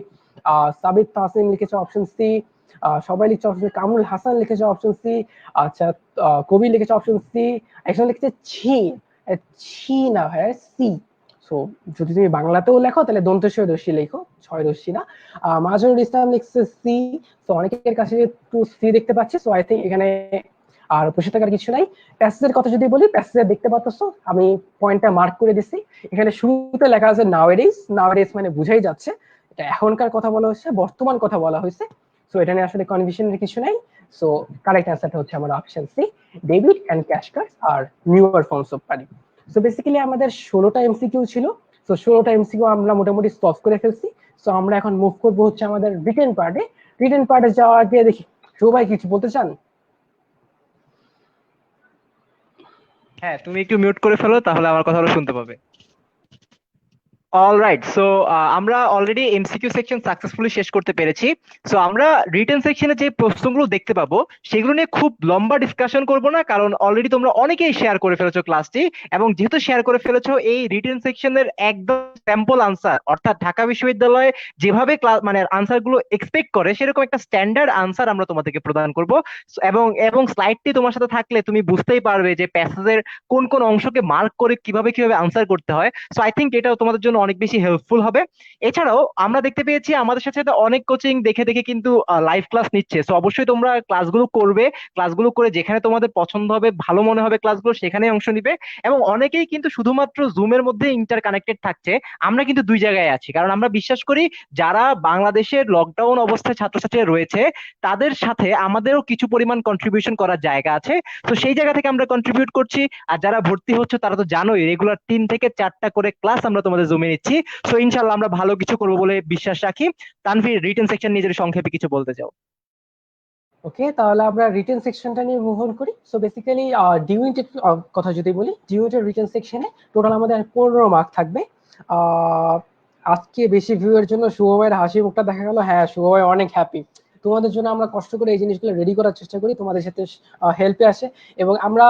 সাবিত তাসিম লিখেছে অপশন সি, সবাই লিখছে অপশন সি, কামরুল হাসান লিখেছে অপশন সি, আচ্ছা কবি লিখেছে অপশন সি, একজন লিখেছে ছি, ছি না ভাই সি। সো যদি তুমি বাংলাতেও লেখো তাহলে দন্তস্বয় দর্শী লেখো, ছয় দর্শী না। মাজহারুল ইসলাম লিখছে সি। তো অনেকের কাছে একটু সি দেখতে পাচ্ছি। সো আই থিঙ্ক এখানে আর বসে থাকার কিছু নাই। প্যাসেজের কথা যদি বলি, প্যাসেজে দেখতে পাচ্ছ আমি পয়েন্টটা মার্ক করে দিচ্ছি। এখানে শুরুতে লেখা আছে নাওয়েডেজ। নাওয়েডেজ মানে বুঝাই যাচ্ছে এটা এখনকার কথা বলা হয়েছে, বর্তমান কথা বলা হয়েছে। সো এটা নিয়ে আসলে কনফিউশনের কিছু নাই। সো কারেক্ট অ্যান্সারটা হচ্ছে আমার option C, debit and cash cards R newer forms of money. So basically আমাদের 16টা এমসিকিউ ছিল। সো 16টা এমসিকিউ আমরা মোটামুটি সলভ করে ফেলছি। সো আমরা এখন মুভ করবো হচ্ছে আমাদের রিটেন পার্টে। রিটেন পার্টে যাওয়ার আগে দেখি সবাই কিছু বলতে চান? হ্যাঁ, তুমি একটু মিউট করে ফেলো, তাহলে আমার কথাগুলো শুনতে পাবে। অলরাইট, সো আমরা অলরেডি এমসিকিউ সেকশন সাকসেসফুলি শেষ করতে পেরেছি। সো আমরা রিটেন সেকশনে যে প্রশ্নগুলো দেখতে পাবো সেগুলো নিয়ে খুব লম্বা ডিসকাশন করব না, কারণ অলরেডি তোমরা অনেকেই শেয়ার করে ফেলেছো ক্লাসটি। এবং যেহেতু শেয়ার করে ফেলেছো, এই রিটেন সেকশনের একদম স্যাম্পল আনসার, অর্থাৎ ঢাকা বিশ্ববিদ্যালয়ে যেভাবে ক্লাস মানে আনসারগুলো এক্সপেক্ট করে সেরকম একটা স্ট্যান্ডার্ড আনসার আমরা তোমাদেরকে প্রদান করব। এবং এবং স্লাইডটি তোমার সাথে থাকলে তুমি বুঝতেই পারবে যে প্যাসেজের কোন কোন অংশকে মার্ক করে কিভাবে কিভাবে আনসার করতে হয়। সো আই থিঙ্ক এটাও তোমাদের জন্য অনেক বেশি হেল্পফুল হবে। এছাড়াও আমরা দেখতে পেয়েছি আমাদের সাথে সাথে অনেক কোচিং দেখে দেখে কিন্তু লাইভ ক্লাস নিচ্ছে। সো অবশ্যই তোমরা ক্লাসগুলো করবে, ক্লাসগুলো করে যেখানে তোমাদের পছন্দ হবে, ভালো মনে হবে ক্লাসগুলো, সেখানে অংশ নিবে। এবং অনেকেই কিন্তু শুধুমাত্র জুমের মধ্যে ইন্টার কানেক্টেড থাকছে। আমরা কিন্তু দুই জায়গায় আছি, কারণ আমরা বিশ্বাস করি যারা বাংলাদেশের লকডাউন অবস্থায় ছাত্রছাত্রীরা রয়েছে তাদের সাথে আমাদেরও কিছু পরিমাণ কন্ট্রিবিউশন করার জায়গা আছে। তো সেই জায়গা থেকে আমরা কন্ট্রিবিউট করছি। আর যারা ভর্তি হচ্ছে তারা তো জানোই রেগুলার 3 থেকে 4টা করে ক্লাস আমরা তোমাদের জমে নিচ্ছি। সো ইনশাল্লাহ আমরা ভালো কিছু করবো বলে বিশ্বাস রাখি। তানভীর, রিটেন সেকশন নিয়ে যদি সংক্ষেপে কিছু বলতে চাও। ওকে, তাহলে আমরা রিটেন সেকশনটা নিয়ে মুভ অন করি। সো বেসিক্যালি ডিউইটের কথা যদি বলি, ডিউইটের রিটেন সেকশনে টোটাল আমাদের 15 মার্ক থাকবে। আজকে বেশি ভিউ এর জন্য শুভ ভাইয়ের হাসি মুখটা দেখা গেল। হ্যাঁ, শুভ ভাই অনেক হ্যাপি। তোমাদের জন্য আমরা কষ্ট করে এই জিনিসগুলো রেডি করার চেষ্টা করি, তোমাদের সাথে হেল্পে আসে। এবং আমরা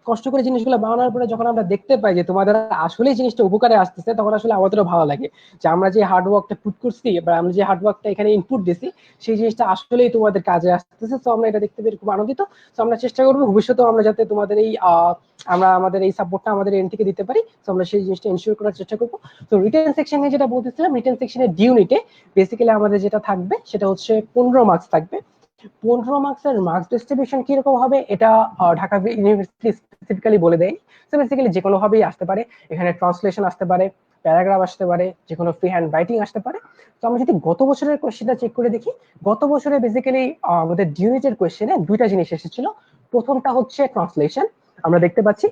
কষ্ট করে জিনিসগুলো বানানোর পরে যখন আমরা দেখতে পাই যে তোমাদের আসলে জিনিসটা উপকারে আসতেছে, তখন আসলে আমাদেরও ভালো লাগে যে আমরা যে হার্ডওয়ার্কটা পুট করছি বা আমরা যে হার্ডওয়ার্কটা এখানে ইনপুট দিছি সেই জিনিসটা আসলেই তোমাদের কাজে আসতেছে। তো আমরা এটা দেখতে পেরে খুব আনন্দিত। তো আমরা চেষ্টা করবো ভবিষ্যতেও আমরা যাতে তোমাদের এই আমরা আমাদের এই সাপোর্টটা আমাদের এন্ড থেকে দিতে পারি। তো আমরা সেই জিনিসটা এনশিওর করার চেষ্টা করবো। তো রিটেন সেকশনে যেটা বলতেছিলাম, রিটেন সেকশনের ডিউনিটে বেসিক্যালি আমাদের যেটা থাকবে সেটা হচ্ছে 15 মার্কস থাকবে। 15 মার্কসের মার্কস ডিস্ট্রিবিউশন কিরকম হবে এটা ঢাকা ইউনিভার্সিটি স্পেসিফিক্যালি বলে দেয়। সো বেসিক্যালি যে কোনো ভাবেই আসতে পারে, এখানে ট্রান্সলেশন আসতে পারে, প্যারাগ্রাফ আসতে পারে, যে কোনো ফ্রি হ্যান্ড রাইটিং আসতে পারে। তো আমরা যদি গত বছরের কোয়েশ্চেনটা চেক করে দেখি, গত বছরে বেসিক্যালি আমাদের ডিউনিটের কোয়েশ্চেনে দুইটা জিনিস এসেছিল। প্রথমটা হচ্ছে ট্রান্সলেশন। আমরা দেখতে পাচ্ছি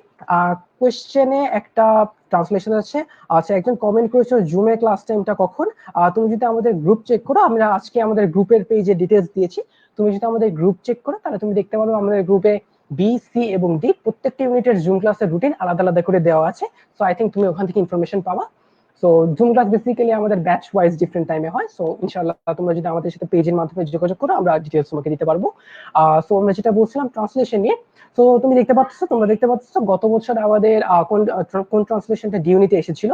কোয়েশ্চেনে একটা ট্রান্সলেশন আছে। আচ্ছা, একজন কমেন্ট করেছিল জুমে ক্লাস টাইমটা কখন। তুমি যদি আমাদের গ্রুপ চেক করো, আমরা আজকে আমাদের গ্রুপের পেজে ডিটেলস দিয়েছি। তুমি যদি আমাদের গ্রুপ চেক করো তাহলে তুমি দেখতে পারো আমাদের গ্রুপে বি, সি এবং ডি প্রত্যেকটি ইউনিটের জুম ক্লাসের রুটিন আলাদা আলাদা করে দেওয়া আছে। সো আই থিঙ্ক তুমি ওখান থেকে ইনফরমেশন পাবা। সো জুম ক্লাস বেসিক্যালি আমাদের ব্যাচ ওয়াইজ ডিফারেন্ট টাইমে হয়। সো ইনশাআল্লাহ তোমরা যদি আমাদের সাথে পেজের মাধ্যমে যোগাযোগ করো, আমরা ডিটেলস তোমাকে দিতে পারবো। সো আমরা যেটা বলছিলাম ট্রান্সলেশন নিয়ে। তো তুমি দেখতে পাচ্ছ, তোমরা দেখতে পাচ্ছ গত বছর আমাদের কোন ট্রান্সলেশনটা ডিউনিতে এসেছিল,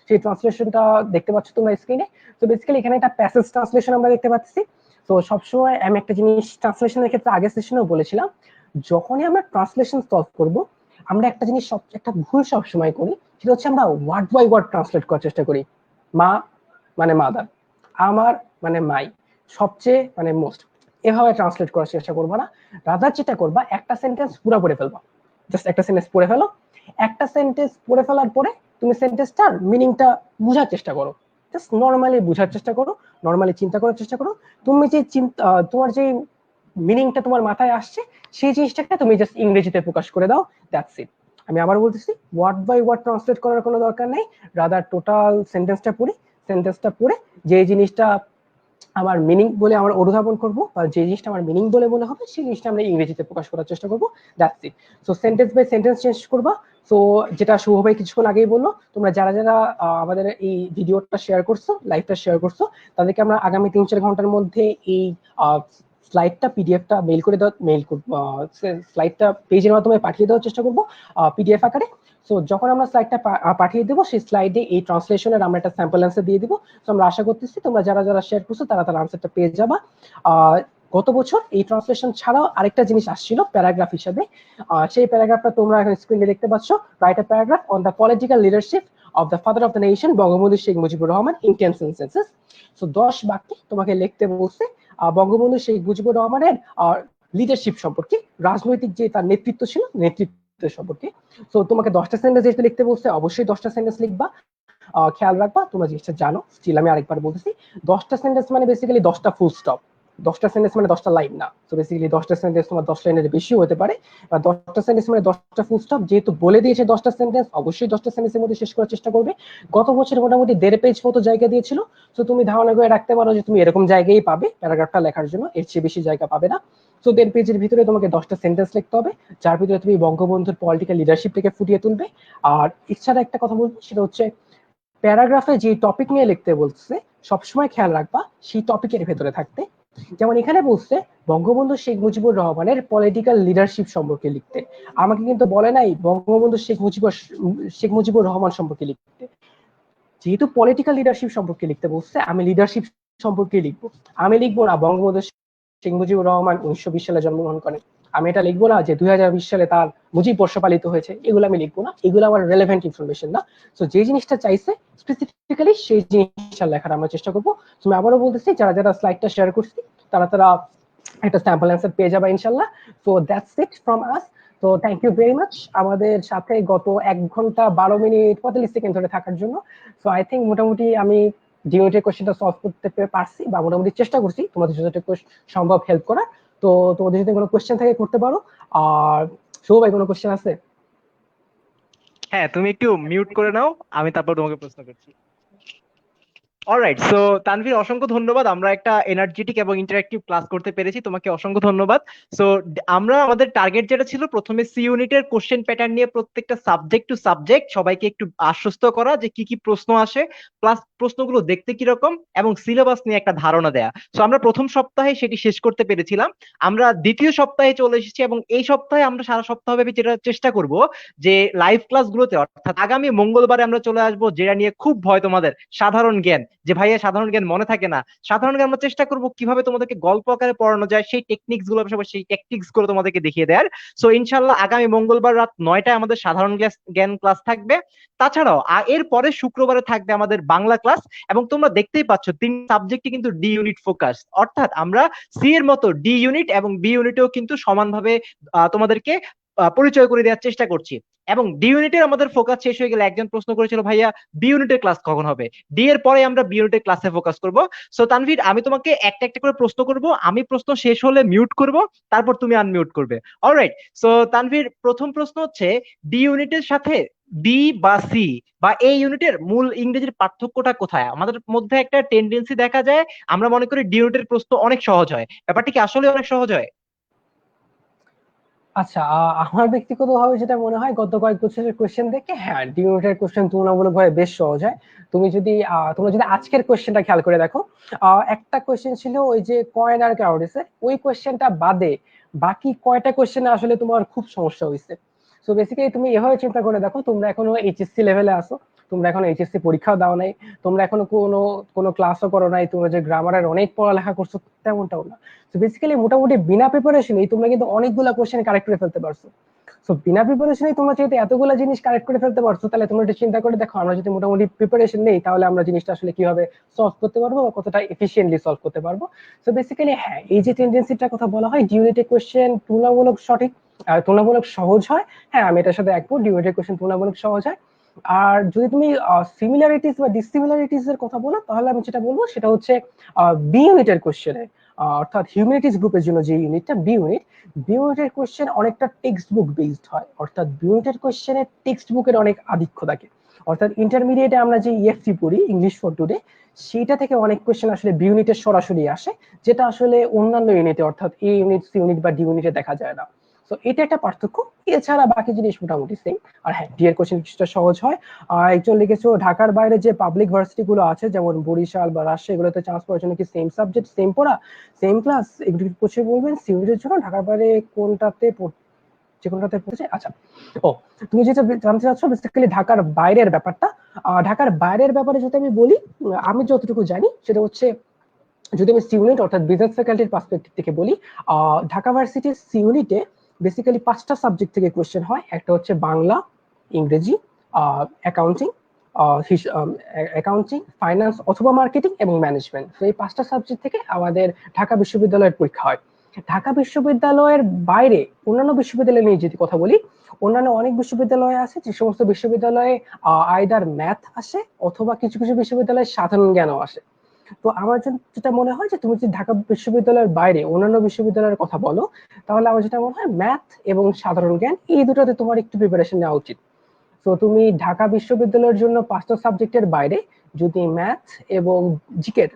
সেই ট্রান্সলেশনটা দেখতে পাচ্ছ তোমরা স্ক্রিনে। তো বেসিক্যালি এখানে একটা প্যাসেজ ট্রান্সলেশন আমরা দেখতে পাচ্ছি। তো সবসময় আমি একটা জিনিস ট্রান্সলেশনের ক্ষেত্রে আগের সেশনেও বলেছিলাম, যখনই আমরা ট্রান্সলেশন সলভ করব, আমরা একটা জিনিস একটা ভুল সবসময় করি, সেটা হচ্ছে আমরা ওয়ার্ড বাই ওয়ার্ড ট্রান্সলেট করার চেষ্টা করি। মা মানে মাদার, আমার মানে মাই, সবচেয়ে মানে মোস্ট, এভাবে ট্রান্সলেট করার চেষ্টা করবো না। রাদার যেটা করবা, একটা সেন্টেন্স পুরো পড়ে ফেলবা। জাস্ট একটা সেন্টেন্স পড়ে ফেলো। একটা সেন্টেন্স পড়ে ফেলার পরে তুমি সেন্টেন্সটার মিনিংটা বোঝার চেষ্টা করো। জাস্ট নর্মালি বোঝার চেষ্টা করো, নর্মালি চিন্তা করার চেষ্টা করো। তুমি যে তোমার যে মিনিংটা তোমার মাথায় আসছে, সেই জিনিসটাকে তুমি জাস্ট ইংরেজিতে প্রকাশ করে দাও। That's it. আমি আবার বলতেছি, ওয়ার্ড বাই ওয়ার্ড ট্রান্সলেট করার কোনো দরকার নেই। রাদার টোটাল সেন্টেন্সটা পড়ি, সেন্টেন্সটা পড়ে যে জিনিসটা আমার মিনিং বলে আমরা অনুধাবন করবো, বা যে জিনিসটা আমার মিনিং বলে মনে হবে, সেই জিনিসটা আমরা ইংরেজিতে প্রকাশ করার চেষ্টা করবো। That's it. So sentence by sentence change করবা। সো যেটা শুভ ভাই কিছুক্ষণ আগেই বললো, তোমরা যারা যারা আমাদের এই ভিডিওটা শেয়ার করছো, লাইভটা শেয়ার করছো, তাদেরকে আমরা আগামী 3-4 ঘন্টার মধ্যে এই স্লাইডটা পিডিএফটা মেইল করে দাও, স্লাইডটা পেজের মাধ্যমে পাঠিয়ে দেওয়ার চেষ্টা করবো পিডিএফ আকারে। সো যখন আমরা স্লাইডটা পাঠিয়ে দেবো, সেই স্লাইডে এই ট্রান্সলেশনের আমরা একটা স্যাম্পল অ্যান্সার দিয়ে দিব। তো আমরা আশা করতেছি তোমরা যারা যারা শেয়ার করছো তারা তার আনসারটা পেয়ে যাবা। গত বছর এই ট্রান্সলেশন ছাড়াও আরেকটা জিনিস আসছিল প্যারাগ্রাফ হিসাবে। সেই প্যারাগ্রাফটা তোমরা এখন স্ক্রিনে দেখতে পাচ্ছ, write a paragraph on the political leadership of the father of the nation Bangabandhu Sheikh Mujibur Rahman in 10 sentences. So 10 বাক্যে তোমাকে লিখতে বলছে বঙ্গবন্ধু শেখ মুজিবুর রহমানের লিডারশিপ সম্পর্কে, রাজনৈতিক যে তার নেতৃত্ব ছিল, নেতৃত্ব সম্পর্কে। তো তোমাকে 10টা সেন্টেন্স যেহেতু লিখতে বলছে, অবশ্যই 10টা সেন্টেন্স লিখবা। খেয়াল রাখবা, তোমরা জিনিসটা জানো, স্টিল আমি আরেকবার বলতেছি, 10টা সেন্টেন্স মানে বেসিক্যালি 10টা ফুল স্টপ। 10টা সেন্টেন্স মানে 10টা লাইন না। তো বেসিক্যালি 10টা সেন্টেন্স তোমার 10 লাইনের বেশিও হতে পারে, বা 10টা সেন্টেন্স মানে 10টা ফুল স্টপ। যেহেতু বলে দিয়েছে 10টা সেন্টেন্স, অবশ্যই 10টা সেন্টেন্সের মধ্যে শেষ করার চেষ্টা করবে। গত বছর মোটামুটি 1.5 পেজ মতো জায়গা দিয়েছিল। তো তুমি ধারণা করে রাখতে পারো যে তুমি এরকম জায়গায় পাবে প্যারাগ্রাফটা লেখার জন্য, এর চেয়ে বেশি জায়গা পাবে না। তো 1.5 পেজের ভিতরে তোমাকে 10টা সেন্টেন্স লিখতে হবে, যার ভিতরে তুমি বঙ্গবন্ধুর পলিটিক্যাল লিডারশিপটাকে ফুটিয়ে তুলবে। আর এছাড়া একটা কথা বলবো, সেটা হচ্ছে প্যারাগ্রাফে যে টপিক নিয়ে লিখতে বলছে, সবসময় খেয়াল রাখবা সেই টপিকের ভেতরে থাকতে। যেমন এখানে বলছে বঙ্গবন্ধু শেখ মুজিবুর রহমানের পলিটিক্যাল লিডারশিপ সম্পর্কে লিখতে। আমাকে কিন্তু বলে নাই বঙ্গবন্ধু শেখ মুজিবুর রহমান সম্পর্কে লিখতে। যেহেতু পলিটিক্যাল লিডারশিপ সম্পর্কে লিখতে বলছে, আমি লিডারশিপ সম্পর্কে লিখবো। আমি লিখবো না বঙ্গবন্ধু শেখ মুজিবুর রহমান 1920 সালে জন্মগ্রহণ করেন। আমি এটা লিখবো না যে 2020 সালে তার মুজিব বর্ষ পালিত হয়েছে। এগুলো আমি লিখবো না, এগুলো আমার রেলেভেন্ট ইনফরমেশন না। তো যে জিনিসটা চাইছে স্পেসিফিক্যালি সেই জিনিসটা লেখার আমরা চেষ্টা করবো। তুমি আবারও বলতেছি, যারা যারা স্লাইডটা শেয়ার করছি তারা তারা একটা স্যাম্পল অ্যান্সার পেয়ে যাবে ইনশাল্লাহ। তো দ্যাটস ইট ফ্রম আস। তো থ্যাংক ইউ ভেরি মাচ আমাদের সাথে গত 1 ঘন্টা 12 মিনিট 45 সেকেন্ড ধরে থাকার জন্য। সো আই থিঙ্ক মোটামুটি আমি ডিউনিটের কোশ্চেনটা সলভ করতে পারছি, বা মোটামুটি চেষ্টা করছি তোমাদের যতটুকু সম্ভব হেল্প করার। তো তোমাদের যদি কোনো কোশ্চেন থাকে করতে পারো। আর শুভ ভাই, কোনো কোশ্চেন আছে? হ্যাঁ, তুমি একটু মিউট করে নাও, আমি তারপর তোমাকে প্রশ্ন করছি। অলরাইট, সো তানভীর, অসংখ্য ধন্যবাদ। আমরা একটা এনার্জেটিক এবং ইন্টারঅ্যাক্টিভ ক্লাস করতে পেরেছি, তোমাকে অসংখ্য ধন্যবাদ। সো আমরা আমাদের টার্গেট যেটা ছিল, প্রথমে সি ইউনিটের কোশ্চেন প্যাটার্ন নিয়ে প্রত্যেকটা সাবজেক্ট টু সাবজেক্ট সবাইকে একটু আশ্বস্ত করা যে কি কি প্রশ্ন আসে, প্লাস প্রশ্নগুলো দেখতে কিরকম, এবং সিলেবাস নিয়ে একটা ধারণা দেয়া। সো আমরা প্রথম সপ্তাহে সেটি শেষ করতে পেরেছিলাম। আমরা দ্বিতীয় সপ্তাহে চলে এসেছি, এবং এই সপ্তাহে আমরা সারা সপ্তাহব্যাপী যেটা চেষ্টা করব যে লাইভ ক্লাসগুলোতে, অর্থাৎ আগামী মঙ্গলবারে আমরা চলে আসবো, যেটা নিয়ে খুব ভয় তোমাদের, সাধারণ জ্ঞান, যে ভাইয়া সাধারণ জ্ঞান মনে থাকে না, সাধারণ জ্ঞান আমরা চেষ্টা করবো কিভাবে তোমাদেরকে গল্প আকারে পড়ানো যায়, সেই টেকনিক্স গুলো সেই টেকটিক্স গুলো তোমাদেরকে দেখিয়ে দেওয়ার। সো ইনশাল্লাহ আগামী মঙ্গলবার রাত 9টায় আমাদের সাধারণ জ্ঞান ক্লাস থাকবে। তাছাড়াও এর পরে শুক্রবারে থাকবে আমাদের বাংলা ক্লাস। এবং তোমরা দেখতেই পাচ্ছ 3 সাবজেক্টই কিন্তু ডি ইউনিট ফোকাস, অর্থাৎ আমরা সি এর মতো ডি ইউনিট এবং বি ইউনিটেও কিন্তু সমানভাবে তোমাদেরকে পরিচয় করে দেওয়ার চেষ্টা করছি। এবং ডি ইউনিটের আমাদের ফোকাস শেষ হয়ে গেলে একজন প্রশ্ন করেছিল ভাইয়া বি ইউনিটের ক্লাস কখন হবে, ডি এর পরে আমরা বি ইউনিটের ক্লাসে ফোকাস করব। সো তানভীর, আমি তোমাকে একটা একটা করে প্রশ্ন করব, আমি প্রশ্ন শেষ হলে মিউট করব, তারপর তুমি আনমিউট করবে। অলরাইট। সো তানভীর, প্রথম প্রশ্ন হচ্ছে ডি ইউনিটের সাথে বি বা সি বা এই ইউনিটের মূল ইংরেজির পার্থক্যটা কোথায়? আমাদের মধ্যে একটা টেন্ডেন্সি দেখা যায়, আমরা মনে করি ডি ইউনিটের প্রশ্ন অনেক সহজ হয়, ব্যাপারটা কি আসলে অনেক সহজ হয়? আচ্ছা, আমার ব্যক্তিগতভাবে যেটা মনে হয় গত কয়েক বছরের কোশ্চেন দেখে, হ্যাঁ, ডি ইউনিটের কোশ্চেন তুলনামূলকভাবে বেশ সহজ হয়। তোমরা যদি আজকের কোশ্চেনটা খেয়াল করে দেখো, একটা কোশ্চেন ছিল ওই যে কয়েন আর ক্রাউডিসের, ওই কোশ্চেনটা বাদে বাকি কয়টা কোশ্চেনে আসলে তোমার খুব সমস্যা হয়েছে। সো বেসিক্যালি তুমি এভাবে চিন্তা করে দেখো, তোমরা এখনো এইচএসসি লেভেলে আসো, তোমরা এখনো এইচএসসি পরীক্ষাও দাও নাই, তোমরা এখনো কোনো কোনো ক্লাসও করো নাই, তোমরা যে গ্রামারের অনেক পড়ালেখা করছো তেমনটাও না। তো বেসিক্যালি মোটামুটি বিনা প্রিপারেশনেই তোমরা কিন্তু অনেকগুলা কোশ্চেন কারেক্ট করে ফেলতে পারছো। সো বিনা প্রিপারেশনেই তোমরা যেহেতু এতগুলা জিনিস কারেক্ট করে ফেলতে পারছো, তাহলে তোমরা একটু চিন্তা করে দেখো, আমরা যদি মোটামুটি প্রিপারেশন নেই তাহলে আমরা জিনিসটা আসলে কিভাবে সলভ করতে পারবো বা কতটা এফিসিয়েন্টলি সলভ করতে পারবো। সো বেসিক্যালি হ্যাঁ, এই যে টেন্ডেন্সিটার কথা বলা হয়, ডিউনিটের কোশ্চেন তুলনামূলক সঠিক, তুলনামূলক সহজ হয়। হ্যাঁ, আমি এটার সাথে একমত, ডিউনিটের কোশ্চেন তুলনামূলক সহজ হয়। আর যদি তুমি সিমিলারিটিস বা ডিসিমিলারিটিস এর কথা বলো, তাহলে আমি যেটা বলবো সেটা হচ্ছে বি ইউনিটের কোশ্চেনে, অর্থাৎ হিউম্যানিটিস গ্রুপের জন্য যে ইউনিটটা বি ইউনিট, বি ইউনিটের কোশ্চেন অনেকটা টেক্সট বুক বেসড হয়, অর্থাৎ বি ইউনিটের কোশ্চেনে টেক্সট বুকের অনেক আধিক্য থাকে। অর্থাৎ ইন্টারমিডিয়েটে আমরা যে ইএফটি পড়ি, ইংলিশ ফর টুডে, সেইটা থেকে অনেক কোশ্চেন আসলে বি ইউনিটে সরাসরি আসে, যেটা আসলে অন্যান্য ইউনিটে অর্থাৎ এ ইউনিট, সি ইউনিট বা ডি ইউনিটে দেখা যায় না। তো এটা একটা পার্থক্য, এছাড়া বাকি জিনিস মোটামুটি সেম। আর হ্যাঁ, ডি এর কোশ্চেন কিছুটা সহজ হয়। একজন লিখেছো ঢাকার বাইরে যে পাবলিক ভার্সিটি গুলো আছে যেমন বরিশাল বা রাজশাহী, এগুলোতে চান্স পাওয়ার জন্য কি সেম সাবজেক্ট, সেম পড়া, সেম ক্লাস, এগুলো কিছু বলবেন সিউনিটের জন্য ঢাকার বাইরে কোনটাতে যে কোনটাতে পড়ছে? আচ্ছা, ও, তুমি যেটা জানতে চাচ্ছ বেসিক্যালি ঢাকার বাইরের ব্যাপারটা, ঢাকার বাইরের ব্যাপারে যদি আমি বলি, আমি যতটুকু জানি সেটা হচ্ছে, যদি আমি সিউনিট অর্থাৎ বিজনেস ফ্যাকাল্টির পার্সপেক্টিভ থেকে বলি, ঢাকা ভার্সিটির সিউনিটে বেসিক্যালি 5টা সাবজেক্ট থেকে কোয়েশ্চেন হয়। একটা হচ্ছে বাংলা, ইংরেজি, অ্যাকাউন্টিং, অ্যাকাউন্টিং, ফাইন্যান্স অথবা মার্কেটিং এবং ম্যানেজমেন্ট। তো এই 5টা সাবজেক্ট থেকে আমাদের ঢাকা বিশ্ববিদ্যালয়ের পরীক্ষা হয়। ঢাকা বিশ্ববিদ্যালয়ের বাইরে অন্যান্য বিশ্ববিদ্যালয় নিয়ে যদি কথা বলি, অন্যান্য অনেক বিশ্ববিদ্যালয় আছে, যে সমস্ত বিশ্ববিদ্যালয়ে আইদার ম্যাথ আসে অথবা কিছু কিছু বিশ্ববিদ্যালয়ে সাধারণ জ্ঞানও আসে। তো আমার যেটা মনে হয় যে তুমি যদি ঢাকা বিশ্ববিদ্যালয়ের বাইরে অন্যান্য বিশ্ববিদ্যালয়ের কথা বলো, তাহলে আমার যেটা মনে হয় ম্যাথ এবং সাধারণ জ্ঞান, এই দুটোতে তোমার একটু প্রিপারেশন নেওয়া উচিত। তো তুমি ঢাকা বিশ্ববিদ্যালয়ের জন্য 5টা সাবজেক্টের বাইরে যদি ম্যাথ এবং জিকের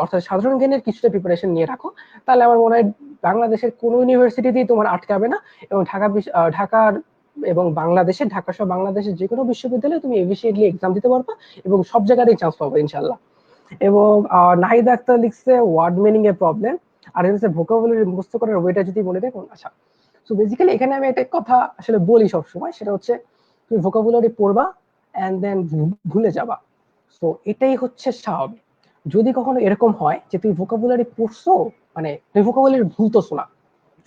অর্থাৎ সাধারণ জ্ঞানের কিছুটা প্রিপারেশন নিয়ে রাখো, তাহলে আমার মনে হয় বাংলাদেশের কোনো ইউনিভার্সিটিতেই তোমার আটকাবে না। এবং ঢাকার এবং বাংলাদেশের, ঢাকা সহ বাংলাদেশের যে কোনো বিশ্ববিদ্যালয়ে তুমি এফিসিয়েন্টলি এক্সাম দিতে পারবা এবং সব জায়গাতেই চান্স পাবে ইনশাল্লাহ। এবং নাহিদ আক্তার লিখছে ওয়ার্ড মিনিং এর প্রবলেম, আর হচ্ছে ভোকাবুলারি মুখস্থ করার ওয়েটা যদি বলে দেখুন। আচ্ছা, সো বেসিক্যালি এখানে আমি একটা কথা আসলে বলি সবসময়, সেটা হচ্ছে তুমি ভোকাবুলারি পড়বা এন্ড দেন ভুলে যাবা। সো এটাই হচ্ছে স্বাভাবিক। যদি কখনো এরকম হয় যে তুমি ভোকাবুলারি পড়ছো, মানে তুমি ভোকাবুলারি ভুলতেছো না,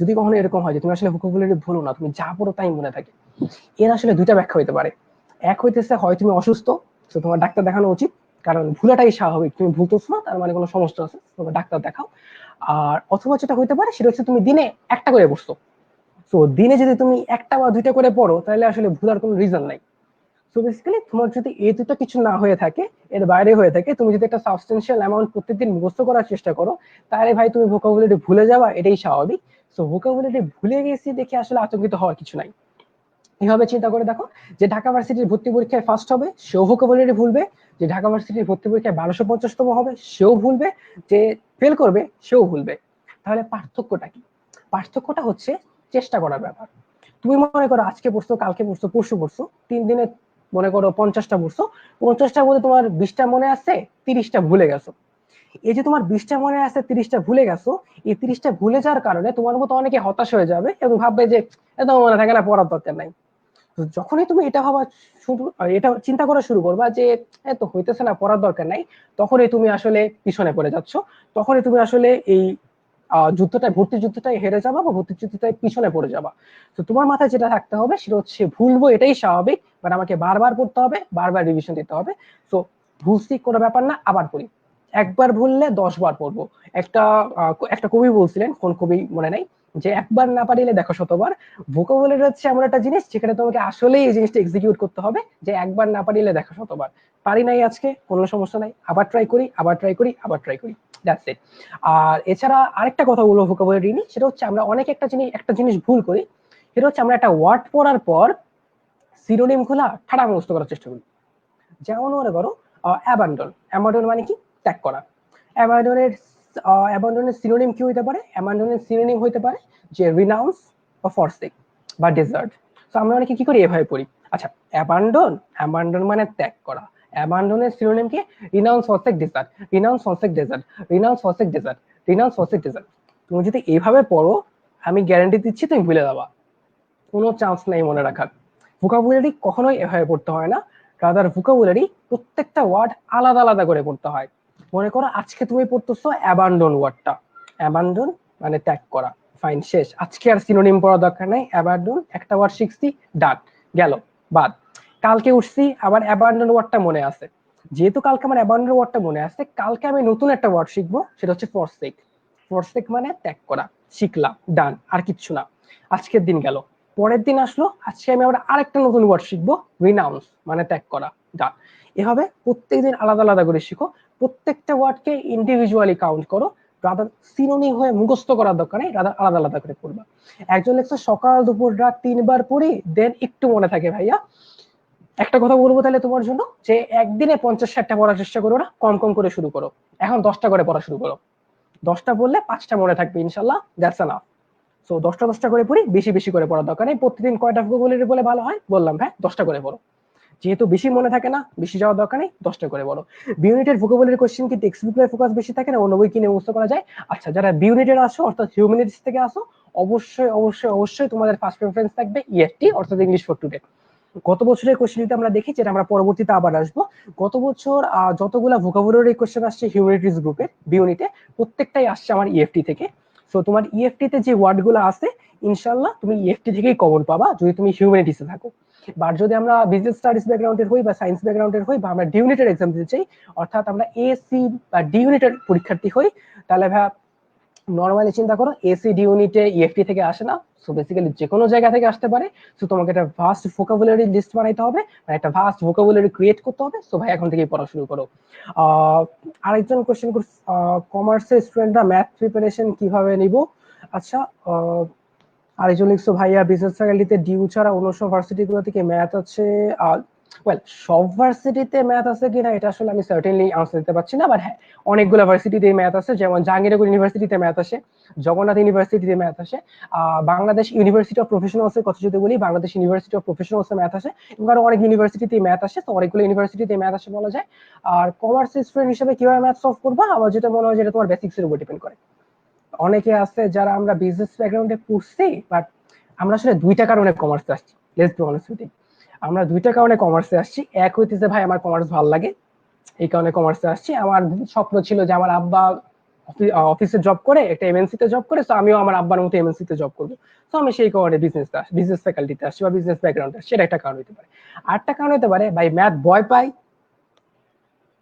যদি কখনো এরকম হয় যে তুমি আসলে ভোকাবুলারি ভুলো না, তুমি যা পড়ো তাই মনে থাকে, এর আসলে দুইটা ব্যাখ্যা হইতে পারে। এক হইতেছে হয় তুমি অসুস্থ, তো তোমার ডাক্তার দেখানো উচিত, কারণ ভুলাটাই স্বাভাবিক, তুমি ভুলতেছো না তার মানে কোনো সমস্যা আছে, তোমার ডাক্তার দেখাও। আর অথবা যেটা হইতে পারে সেটা হচ্ছে তুমি দিনে একটা করে পড়ছো। তো দিনে যদি তুমি একটা বা দুইটা করে পড়ো তাহলে আসলে ভুলার কোনো রিজন নাই। সো বেসিক্যালি তোমার যদি এই দুটো কিছু না হয়ে থাকে, এর বাইরে হয়ে থাকে, তুমি যদি একটা সাবস্টেন্সিয়াল অ্যামাউন্ট প্রত্যেকদিন মুখস্থ করার চেষ্টা করো, তাহলে ভাই তুমি ভোকাবুলারি ভুলে যাবা, এটাই স্বাভাবিক। সো ভোকাবুলারি ভুলে গেছি দেখে আসলে আতঙ্কিত হওয়ার কিছু নাই। এভাবে চিন্তা করে দেখো, যে ঢাকা ভার্সিটির ভর্তি পরীক্ষায় ফার্স্ট হবে সেও ভোকাবুলারি ভুলবে, যে ঢাকা ভার্সিটির ভর্তি পরীক্ষায় 1250তম হবে সেও ভুলবে, যে ফেল করবে সেও ভুলবে। তাহলে পার্থক্যটা কি? পার্থক্যটা হচ্ছে চেষ্টা করার ব্যাপার। তুমি মনে করো আজকে পড়ছো, কালকে পড়ছো, পরশু পড়ছো, 3 দিনে মনে করো 50টা পড়ছো, 50টা বলে তোমার 20টা মনে আছে, 30টা ভুলে গেছো। এই যে তোমার 20টা মনে আছে, 30টা ভুলে গেছো, এই 30টা ভুলে যাওয়ার কারণে তোমার মতো অনেকে হতাশ হয়ে যাবে এবং ভাববে যে এত মনে থাকে না, পড়ার দরকার নাই। তো যখনই তুমি এটা ভাবা শুরু এটা চিন্তা করা শুরু করবা যে তো হইতেছে না, পড়ার দরকার নাই, তখনই তুমি আসলে পিছনে পড়ে যাচ্ছ, তখনই তুমি আসলে এই ভর্তির যুদ্ধটাই হেরে যাবা বা ভর্তির যুদ্ধটাই পিছনে পড়ে যাবা। তো তোমার মাথায় যেটা থাকতে হবে সেটা হচ্ছে ভুলবো এটাই স্বাভাবিক, বাট আমাকে বারবার পড়তে হবে, বারবার রিভিশন দিতে হবে। তো ভুলছি কোনো ব্যাপার না, আবার পড়ি। একবার ভুললে 10 বার পড়বো। একটা কবি বলছিলেন, কোন কবি মনে নাই, যে একবার না পারিলে দেখো শতবার। ভোকাবুলারি হচ্ছে এমন একটা জিনিস যেখানে তোমাকে আসলেই এই জিনিসটা এক্সিকিউট করতে হবে, যে একবার না পারিলে দেখো শতবার। পারি নাই আজকে, কোনো সমস্যা নাই, আবার ট্রাই করি, আবার ট্রাই করি, আবার ট্রাই করি, দ্যাটস ইট। আর এছাড়া আরেকটা কথা বলবো ভোকাবুলারি নিয়ে, সেটা হচ্ছে আমরা অনেকে একটা জিনিস ভুল করি, সেটা হচ্ছে আমরা একটা ওয়ার্ড পড়ার পর সিনোনিম গুলা ঠাড়া মুখস্থ করার চেষ্টা করি। যেমন মনে করো অ্যাবান্ডন। অ্যাবান্ডন মানে কি? ত্যাগ করা। অ্যাবান্ডনের অ্যাবান্ডনের সিনোনিম কি হইতে পারে? অ্যাবান্ডনের সিনোনিম হইতে পারে যে রিনাউন্স বা ফরসেক বা ডেজার্ট। তো আমরা অনেকে কি করি, এভাবে পড়ি। আচ্ছা, অ্যাবান্ডন মানে ত্যাগ করা। অ্যাবান্ডনের সিনোনিম কি? Renounce, forsake, desert. Renounce, forsake, desert. Renounce, forsake, desert. Renounce, forsake, desert. তুমি যদি এইভাবে পড়ো, আমি গ্যারান্টি দিচ্ছি তুমি ভুলে যাবা, কোনো চান্স নাই মনে রাখার। ভোকাবুলারি কখনোই এভাবে পড়তে হয় না, রাদার ভোকাবুলারি প্রত্যেকটা ওয়ার্ড আলাদা আলাদা করে পড়তে হয়। মনে করো আজকে তুমি পড়তেছো অ্যাবান্ডন ওয়ার্ডটা, অ্যাবান্ডন মানে ত্যাগ করা, ফাইন, শেষ, আজকে আর সিনোনিম পড়া দরকার নাই, অ্যাবান্ডন একটা ওয়ার্ড শিখছি, ডান, গেল, বাদ। কালকে উঠছি, আবার অ্যাবান্ডন ওয়ার্ডটা মনে আছে, যেহেতু কালকে আমার অ্যাবান্ডন ওয়ার্ডটা মনে আছে, কালকে আমি নতুন একটা ওয়ার্ড শিখবো, সেটা হচ্ছে ফরসেক। ফরসেক মানে ত্যাগ করা, শিখলাম, ডান, আর কিচ্ছু না। আজকের দিন গেল, পরের দিন আসলো, আজকে আমি আবার আরেকটা নতুন ওয়ার্ড শিখবো, রিনাউন্স মানে ত্যাগ করা, ডান। এভাবে প্রত্যেকদিন আলাদা আলাদা করে শিখো, প্রত্যেকটা ওয়ার্ডকে ইন্ডিভিজুয়ালি কাউন্ট করো, রাদার সিনোনিম হয়ে মুখস্থ করার দরকার নেই, রাদার আলাদা আলাদা করে পড়বা। একজন লেখছে সকাল দুপুর রাত 3 বার পড়ি, দেন একটু মনে থাকে। ভাইয়া একটা কথা বলবো তাহলে তোমার জন্য, যে একদিনে 50-60টা পড়ার চেষ্টা করো না, কম কম করে শুরু করো। এখন 10টা করে পড়া শুরু করো, 10টা পড়লে 5টা মনে থাকবে ইনশাল্লাহ, দ্যাটস এনাফ। সো 10টা করে পড়ি, বেশি বেশি করে পড়ার দরকার নেই। প্রতিদিন কয়টা ভোকাবুলারি বলে ভালো হয় বললাম, হ্যাঁ 10টা করে পড়ো। যেহেতু বেশি মনে থাকে না, বেশি যাওয়ার দরকার নেই, 10টা করে বলো। বি ইউনিটের ভোকাবুলারি কোশ্চেন কি টেক্সট বুকের ফোকাস বেশি থাকে না অন্য বই কিনে মুখস্থ করা যায়? আচ্ছা, যারা বি ইউনিটের আসো অর্থাৎ হিউম্যানিটিস থেকে আসো, অবশ্যই অবশ্যই অবশ্যই তোমাদের ফার্স্ট প্রেফারেন্স থাকবে ইএফটি অর্থাৎ ইংলিশ ফর টুডে। গত বছরের কোশ্চেনটা আমরা দেখি, যেটা আমরা পরবর্তীতে আবার আসবো। গত বছর যতগুলা ভোকাবুলারি কোশ্চেন আসছে হিউম্যানিটিস গ্রুপের বি ইউনিটে, প্রত্যেকটাই আসছে আমার ইএফটি থেকে। সো তোমার ইএফটি তে যে ওয়ার্ড গুলো আছে, ইনশাল্লাহ তুমি ইএফটি থেকেই কমন পাবা যদি তুমি হিউম্যানিটিসে থাকো। বা যদি আমরা বিজনেস স্টাডিজ ব্যাকগ্রাউন্ডের হই বা সায়েন্স ব্যাকগ্রাউন্ডের হই, বা আমরা ডি ইউনিটের এক্সাম দিতে চাই, অর্থাৎ আমরা এসি বা ডি ইউনিটের পরীক্ষার্থী হই, তাহলে ভাই নর্মালি চিন্তা করো, এসি ডি ইউনিটে ইএফটি থেকে আসে না, সো বেসিক্যালি যে কোনো জায়গা থেকে আসতে পারে। সো তোমাকে একটা ভাস্ট ভোকাবুলারি লিস্ট বানাইতে হবে, মানে একটা ভাস্ট ভোকাবুলারি ক্রিয়েট করতে হবে। সো ভাই এখন থেকেই পড়া শুরু করো। আরেকজন কোশ্চেন করছে, কমার্সের স্টুডেন্টরা ম্যাথ প্রিপারেশন কিভাবে নিব? আচ্ছা, আরেকজন লিখছো ভাইয়া বিজনেস ফ্যাকাল্টিতে ডিউ ছাড়া অন্য সব ভার্সিটি গুলো থেকে ম্যাথ আছে? ওয়েল, সব ভার্সিটিতে ম্যাথ আছে কিনা এটা আসলে আমি সার্টেনলি আনসার দিতে পারছি না, বাট হ্যাঁ অনেকগুলো ভার্সিটিতে ম্যাথ আছে, যেমন জাহাঙ্গীরনগর ইউনিভার্সিটিতে ম্যাথ আসে, জগন্নাথ ইউনিভার্সিটিতে ম্যাথ আসে, বাংলাদেশ ইউনিভার্সিটি অফ প্রফেশনালস এর কথা যদি বলি, Bangladesh university of professionals A math আসে, এবং আরো অনেক ইউনিভার্সিটিতে ম্যাথ আসে, তো অনেকগুলো ইউনিভার্সিটিতে ম্যাথ আসে বলা যায়। আর কমার্স স্টুডেন্ট হিসেবে কিভাবে ম্যাথ সলভ করবা, আমার যেটা মনে হয় যেটা তোমার বেসিক্স এর উপর ডিপেন্ড করে। অনেকে আছে যারা আমরা বিজনেস ব্যাকগ্রাউন্ডে পড়ছি, বাট আমরা আসলে দুইটা কারণে কমার্সে আসছি। Let's be honest with you, আমরা দুইটা কারণে কমার্সে আসছি। এক হইতেছে ভাই আমার কমার্স ভালো লাগে, এই কারণে কমার্সে আসছি। আমার স্বপ্ন ছিল যে আমার আব্বা অফিসে জব করে, একটা এমএনসি তে জব করে, তো আমিও আমার আব্বার মতো এমএনসি তে জব করবো। তো আমি সেই কারণে বিজনেস ফ্যাকাল্টিতে আসছি বা বিজনেস ব্যাকগ্রাউন্ডে আসছি, সেটা একটা কারণ হতে পারে। আরেকটা কারণ হতে পারে ভাই ম্যাথ ভয় পাই,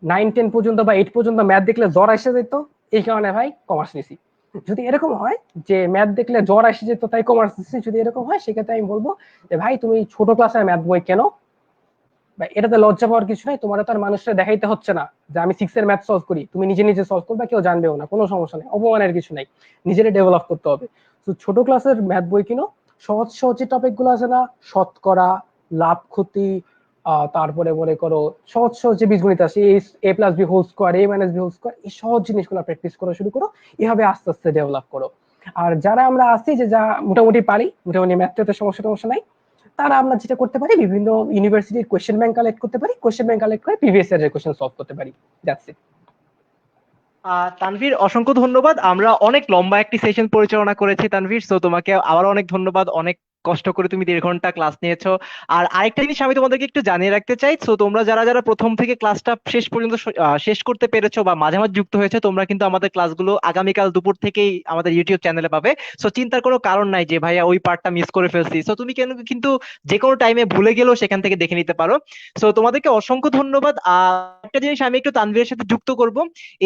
9-10 পর্যন্ত বা 8 পর্যন্ত ম্যাথ দেখলে জ্বর এসে যেত, এই কারণে ভাই কমার্স নিছি। যদি এরকম হয় যে ম্যাথ দেখলে জ্বর এসে যেত তাই কমার্স নিছি, যদি এরকম হয় সেক্ষেত্রে আমি বলবো যে ভাই তুমি ছোট ক্লাসের ম্যাথ বই কেন, এটাতে লজ্জা পাওয়ার কিছু নাই, তোমার তো আর মানুষটা দেখাইতে হচ্ছে না যে আমি 6 এর ম্যাথ সলভ করি, তুমি নিজে নিজে সলভ করবে, কেউ জানবেও না, কোনো সমস্যা নেই, অপমানের কিছু নাই, নিজেরে ডেভেলপ করতে হবে। তো ছোট ক্লাসের ম্যাথ বই কিনো, সহজ সহজ যে টপিক গুলো আছে না, শতকরা, লাভ ক্ষতি, তারপরে মনে করো সহজ সহজ যে বীজগণিত আছে, এ প্লাস বি হোল স্কোয়ার, এ মাইনাস বি হোল স্কোয়ার, এই সহজ জিনিসগুলো প্র্যাকটিস করা শুরু করো, এভাবে আস্তে আস্তে ডেভেলপ করো। আর যারা আমরা আছি যে যা মোটামুটি পারি, মোটামুটি ম্যাথটাতে সমস্যা নাই, তারা আমরা যেটা করতে পারি, বিভিন্ন ইউনিভার্সিটির কোয়েশ্চেন ব্যাংক কালেক্ট করতে পারি, কোয়েশ্চেন ব্যাংক কালেক্ট করে প্রিভিয়াস ইয়ারের কোয়েশ্চেন সলভ করতে পারি, দ্যাটস ইট। তানভীর, অসংখ্য ধন্যবাদ। আমরা অনেক লম্বা একটি সেশন পরিচালনা করেছি তানভীর, সো তোমাকে আবারও অনেক ধন্যবাদ অনেক কষ্ট করে তুমি 1.5 ঘন্টা ক্লাস নিয়েছো। আর আরেকটা জিনিস আমি তোমাদেরকে একটু জানিয়ে রাখতে চাই, তো তোমরা যারা যারা প্রথম থেকে ক্লাসটা শেষ পর্যন্ত শেষ করতে পেরেছো বা মাঝে মাঝে যুক্ত হয়েছে, তোমরা কিন্তু আমাদের ক্লাসগুলো আগামীকাল দুপুর থেকেই আমাদের ইউটিউব চ্যানেলে পাবে। সো চিন্তার কোনো কারণ নাই যে ভাইয়া ওই পার্টটা মিস করে ফেলছি। সো তুমি কেন কিন্তু যে কোনো টাইমে ভুলে গেলেও সেখান থেকে দেখে নিতে পারো। সো তোমাদেরকে অসংখ্য ধন্যবাদ। আর একটা জিনিস আমি একটু তানভীরের সাথে যুক্ত করব,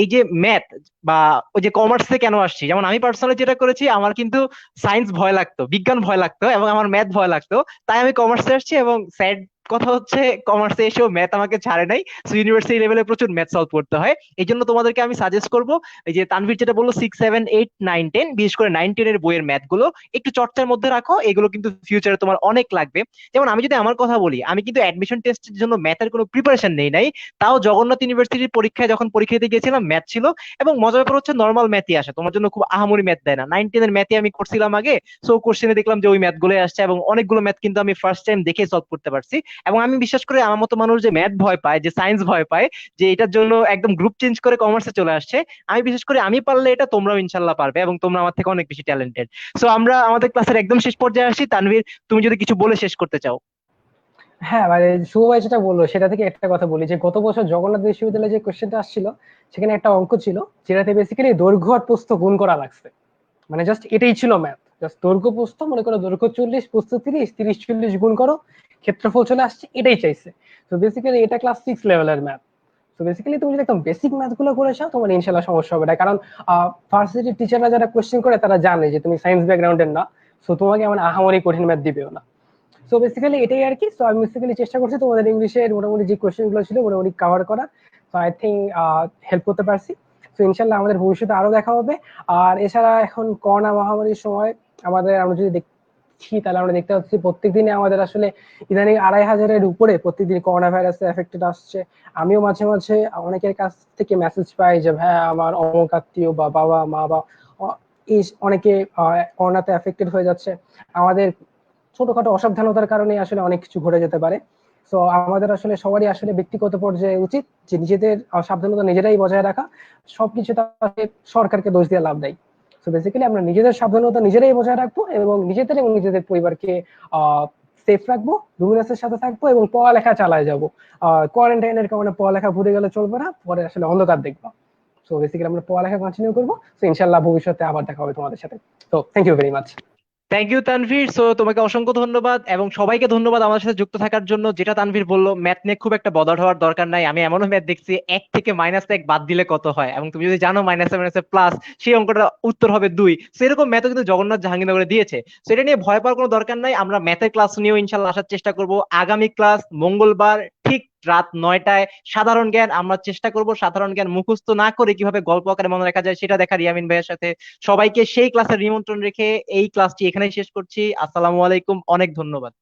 এই যে ম্যাথ বা ওই যে কমার্সে কেন আসছি, যেমন আমি পার্সোনালি যেটা করেছি, আমার কিন্তু সায়েন্স ভয় লাগতো, বিজ্ঞান ভয় লাগতো এবং আমার ম্যাথ ভয় লাগতো, তাই আমি কমার্সে আসছি। এবং স্যাড কথা হচ্ছে কমার্সে এসেও ম্যাথ আমাকে ছাড়ে নাই। সো ইউনিভার্সিটি লেভেলে প্রচুর ম্যাথ সলভ করতে হয়। এই জন্য তোমাদেরকে আমি সাজেস্ট করবো, এই যে তানভীর যেটা বললো 6, 7, 8, 9, 10, বিশেষ করে 9, 10 এর বইয়ের ম্যাথ গুলো একটু চর্চার মধ্যে রাখো, এগুলো কিন্তু ফিউচারে তোমার অনেক লাগবে। যেমন আমি যদি আমার কথা বলি, আমি কিন্তু অ্যাডমিশন টেস্টের জন্য ম্যাথের কোনো প্রিপারেশন নেই নাই, তাও জগন্নাথ ইউনিভার্সিটির পরীক্ষায় যখন পরীক্ষা দিতে গিয়েছিলাম ম্যাথ ছিল। এবং মজার ব্যাপার হচ্ছে নর্মাল ম্যাথই আসে, তোমার জন্য খুব আহামরি ম্যাথ দেয় না। 9, 10 এর ম্যাথই আমি করছিলাম আগে। সো কোশ্চেনে দেখলাম যে ওই ম্যাথ গুলো আসছে, এবং অনেকগুলো ম্যাথ কিন্তু আমি ফার্স্ট টাইম দেখে সলভ করতে পারছি। এবং আমি বিশ্বাস করি আমার মতো মানুষ যে ম্যাথ ভয় পায়, যে সায়েন্স ভয় পায়, যে এটার জন্য একদম গ্রুপ চেঞ্জ করে কমার্সে চলে আসছে, আমি বিশেষ করে আমি পারলে এটা তোমরাও ইনশাল্লাহ পারবে, এবং তোমরা আমার থেকে অনেক বেশি ট্যালেন্টেড। সো আমরা আমাদের ক্লাসের একদম শেষ পর্যায়ে আসি। তানভীর, তুমি যদি কিছু বলে শেষ করতে চাও। হ্যাঁ মানে শুভ ভাই যেটা বললো সেটা থেকে একটা কথা বলি, যে গত বছর জগন্নাথ বিশ্ববিদ্যালয়ে যে কোশ্চেনটা আসছিল, সেখানে একটা অঙ্ক ছিল যেটাতে বেসিক্যালি দৈর্ঘ্য আর প্রস্থ গুণ করা লাগছে। মানে জাস্ট এটাই ছিল ম্যাথ, জাস্ট দৈর্ঘ্য প্রস্থ, মনে করো দৈর্ঘ্য 40, প্রস্থ 30, 30, 40 গুণ করো, ক্ষেত্রফল চলে আসছে, এটাই চাইছে। তো বেসিক্যালি এটা ক্লাস 6 লেভেলের ম্যাথ। তো বেসিক্যালি তুমি যদি একদম বেসিক ম্যাথ গুলো করে চাও, তোমার ইনশাল্লাহ সমস্যা হবে না, কারণ ভার্সিটির টিচাররা যারা কোশ্চেন করে তারা জানে যে তুমি সায়েন্স ব্যাকগ্রাউন্ডের না। সো তোমাকে এমন আহামরি কঠিন ম্যাথ দিবেও না। সো বেসিক্যালি এটাই আর কি। সো আমি বেসিক্যালি চেষ্টা করছি তোমাদের ইংলিশের মোটামুটি যে কোশ্চেন গুলো ছিল মোটামুটি কভার করা। সো আই থিঙ্ক হেল্প করতে পারছি। তো ইনশাল্লাহ আমাদের ভবিষ্যতে আরো দেখা হবে। আর এছাড়া এখন করোনা মহামারীর সময় আমরা যদি দেখছি, তাহলে আমরা দেখতে পাচ্ছি প্রত্যেকদিনে আমাদের আসলে ইদানিং 2,500-এর উপরে প্রত্যেকদিন করোনা ভাইরাসে এফেক্টেড আসছে। আমিও মাঝে মাঝে অনেকের কাছ থেকে মেসেজ পাই যে ভাই আমার অমুক আত্মীয় বা বাবা মা বা এই অনেকে করোনাতে এফেক্টেড হয়ে যাচ্ছে। আমাদের ছোটখাটো অসাবধানতার কারণে আসলে অনেক কিছু ঘটে যেতে পারে। তো আমাদের আসলে সবারই আসলে ব্যক্তিগত পর্যায়ে উচিত যে নিজেদের সাবধানতা নিজেরাই বজায় রাখা। সবকিছু তাহলে সরকারকে দোষ দিয়ে লাভ নাই। তো বেসিক্যালি আমরা নিজেদের সাবধানতা নিজেরাই বজায় রাখবো এবং নিজেদের এবং নিজেদের পরিবারকে সেফ রাখবো, লুমিনাসের সাথে থাকবো এবং পড়ালেখা চালায় যাবো। কোয়ারেন্টাইনের কারণে পড়ালেখা ভুলে গেলে চলবে না, পরে আসলে অন্ধকার দেখবো। তো বেসিক্যালি আমরা পড়ালেখা কন্টিনিউ করবো। তো ইনশাল্লাহ ভবিষ্যতে আবার দেখা হবে তোমাদের সাথে। তো thank you very much. Thank you Tanvir. So তোমাকে অসংখ্য ধন্যবাদ এবং সবাইকে ধন্যবাদ আমাদের সাথে যুক্ত থাকার জন্য। যেটা তানভীর বললো, ম্যাথ নিয়ে খুব একটা বদার হওয়ার দরকার নাই। আমি এমনও ম্যাথ দেখছি 1 থেকে -1 বাদ দিলে কত হয়, এবং তুমি যদি জানো মাইনাসে মাইনাসে প্লাস, সেই অঙ্কটা উত্তর হবে 2। সো এরকম ম্যাথও কিন্তু জগন্নাথ জাহাঙ্গীরনগরে দিয়েছে। সো এটা নিয়ে ভয় পাওয়ার কোনো দরকার নাই। আমরা ম্যাথের ক্লাস নিয়েও ইনশাল্লাহ আসার চেষ্টা করব। আগামী ক্লাস মঙ্গলবার ঠিক রাত 9টায় সাধারণ জ্ঞান। আমরা চেষ্টা করব সাধারণ জ্ঞান মুখস্থ না করে কিভাবে গল্প আকারে মনে রাখা যায় সেটা দেখা রিয়ামিন ভাইয়ের সাথে। সবাইকে সেই ক্লাসের নিমন্ত্রণ রেখে এই ক্লাসটি এখানেই শেষ করছি। আসসালামু আলাইকুম, অনেক ধন্যবাদ।